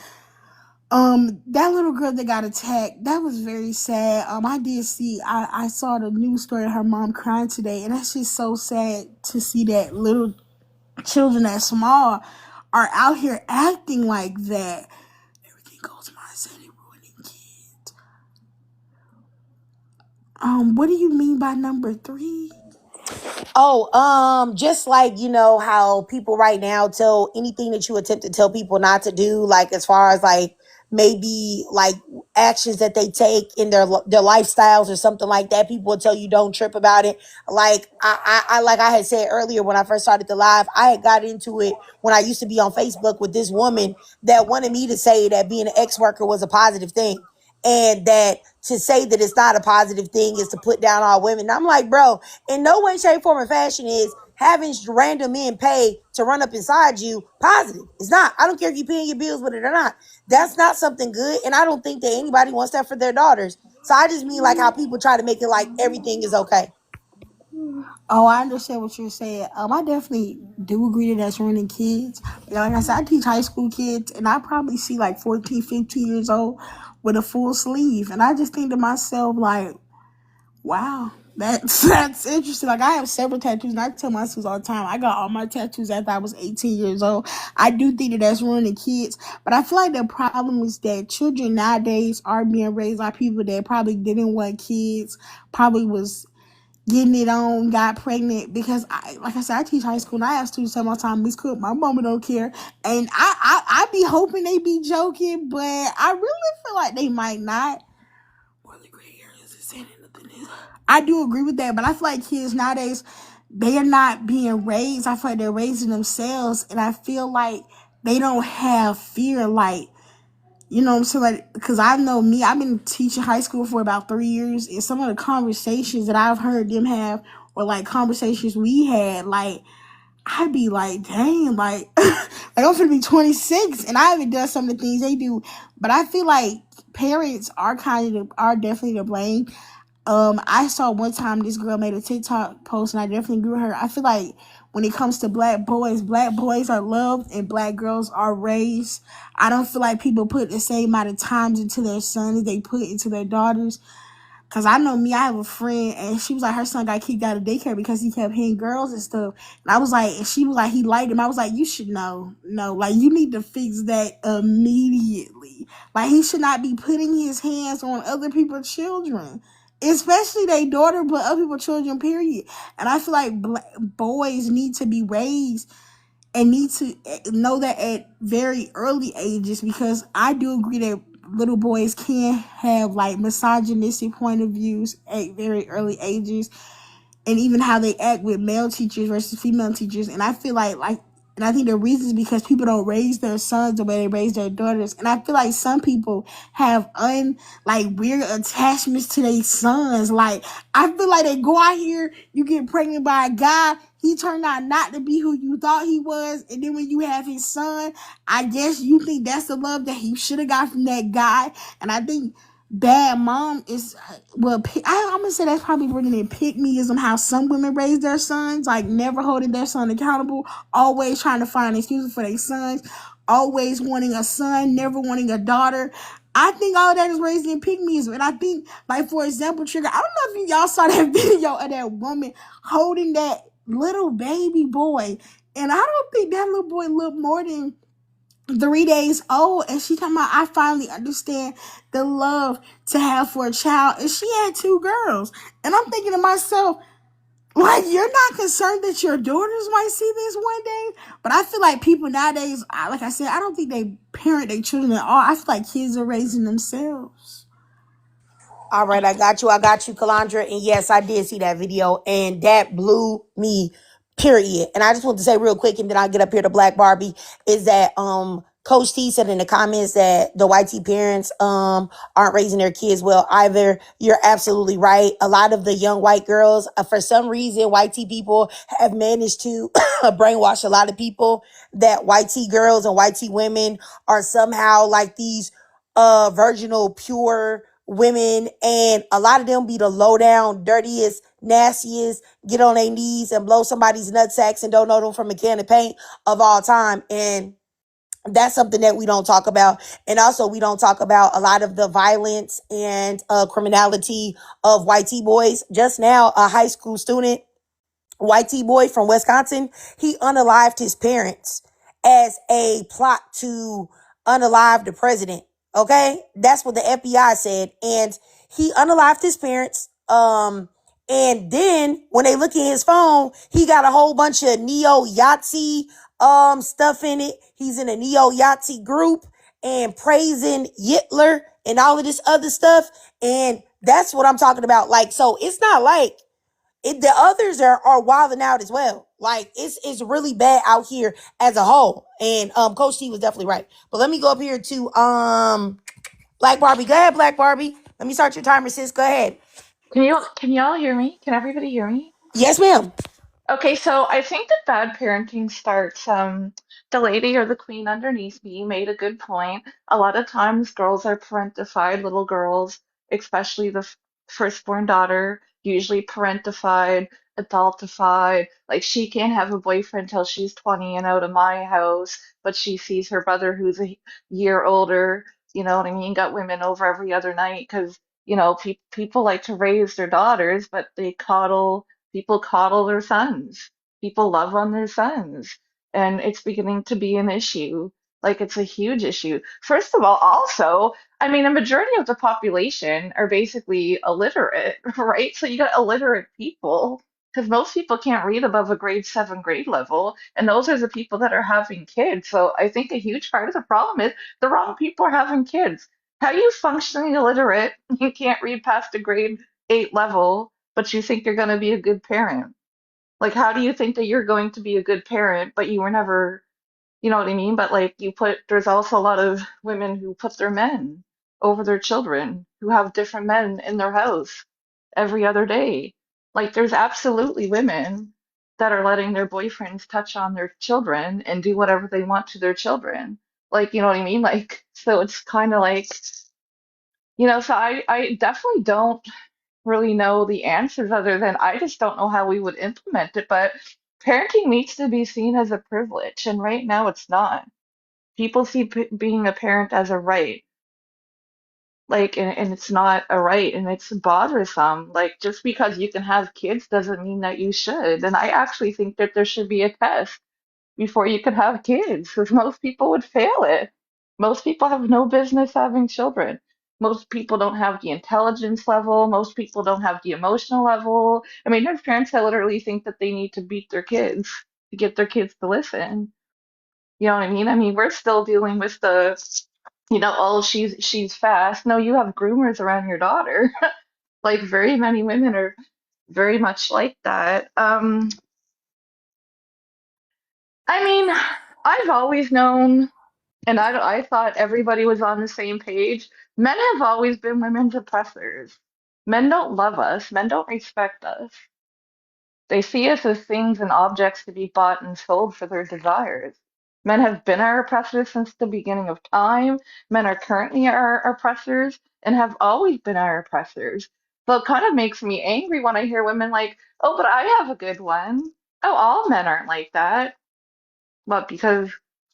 M: That little girl that got attacked, that was very sad. I saw the news story of her mom crying today, and that's just so sad to see that little children that small are out here acting like that. Everything goes mindset and ruining kids. What do you mean by number 3?
A: Oh, just like, how people right now tell anything that you attempt to tell people not to do, like, as far as like maybe like actions that they take in their lifestyles or something like that, people will tell you don't trip about it. Like like I had said earlier when I first started the live, I had got into it when I used to be on Facebook with this woman that wanted me to say that being an ex-worker was a positive thing. And that to say that it's not a positive thing is to put down all women. And I'm like, bro, in no way, shape, form, or fashion is having random men pay to run up inside you positive. It's not. I don't care if you're paying your bills with it or not. That's not something good. And I don't think that anybody wants that for their daughters. So I just mean like how people try to make it like everything is okay.
M: Oh, I understand what you're saying. I definitely do agree that that's ruining kids. Like I said, I teach high school kids, and I probably see like 14, 15 years old with a full sleeve. And I just think to myself, like, wow, that's interesting. Like, I have several tattoos, and I tell my students all the time, I got all my tattoos after I was 18 years old. I do think that that's ruining kids. But I feel like the problem is that children nowadays are being raised by people that probably didn't want kids, probably was getting it on, got pregnant, because like I said, I teach high school and I ask students all the time, Miss Cook, my mama don't care. And I be hoping they be joking, but I really feel like they might not. Or the gray areas is saying anything. I do agree with that, but I feel like kids nowadays, they are not being raised. I feel like they're raising themselves, and I feel like they don't have fear, like, you know what I'm saying? Like, because I know me, I've been teaching high school for about 3 years, and some of the conversations that I've heard them have, or like conversations we had, like, I'd be like, dang, like, like I'm finna be 26, and I haven't done some of the things they do. But I feel like parents are definitely to blame. I saw one time this girl made a TikTok post, and I definitely agree with her. I feel like when it comes to black boys are loved and black girls are raised. I don't feel like people put the same amount of times into their sons as they put into their daughters. Cause I know me, I have a friend, and she was like, her son got kicked out of daycare because he kept hitting girls and stuff. And I was like, and she was like, he liked him. I was like, you should know, no, like, you need to fix that immediately. Like, he should not be putting his hands on other people's children, especially their daughter, but other people's children, period. And I feel like boys need to be raised and need to know that at very early ages, because I do agree that little boys can have like misogynistic point of views at very early ages, and even how they act with male teachers versus female teachers. And I feel like and I think the reason is because people don't raise their sons the way they raise their daughters. And I feel like some people have weird attachments to their sons. Like, I feel like they go out here, you get pregnant by a guy, he turned out not to be who you thought he was, and then when you have his son, I guess you think that's the love that he should have got from that guy. And I think bad mom is well. I'm gonna say that's probably bringing in pick meism. How some women raise their sons, like never holding their son accountable, always trying to find excuses for their sons, always wanting a son, never wanting a daughter. I think all that is raised in pick meism, and I think, like for example, Trigger. I don't know if y'all saw that video of that woman holding that little baby boy, and I don't think that little boy looked more than 3 days old, and she talking about I finally understand the love to have for a child, and she had two girls, and I'm thinking to myself, like, you're not concerned that your daughters might see this one day. But I feel like people nowadays, like I said, I don't think they parent their children at all. I feel like kids are raising themselves.
A: All right, I got you. I got you, Kalandra. And yes, I did see that video, and that blew me, period. And I just want to say real quick, and then I'll get up here to Black Barbie, is that Coach T said in the comments that the white T parents aren't raising their kids well either. You're absolutely right. A lot of the young white girls, for some reason, white T people have managed to brainwash a lot of people that white T girls and white T women are somehow like these virginal, pure women, and a lot of them be the low down, dirtiest, nastiest, get on their knees and blow somebody's nutsacks and don't know them from a can of paint of all time. And that's something that we don't talk about. And also we don't talk about a lot of the violence and criminality of white T boys. Just now, a high school student, white T boy from Wisconsin, he unalived his parents as a plot to unalive the president. Okay? That's what the FBI said. And he unalived his parents. And then when they look at his phone, he got a whole bunch of neo-Yahtzee stuff in it. He's in a neo-Yahtzee group and praising Hitler and all of this other stuff. And that's what I'm talking about. Like, so it's not like the others are wilding out as well. Like it's really bad out here as a whole. And Coach T was definitely right. But let me go up here to Black Barbie. Go ahead, Black Barbie. Let me start your timer, sis. Go ahead.
G: Can y'all hear me? Can everybody hear me?
A: Yes, ma'am.
G: Okay, so I think that bad parenting starts, the lady or the queen underneath me made a good point. A lot of times girls are parentified, little girls, especially the firstborn daughter, usually parentified, adultified. Like she can't have a boyfriend till she's 20 and out of my house, but she sees her brother who's a year older, you know what I mean? Got women over every other night because, people like to raise their daughters, but people coddle their sons. People love on their sons. And it's beginning to be an issue. Like it's a huge issue. First of all, also, I mean, a majority of the population are basically illiterate, right? So you got illiterate people because most people can't read above a grade 7 grade level. And those are the people that are having kids. So I think a huge part of the problem is the wrong people are having kids. How are you functionally illiterate? You can't read past a grade 8 level, but you think you're going to be a good parent. Like, how do you think that you're going to be a good parent, but you were never, you know what I mean? But like, there's also a lot of women who put their men over their children, who have different men in their house every other day. Like, there's absolutely women that are letting their boyfriends touch on their children and do whatever they want to their children. Like, you know what I mean? Like, so it's kind of like, so I definitely don't really know the answers other than I just don't know how we would implement it. But parenting needs to be seen as a privilege, and right now it's not. People see being a parent as a right, like, and it's not a right, and it's bothersome. Like, just because you can have kids doesn't mean that you should. And I actually think that there should be a test before you could have kids, because most people would fail it. Most people have no business having children. Most people don't have the intelligence level. Most people don't have the emotional level. I mean, there's parents that literally think that they need to beat their kids to get their kids to listen. You know what I mean? I mean, we're still dealing with oh, she's fast. No, you have groomers around your daughter. Like very many women are very much like that. I mean, I've always known. And I thought everybody was on the same page. Men have always been women's oppressors. Men don't love us. Men don't respect us. They see us as things and objects to be bought and sold for their desires.
N: Men have been our oppressors since the beginning of time. Men are currently our oppressors and have always been our oppressors. So it kind of makes me angry when I hear women like, oh, but I have a good one. Oh, all men aren't like that. But because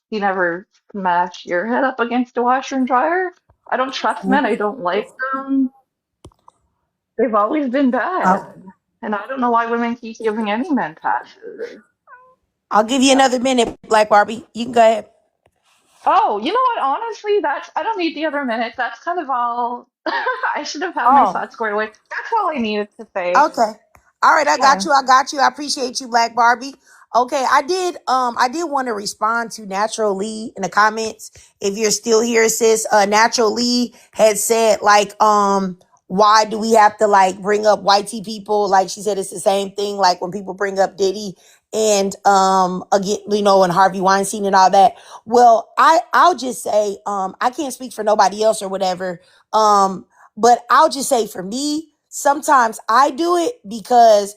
N: you never smash your head up against a washer and dryer, I don't trust men. I don't like them. They've always been
A: I'll,
N: bad. And I don't know why women keep giving any men passes.
A: I'll give you another minute, Black Barbie. You can go ahead.
N: Oh, you know what? Honestly, that's I don't need the other minute. That's kind of all. I should have had my
A: Oh.
N: thoughts squared away. That's all I needed to say.
A: Okay. All right, I got
N: Yeah.
A: you. I got you. I appreciate you, Black Barbie. Okay, I did want to respond to Natural Lee in the comments. If you're still here, sis, Natural Lee had said why do we have to like bring up white tea people? Like she said, it's the same thing. Like when people bring up Diddy and again, and Harvey Weinstein and all that. Well, I'll just say, I can't speak for nobody else or whatever. But I'll just say for me, sometimes I do it because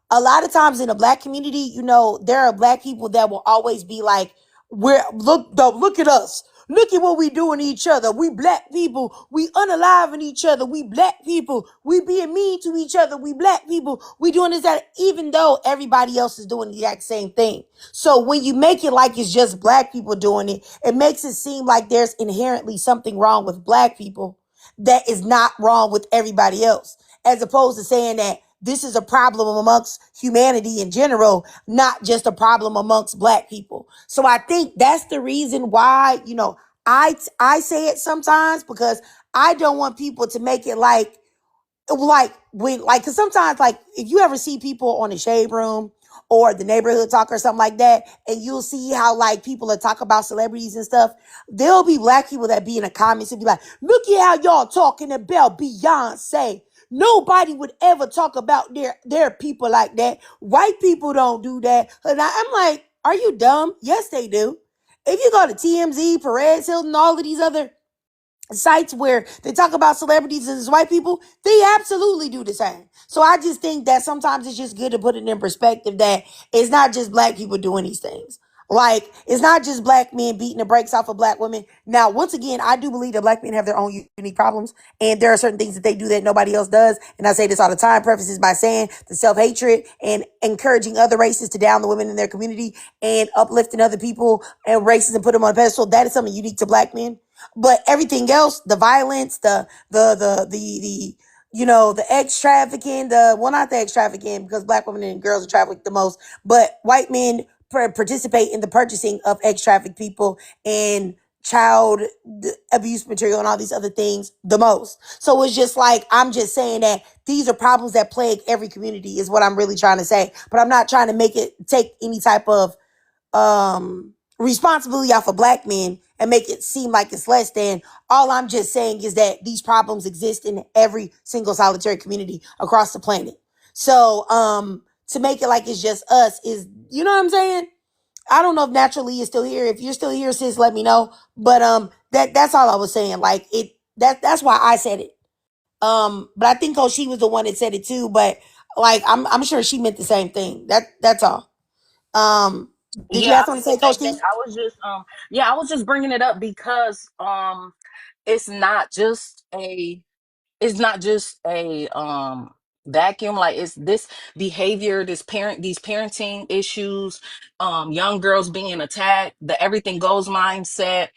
A: a lot of times in the black community, there are black people that will always be like, look at us. Look at what we doing to each other. We black people, we unaliving each other. We black people, we being mean to each other. We black people, we doing this, that, even though everybody else is doing the exact same thing. So when you make it like it's just black people doing it, it makes it seem like there's inherently something wrong with black people that is not wrong with everybody else, as opposed to saying that this is a problem amongst humanity in general, not just a problem amongst black people. So I think that's the reason why, I say it sometimes, because I don't want people to make it cause sometimes like if you ever see people on the shade room or the neighborhood talk or something like that, and you'll see how like people that talk about celebrities and stuff, there'll be black people that be in the comments and be like, look at how y'all talking about Beyonce. Nobody would ever talk about their people like that. White people don't do that. And I'm like, are you dumb? Yes, they do. If you go to TMZ, Perez Hilton, all of these other sites where they talk about celebrities as white people, they absolutely do the same. So I just think that sometimes it's just good to put it in perspective that it's not just black people doing these things. Like, it's not just black men beating the brakes off of black women. Now, once again, I do believe that black men have their own unique problems, and there are certain things that they do that nobody else does. And I say this all the time, prefaces by saying the self-hatred and encouraging other races to down the women in their community and uplifting other people and races and put them on a pedestal. That is something unique to black men. But everything else, the violence, the ex trafficking, not the ex trafficking, because black women and girls are trafficked the most, but white men participate in the purchasing of ex trafficked people and child abuse material and all these other things the most. So it's just like, I'm just saying that these are problems that plague every community is what I'm really trying to say. But I'm not trying to make it take any type of responsibility off of black men and make it seem like it's less than. All I'm just saying is that these problems exist in every single solitary community across the planet. So to make it like it's just us is, you know what I'm saying? I don't know if Naturally is still here. If you're still here, sis, let me know. But that's all I was saying. Like that's why I said it. But I think Coach she was the one that said it too. But like I'm sure she meant the same thing. That's all. Did you
L: Yeah,
A: have
L: I
A: something
L: was
A: to say,
L: the
A: Coach
L: same thing.
A: Keith?
L: I was just bringing it up because it's not just a it's not just a vacuum. Like, it's this behavior, these parenting issues, young girls being attacked, the everything goes mindset,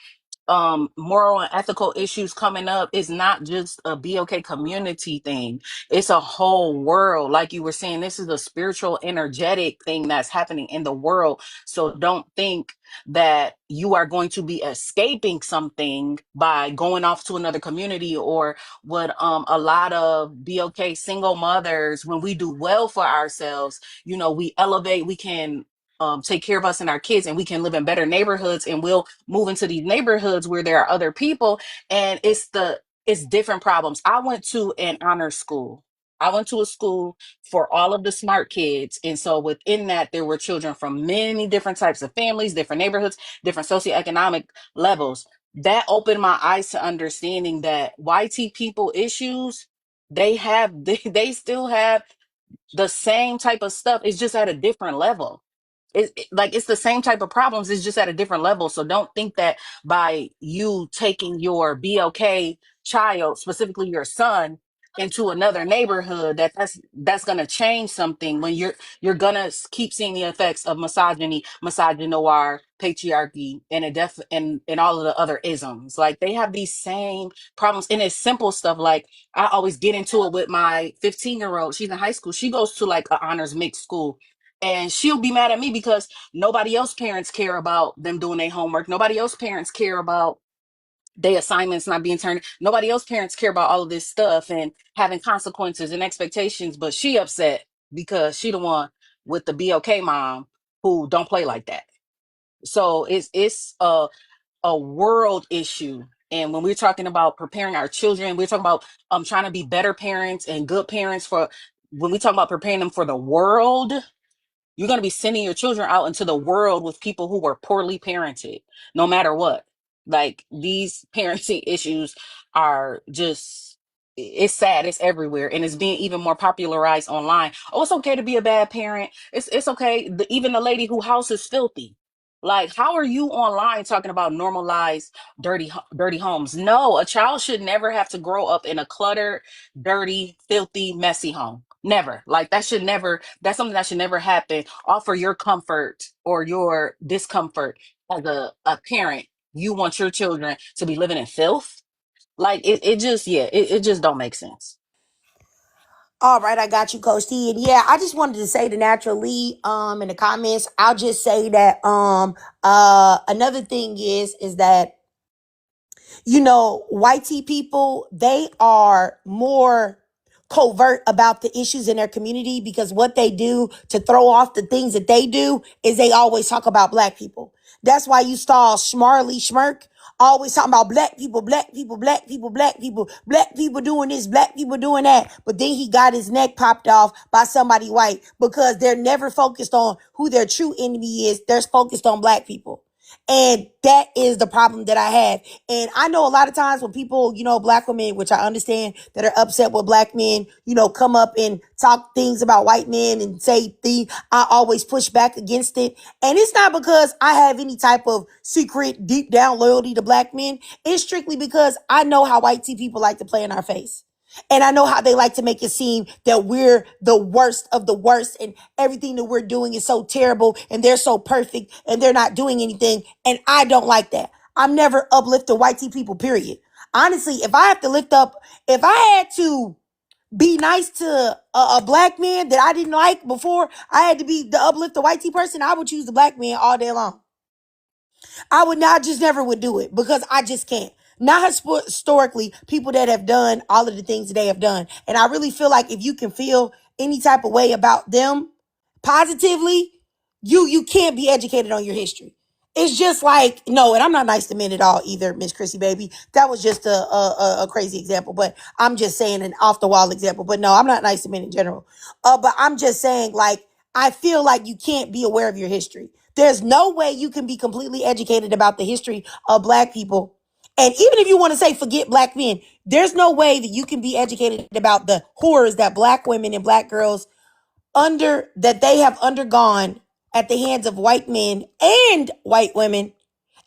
L: moral and ethical issues coming up. Is not just a BOK community thing. It's a whole world. Like you were saying, this is a spiritual, energetic thing that's happening in the world. So don't think that you are going to be escaping something by going off to another community, or what a lot of BOK single mothers, when we do well for ourselves, we elevate, we can take care of us and our kids, and we can live in better neighborhoods, and we'll move into these neighborhoods where there are other people, and it's different problems. I went to an honor school. I went to a school for all of the smart kids, and so within that there were children from many different types of families, different neighborhoods, different socioeconomic levels. That opened my eyes to understanding that YT people issues, they still have the same type of stuff. It's just at a different level. Like it's the same type of problems, it's just at a different level. So don't think that by you taking your BLK child, specifically your son, into another neighborhood, that's going to change something, when you're going to keep seeing the effects of misogyny, misogynoir, patriarchy, and and all of the other isms. Like they have these same problems, and it's simple stuff. Like I always get into it with my 15-year-old. She's in high school. She goes to like an honors mixed school, and she'll be mad at me because nobody else parents care about them doing their homework. Nobody else parents care about their assignments not being turned. Nobody else parents care about all of this stuff and having consequences and expectations. But she upset because she the one with the BOK mom who don't play like that. So it's a world issue. And when we're talking about preparing our children, we're talking about trying to be better parents and good parents for, when we talk about preparing them for the world, you're going to be sending your children out into the world with people who were poorly parented, no matter what. Like these parenting issues are just, it's sad. It's everywhere. And it's being even more popularized online. Oh, it's okay to be a bad parent. It's okay. Even the lady whose house is filthy. Like, how are you online talking about normalized dirty homes? No, a child should never have to grow up in a cluttered, dirty, filthy, messy home. Never. Like that should never, that's something that should never happen. Offer your comfort or your discomfort as a parent. You want your children to be living in filth? Like it just, yeah, it just don't make sense.
A: All right, I got you, Coach T. And yeah, I just wanted to say to Natural Lee, in the comments, I'll just say that another thing is that, you know, white tea people, they are more covert about the issues in their community, because what they do to throw off the things that they do is they always talk about black people. That's why you saw Schmarley Schmirk always talking about black people, black people, black people, black people, black people doing this, black people doing that. But then he got his neck popped off by somebody white, because they're never focused on who their true enemy is. They're focused on black people. And that is the problem that I have. And I know a lot of times when people, you know, black women, which I understand, that are upset with black men, you know, come up and talk things about white men and say things, I always push back against it. And it's not because I have any type of secret, deep down loyalty to black men. It's strictly because I know how white tea people like to play in our face. And I know how they like to make it seem that we're the worst of the worst and everything that we're doing is so terrible and they're so perfect and they're not doing anything. And I don't like that. I'm never uplifting white tea people, period. Honestly, if I have to lift up, if I had to be nice to a black man that I didn't like before, I had to be the uplift the white tea person, I would choose the black man all day long. I would not, just never would do it, because I just can't. Not historically, people that have done all of the things that they have done. And I really feel like if you can feel any type of way about them positively, you can't be educated on your history. It's just like, no, and I'm not nice to men at all either, Miss Chrissy baby. That was just a crazy example, but I'm just saying an off the wall example. But no, I'm not nice to men in general. But I'm just saying, like, I feel like you can't be aware of your history. There's no way you can be completely educated about the history of black people. And even if you want to say forget black men, there's no way that you can be educated about the horrors that black women and black girls that they have undergone at the hands of white men and white women,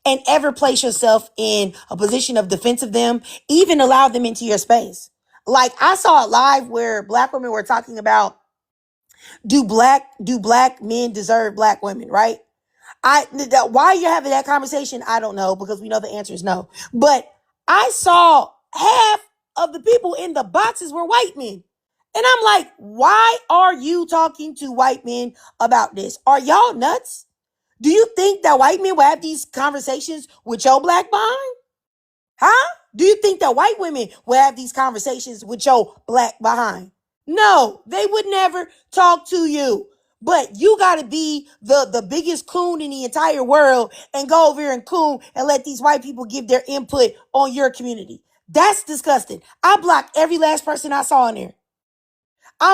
A: and ever place yourself in a position of defense of them, even allow them into your space. Like I saw it live where black women were talking about, do black men deserve black women, right? Why you're having that conversation, I don't know, because we know the answer is no. But I saw half of the people in the boxes were white men. And I'm like, why are you talking to white men about this? Are y'all nuts? Do you think that white men will have these conversations with your black behind? Huh? Do you think that white women will have these conversations with your black behind? No, they would never talk to you. But you got to be the biggest coon in the entire world and go over here and coon and let these white people give their input on your community. That's disgusting. I blocked every last person I saw in there. I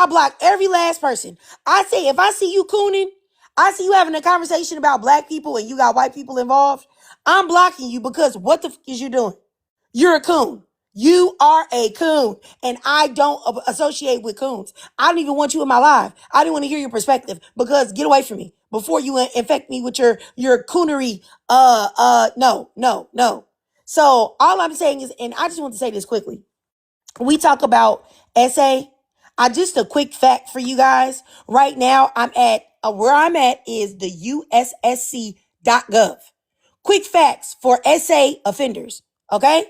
A: block every last person. I say, if I see you cooning, I see you having a conversation about black people and you got white people involved, I'm blocking you, because what the is you doing? You're a coon. You are a coon. And I don't associate with coons. I don't even want you in my life. I don't want to hear your perspective, because get away from me, before you infect me with your coonery. No. So all I'm saying is, and I just want to say this quickly. We talk about SA. Just a quick fact for you guys. Right now, I'm at where I'm at is the USSC.gov. Quick facts for SA offenders. Okay.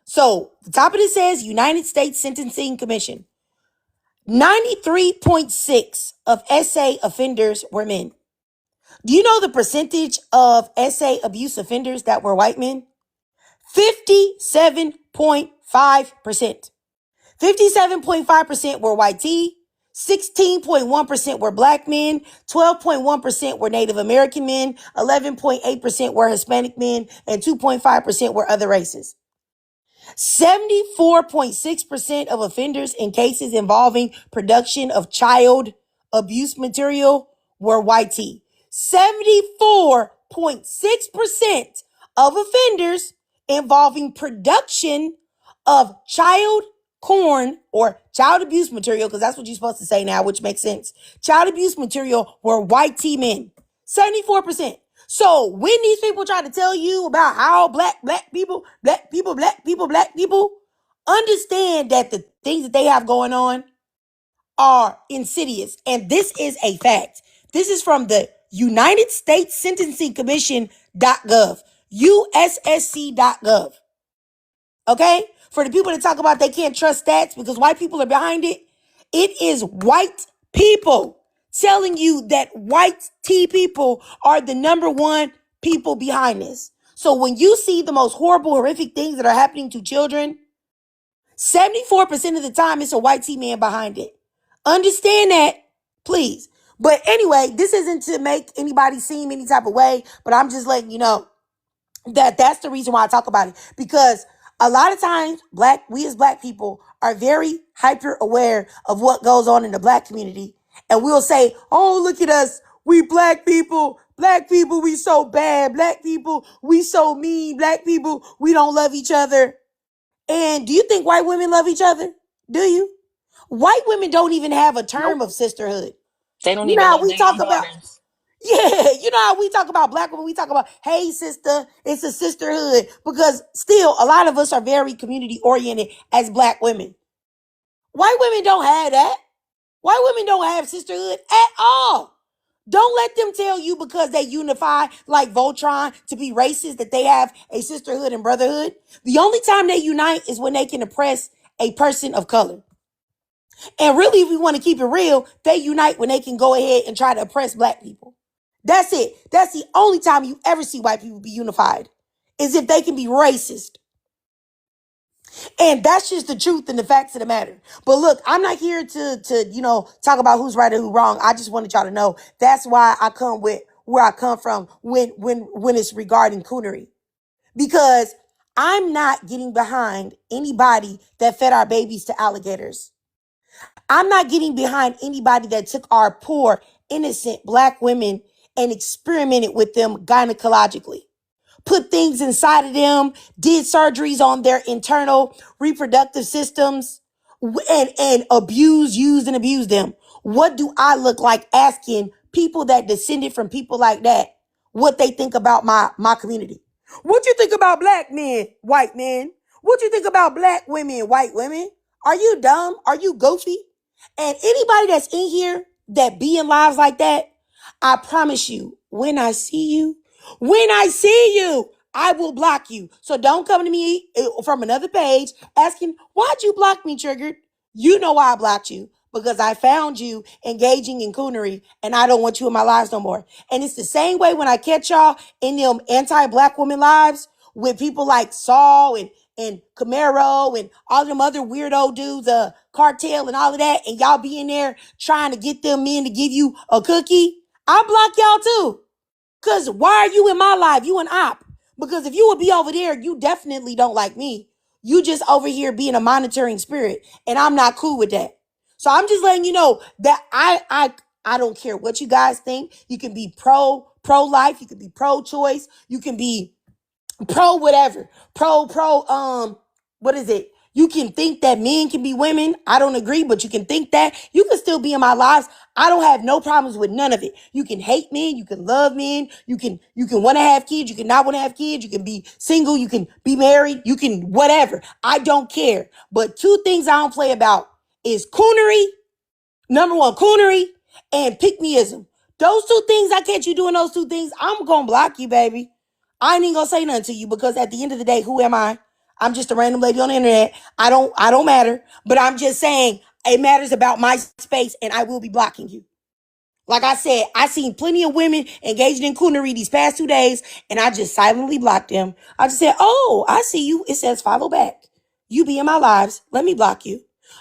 A: So the top of it says United States Sentencing Commission. 93.6 of SA offenders were men. Do you know the percentage of SA abuse offenders that were white men? 57.5%. 57.5% were white T, 16.1% were black men, 12.1% were Native American men, 11.8% were Hispanic men, and 2.5% were other races. 74.6% of offenders in cases involving production of child abuse material were white T. 74.6% of offenders involving production of child porn or child abuse material, because that's what you're supposed to say now, which makes sense. Child abuse material were white T men. 74%. So when these people try to tell you about how black people, understand that the things that they have going on are insidious. And this is a fact. This is from the United States Sentencing Commission.gov, USSC.gov. Okay? For the people that talk about they can't trust stats because white people are behind it, it is white people telling you that white T people are the number one people behind this. So when you see the most horrible, horrific things that are happening to children, 74% of the time it's a white T man behind it. Understand that, please. But anyway, this isn't to make anybody seem any type of way, but I'm just letting you know that that's the reason why I talk about it. Because a lot of times we as black people are very hyper aware of what goes on in the black community. And we'll say, oh, look at us. We black people, we so bad. Black people, we so mean. Black people, we don't love each other. And do you think white women love each other? Do you? White women don't even have a term
L: Nope.
A: of sisterhood.
L: They don't
A: You know
L: even
A: how
L: love
A: we
L: their
A: talk
L: own
A: about,
L: daughters.
A: yeah, you know how we talk about black women, we talk about, hey sister, it's a sisterhood, because still a lot of us are very community oriented as black women. White women don't have that. White women don't have sisterhood at all. Don't let them tell you because they unify like Voltron to be racist that they have a sisterhood and brotherhood. The only time they unite is when they can oppress a person of color. And really, if we want to keep it real, they unite when they can go ahead and try to oppress black people. That's it. That's the only time you ever see white people be unified, is if they can be racist. And that's just the truth and the facts of the matter. But look, I'm not here to talk about who's right or who's wrong. I just wanted y'all to know that's why I come with where I come from when it's regarding coonery. Because I'm not getting behind anybody that fed our babies to alligators. I'm not getting behind anybody that took our poor, innocent black women and experimented with them gynecologically. Put things inside of them, did surgeries on their internal reproductive systems, and used and abused them. What do I look like asking people that descended from people like that what they think about my community? What you think about black men, white men? What you think about black women, white women? Are you dumb? Are you goofy? And anybody that's in here that be in lives like that, I promise you, when I see you, I will block you. So don't come to me from another page asking, why'd you block me, Triggered? You know why I blocked you. Because I found you engaging in coonery and I don't want you in my lives no more. And it's the same way when I catch y'all in them anti-black women lives with people like Saul and Camaro and all them other weirdo dudes, Cartel and all of that, and y'all be in there trying to get them men to give you a cookie. I block y'all too. Because why are you in my life? You an op. Because if you would be over there, you definitely don't like me. You just over here being a monitoring spirit. And I'm not cool with that. So I'm just letting you know that I don't care what you guys think. You can be pro-life. You can be pro-choice. You can be pro whatever. What is it? You can think that men can be women. I don't agree, but you can think that. You can still be in my lives. I don't have no problems with none of it. You can hate men. You can love men. You can want to have kids. You can not want to have kids. You can be single. You can be married. You can whatever. I don't care. But two things I don't play about is coonery. Number one, coonery and pick-meism. Those two things, I catch you doing those two things, I'm going to block you, baby. I ain't even going to say nothing to you because at the end of the day, who am I? I'm just a random lady on the internet. I don't matter, but I'm just saying it matters about my space and I will be blocking you. Like I said, I seen plenty of women engaging in coonery these past 2 days and I just silently blocked them. I just said, oh, I see you. It says follow back. You be in my lives. Let me block you.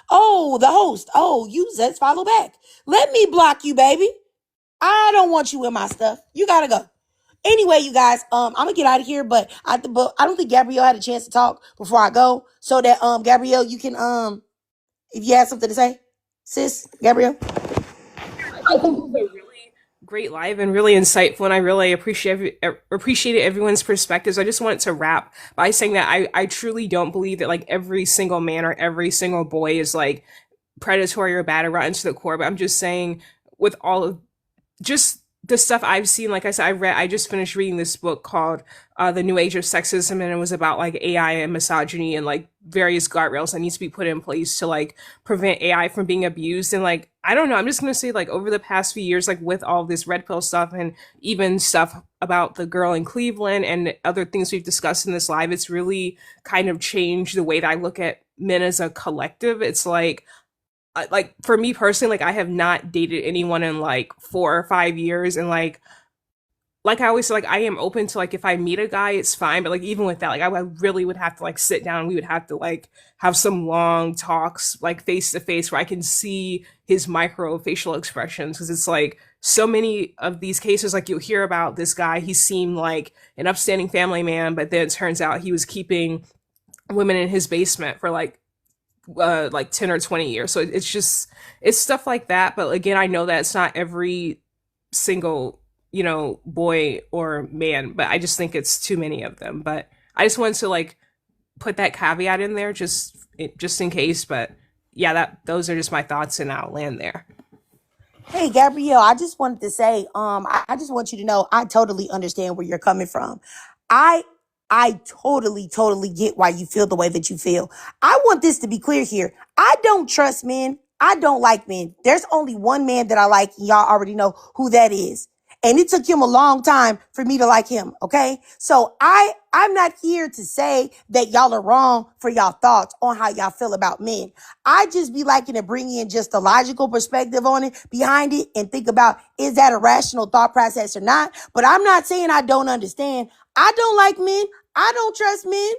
A: Oh, the host. Oh, you says follow back. Let me block you, baby. I don't want you in my stuff. You gotta go. Anyway, you guys, I'm gonna get out of here, but I don't think Gabrielle had a chance to talk before I go. So that Gabrielle, you can if you have something to say, sis, Gabrielle.
D: I think it was a really great live and really insightful, and I really appreciated everyone's perspectives. I just wanted to wrap by saying that I truly don't believe that like every single man or every single boy is like predatory or bad or rotten to the core. But I'm just saying with all of just the stuff I've seen, like I said, I just finished reading this book called The New Age of Sexism, and it was about like AI and misogyny and like various guardrails that need to be put in place to like prevent AI from being abused. And like, I don't know, I'm just gonna say like over the past few years, like with all this red pill stuff and even stuff about the girl in Cleveland and other things we've discussed in this live, it's really kind of changed the way that I look at men as a collective. It's like for me personally, like I have not dated anyone in like 4 or 5 years, and like I always say, like I am open to like if I meet a guy, it's fine, but like even with that, like I really would have to like sit down. We would have to like have some long talks, like face to face, where I can see his micro facial expressions, because it's like so many of these cases, like you'll hear about this guy, he seemed like an upstanding family man, but then it turns out he was keeping women in his basement for like 10 or 20 years. So it's stuff like that. But again, I know that it's not every single, boy or man, but I just think it's too many of them. But I just wanted to like put that caveat in there just in case. But yeah, those are just my thoughts, and I'll land there.
A: Hey, Gabrielle, I just wanted to say, I just want you to know I totally understand where you're coming from. I I totally get why you feel the way that you feel. I want this to be clear here. I don't trust men. I don't like men. There's only one man that I like, and y'all already know who that is. And it took him a long time for me to like him, okay? So I'm not here to say that y'all are wrong for y'all thoughts on how y'all feel about men. I just be liking to bring in just a logical perspective on it, behind it, and think about, is that a rational thought process or not? But I'm not saying I don't understand. I don't like men. I don't trust men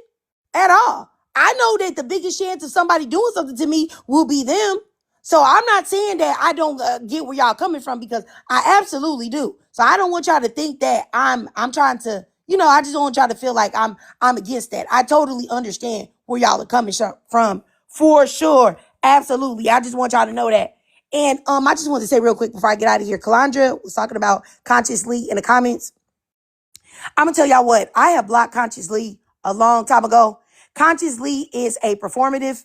A: at all. I know that the biggest chance of somebody doing something to me will be them. So I'm not saying that I don't get where y'all coming from, because I absolutely do. So I don't want y'all to think that I'm trying to, I just don't want y'all to feel like I'm against that. I totally understand where y'all are coming from, for sure. Absolutely. I just want y'all to know that. And I just want to say real quick before I get out of here, Calandra was talking about consciously in the comments. I'm gonna tell y'all what, I have blocked Consciously a long time ago. Consciously is a performative.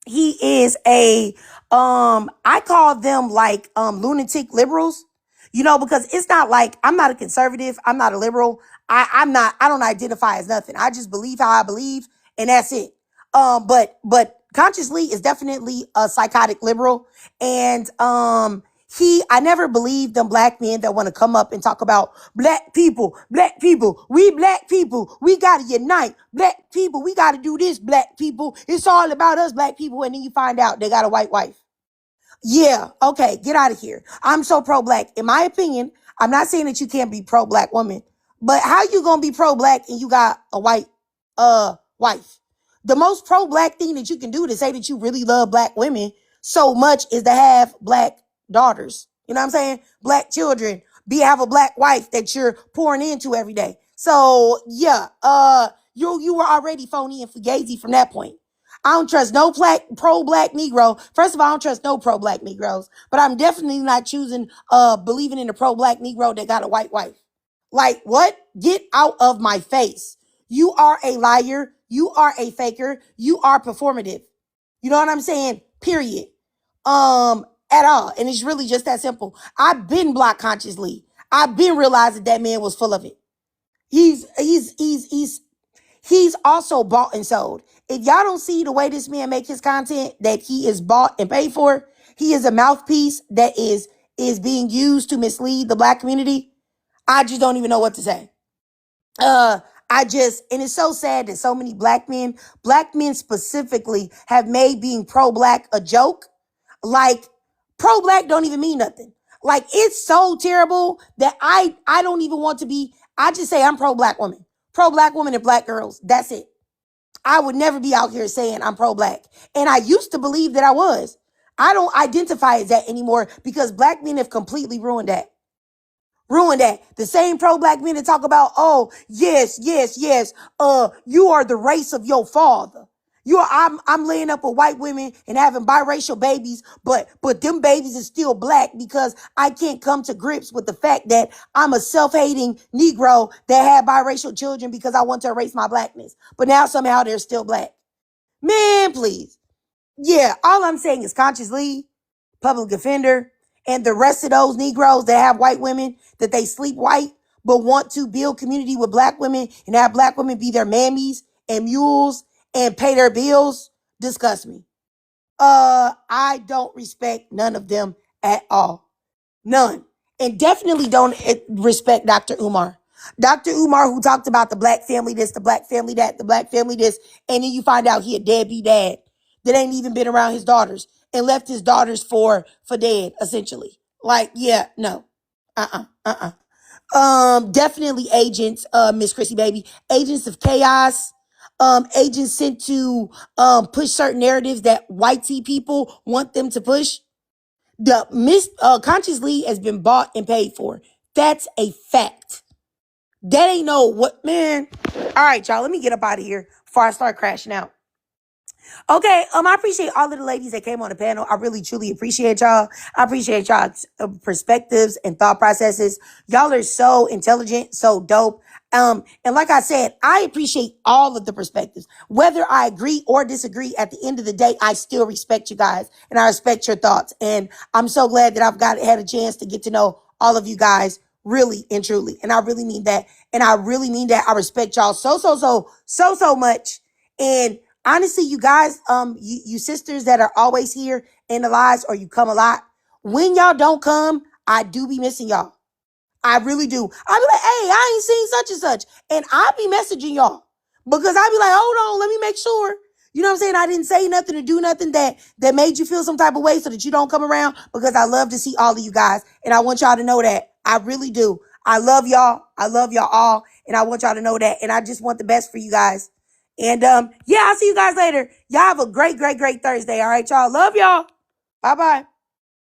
A: He is a, I call them like, lunatic liberals, because it's not like, I'm not a conservative. I'm not a liberal. I don't identify as nothing. I just believe how I believe, and that's it. But Consciously is definitely a psychotic liberal. And, I never believed them black men that want to come up and talk about black people, we black people, we got to unite, black people, we got to do this, black people, it's all about us black people, and then you find out they got a white wife. Yeah, okay, get out of here. I'm so pro-black. In my opinion, I'm not saying that you can't be pro-black woman, but how you gonna be pro-black and you got a white wife? The most pro-black thing that you can do to say that you really love black women so much is to have black daughters. You know what I'm saying? Black children. Have a black wife that you're pouring into every day. So yeah, you were already phony and fugazi from that point. I don't trust no pro-black Negro. First of all, I don't trust no pro-black Negroes, but I'm definitely not choosing believing in a pro-black Negro that got a white wife. Like, what? Get out of my face. You are a liar. You are a faker. You are performative. You know what I'm saying? Period. At all. And it's really just that simple. I've been blocked consciously. I've been realizing that man was full of it. He's also bought and sold. If y'all don't see the way this man make his content, that he is bought and paid for, he is a mouthpiece that is being used to mislead the black community. I just don't even know what to say. And it's so sad that so many black men specifically, have made being pro-black a joke. Like, pro-black don't even mean nothing. Like, it's so terrible that I don't even want to be, I just say I'm pro-black woman. Pro-black woman and black girls. That's it. I would never be out here saying I'm pro-black. And I used to believe that I was. I don't identify as that anymore because black men have completely ruined that. The same pro-black men that talk about, oh, yes, you are the race of your father. I'm laying up with white women and having biracial babies, but them babies is still black because I can't come to grips with the fact that I'm a self-hating Negro that had biracial children because I want to erase my blackness. But now somehow they're still black. Man, please. Yeah, all I'm saying is Conscious Lee, public defender, and the rest of those Negroes that have white women, that they sleep white, but want to build community with black women and have black women be their mammies and mules and pay their bills, disgust me. I don't respect none of them at all. None. And definitely don't respect Dr. Umar. Dr. Umar, who talked about the black family this, the black family that, the black family this, and then you find out he a deadbeat dad that ain't even been around his daughters and left his daughters for dead, essentially. Like, yeah, no. Definitely agents, Miss Chrissy baby, agents of chaos, agents sent to push certain narratives that white tea people want them to push. The Conscious Lee has been bought and paid for. That's a fact. That ain't no what, man. All right, y'all, let me get up out of here before I start crashing out. Okay, I appreciate all of the ladies that came on the panel. I really, truly appreciate y'all. I appreciate y'all's perspectives and thought processes. Y'all are so intelligent, so dope. And like I said, I appreciate all of the perspectives. Whether I agree or disagree, at the end of the day, I still respect you guys and I respect your thoughts. And I'm so glad that I've had a chance to get to know all of you guys really and truly. And I really mean that. And I really mean that. I respect y'all so much. And honestly, you guys, you sisters that are always here in the lives, or you come a lot, when y'all don't come, I do be missing y'all. I really do. I be like, hey, I ain't seen such and such. And I be messaging y'all because I be like, hold on, let me make sure. You know what I'm saying? I didn't say nothing or do nothing that made you feel some type of way so that you don't come around, because I love to see all of you guys. And I want y'all to know that. I really do. I love y'all. I love y'all all. And I want y'all to know that. And I just want the best for you guys. And yeah, I'll see you guys later. Y'all have a great Thursday. All right, y'all. Love y'all. Bye-bye.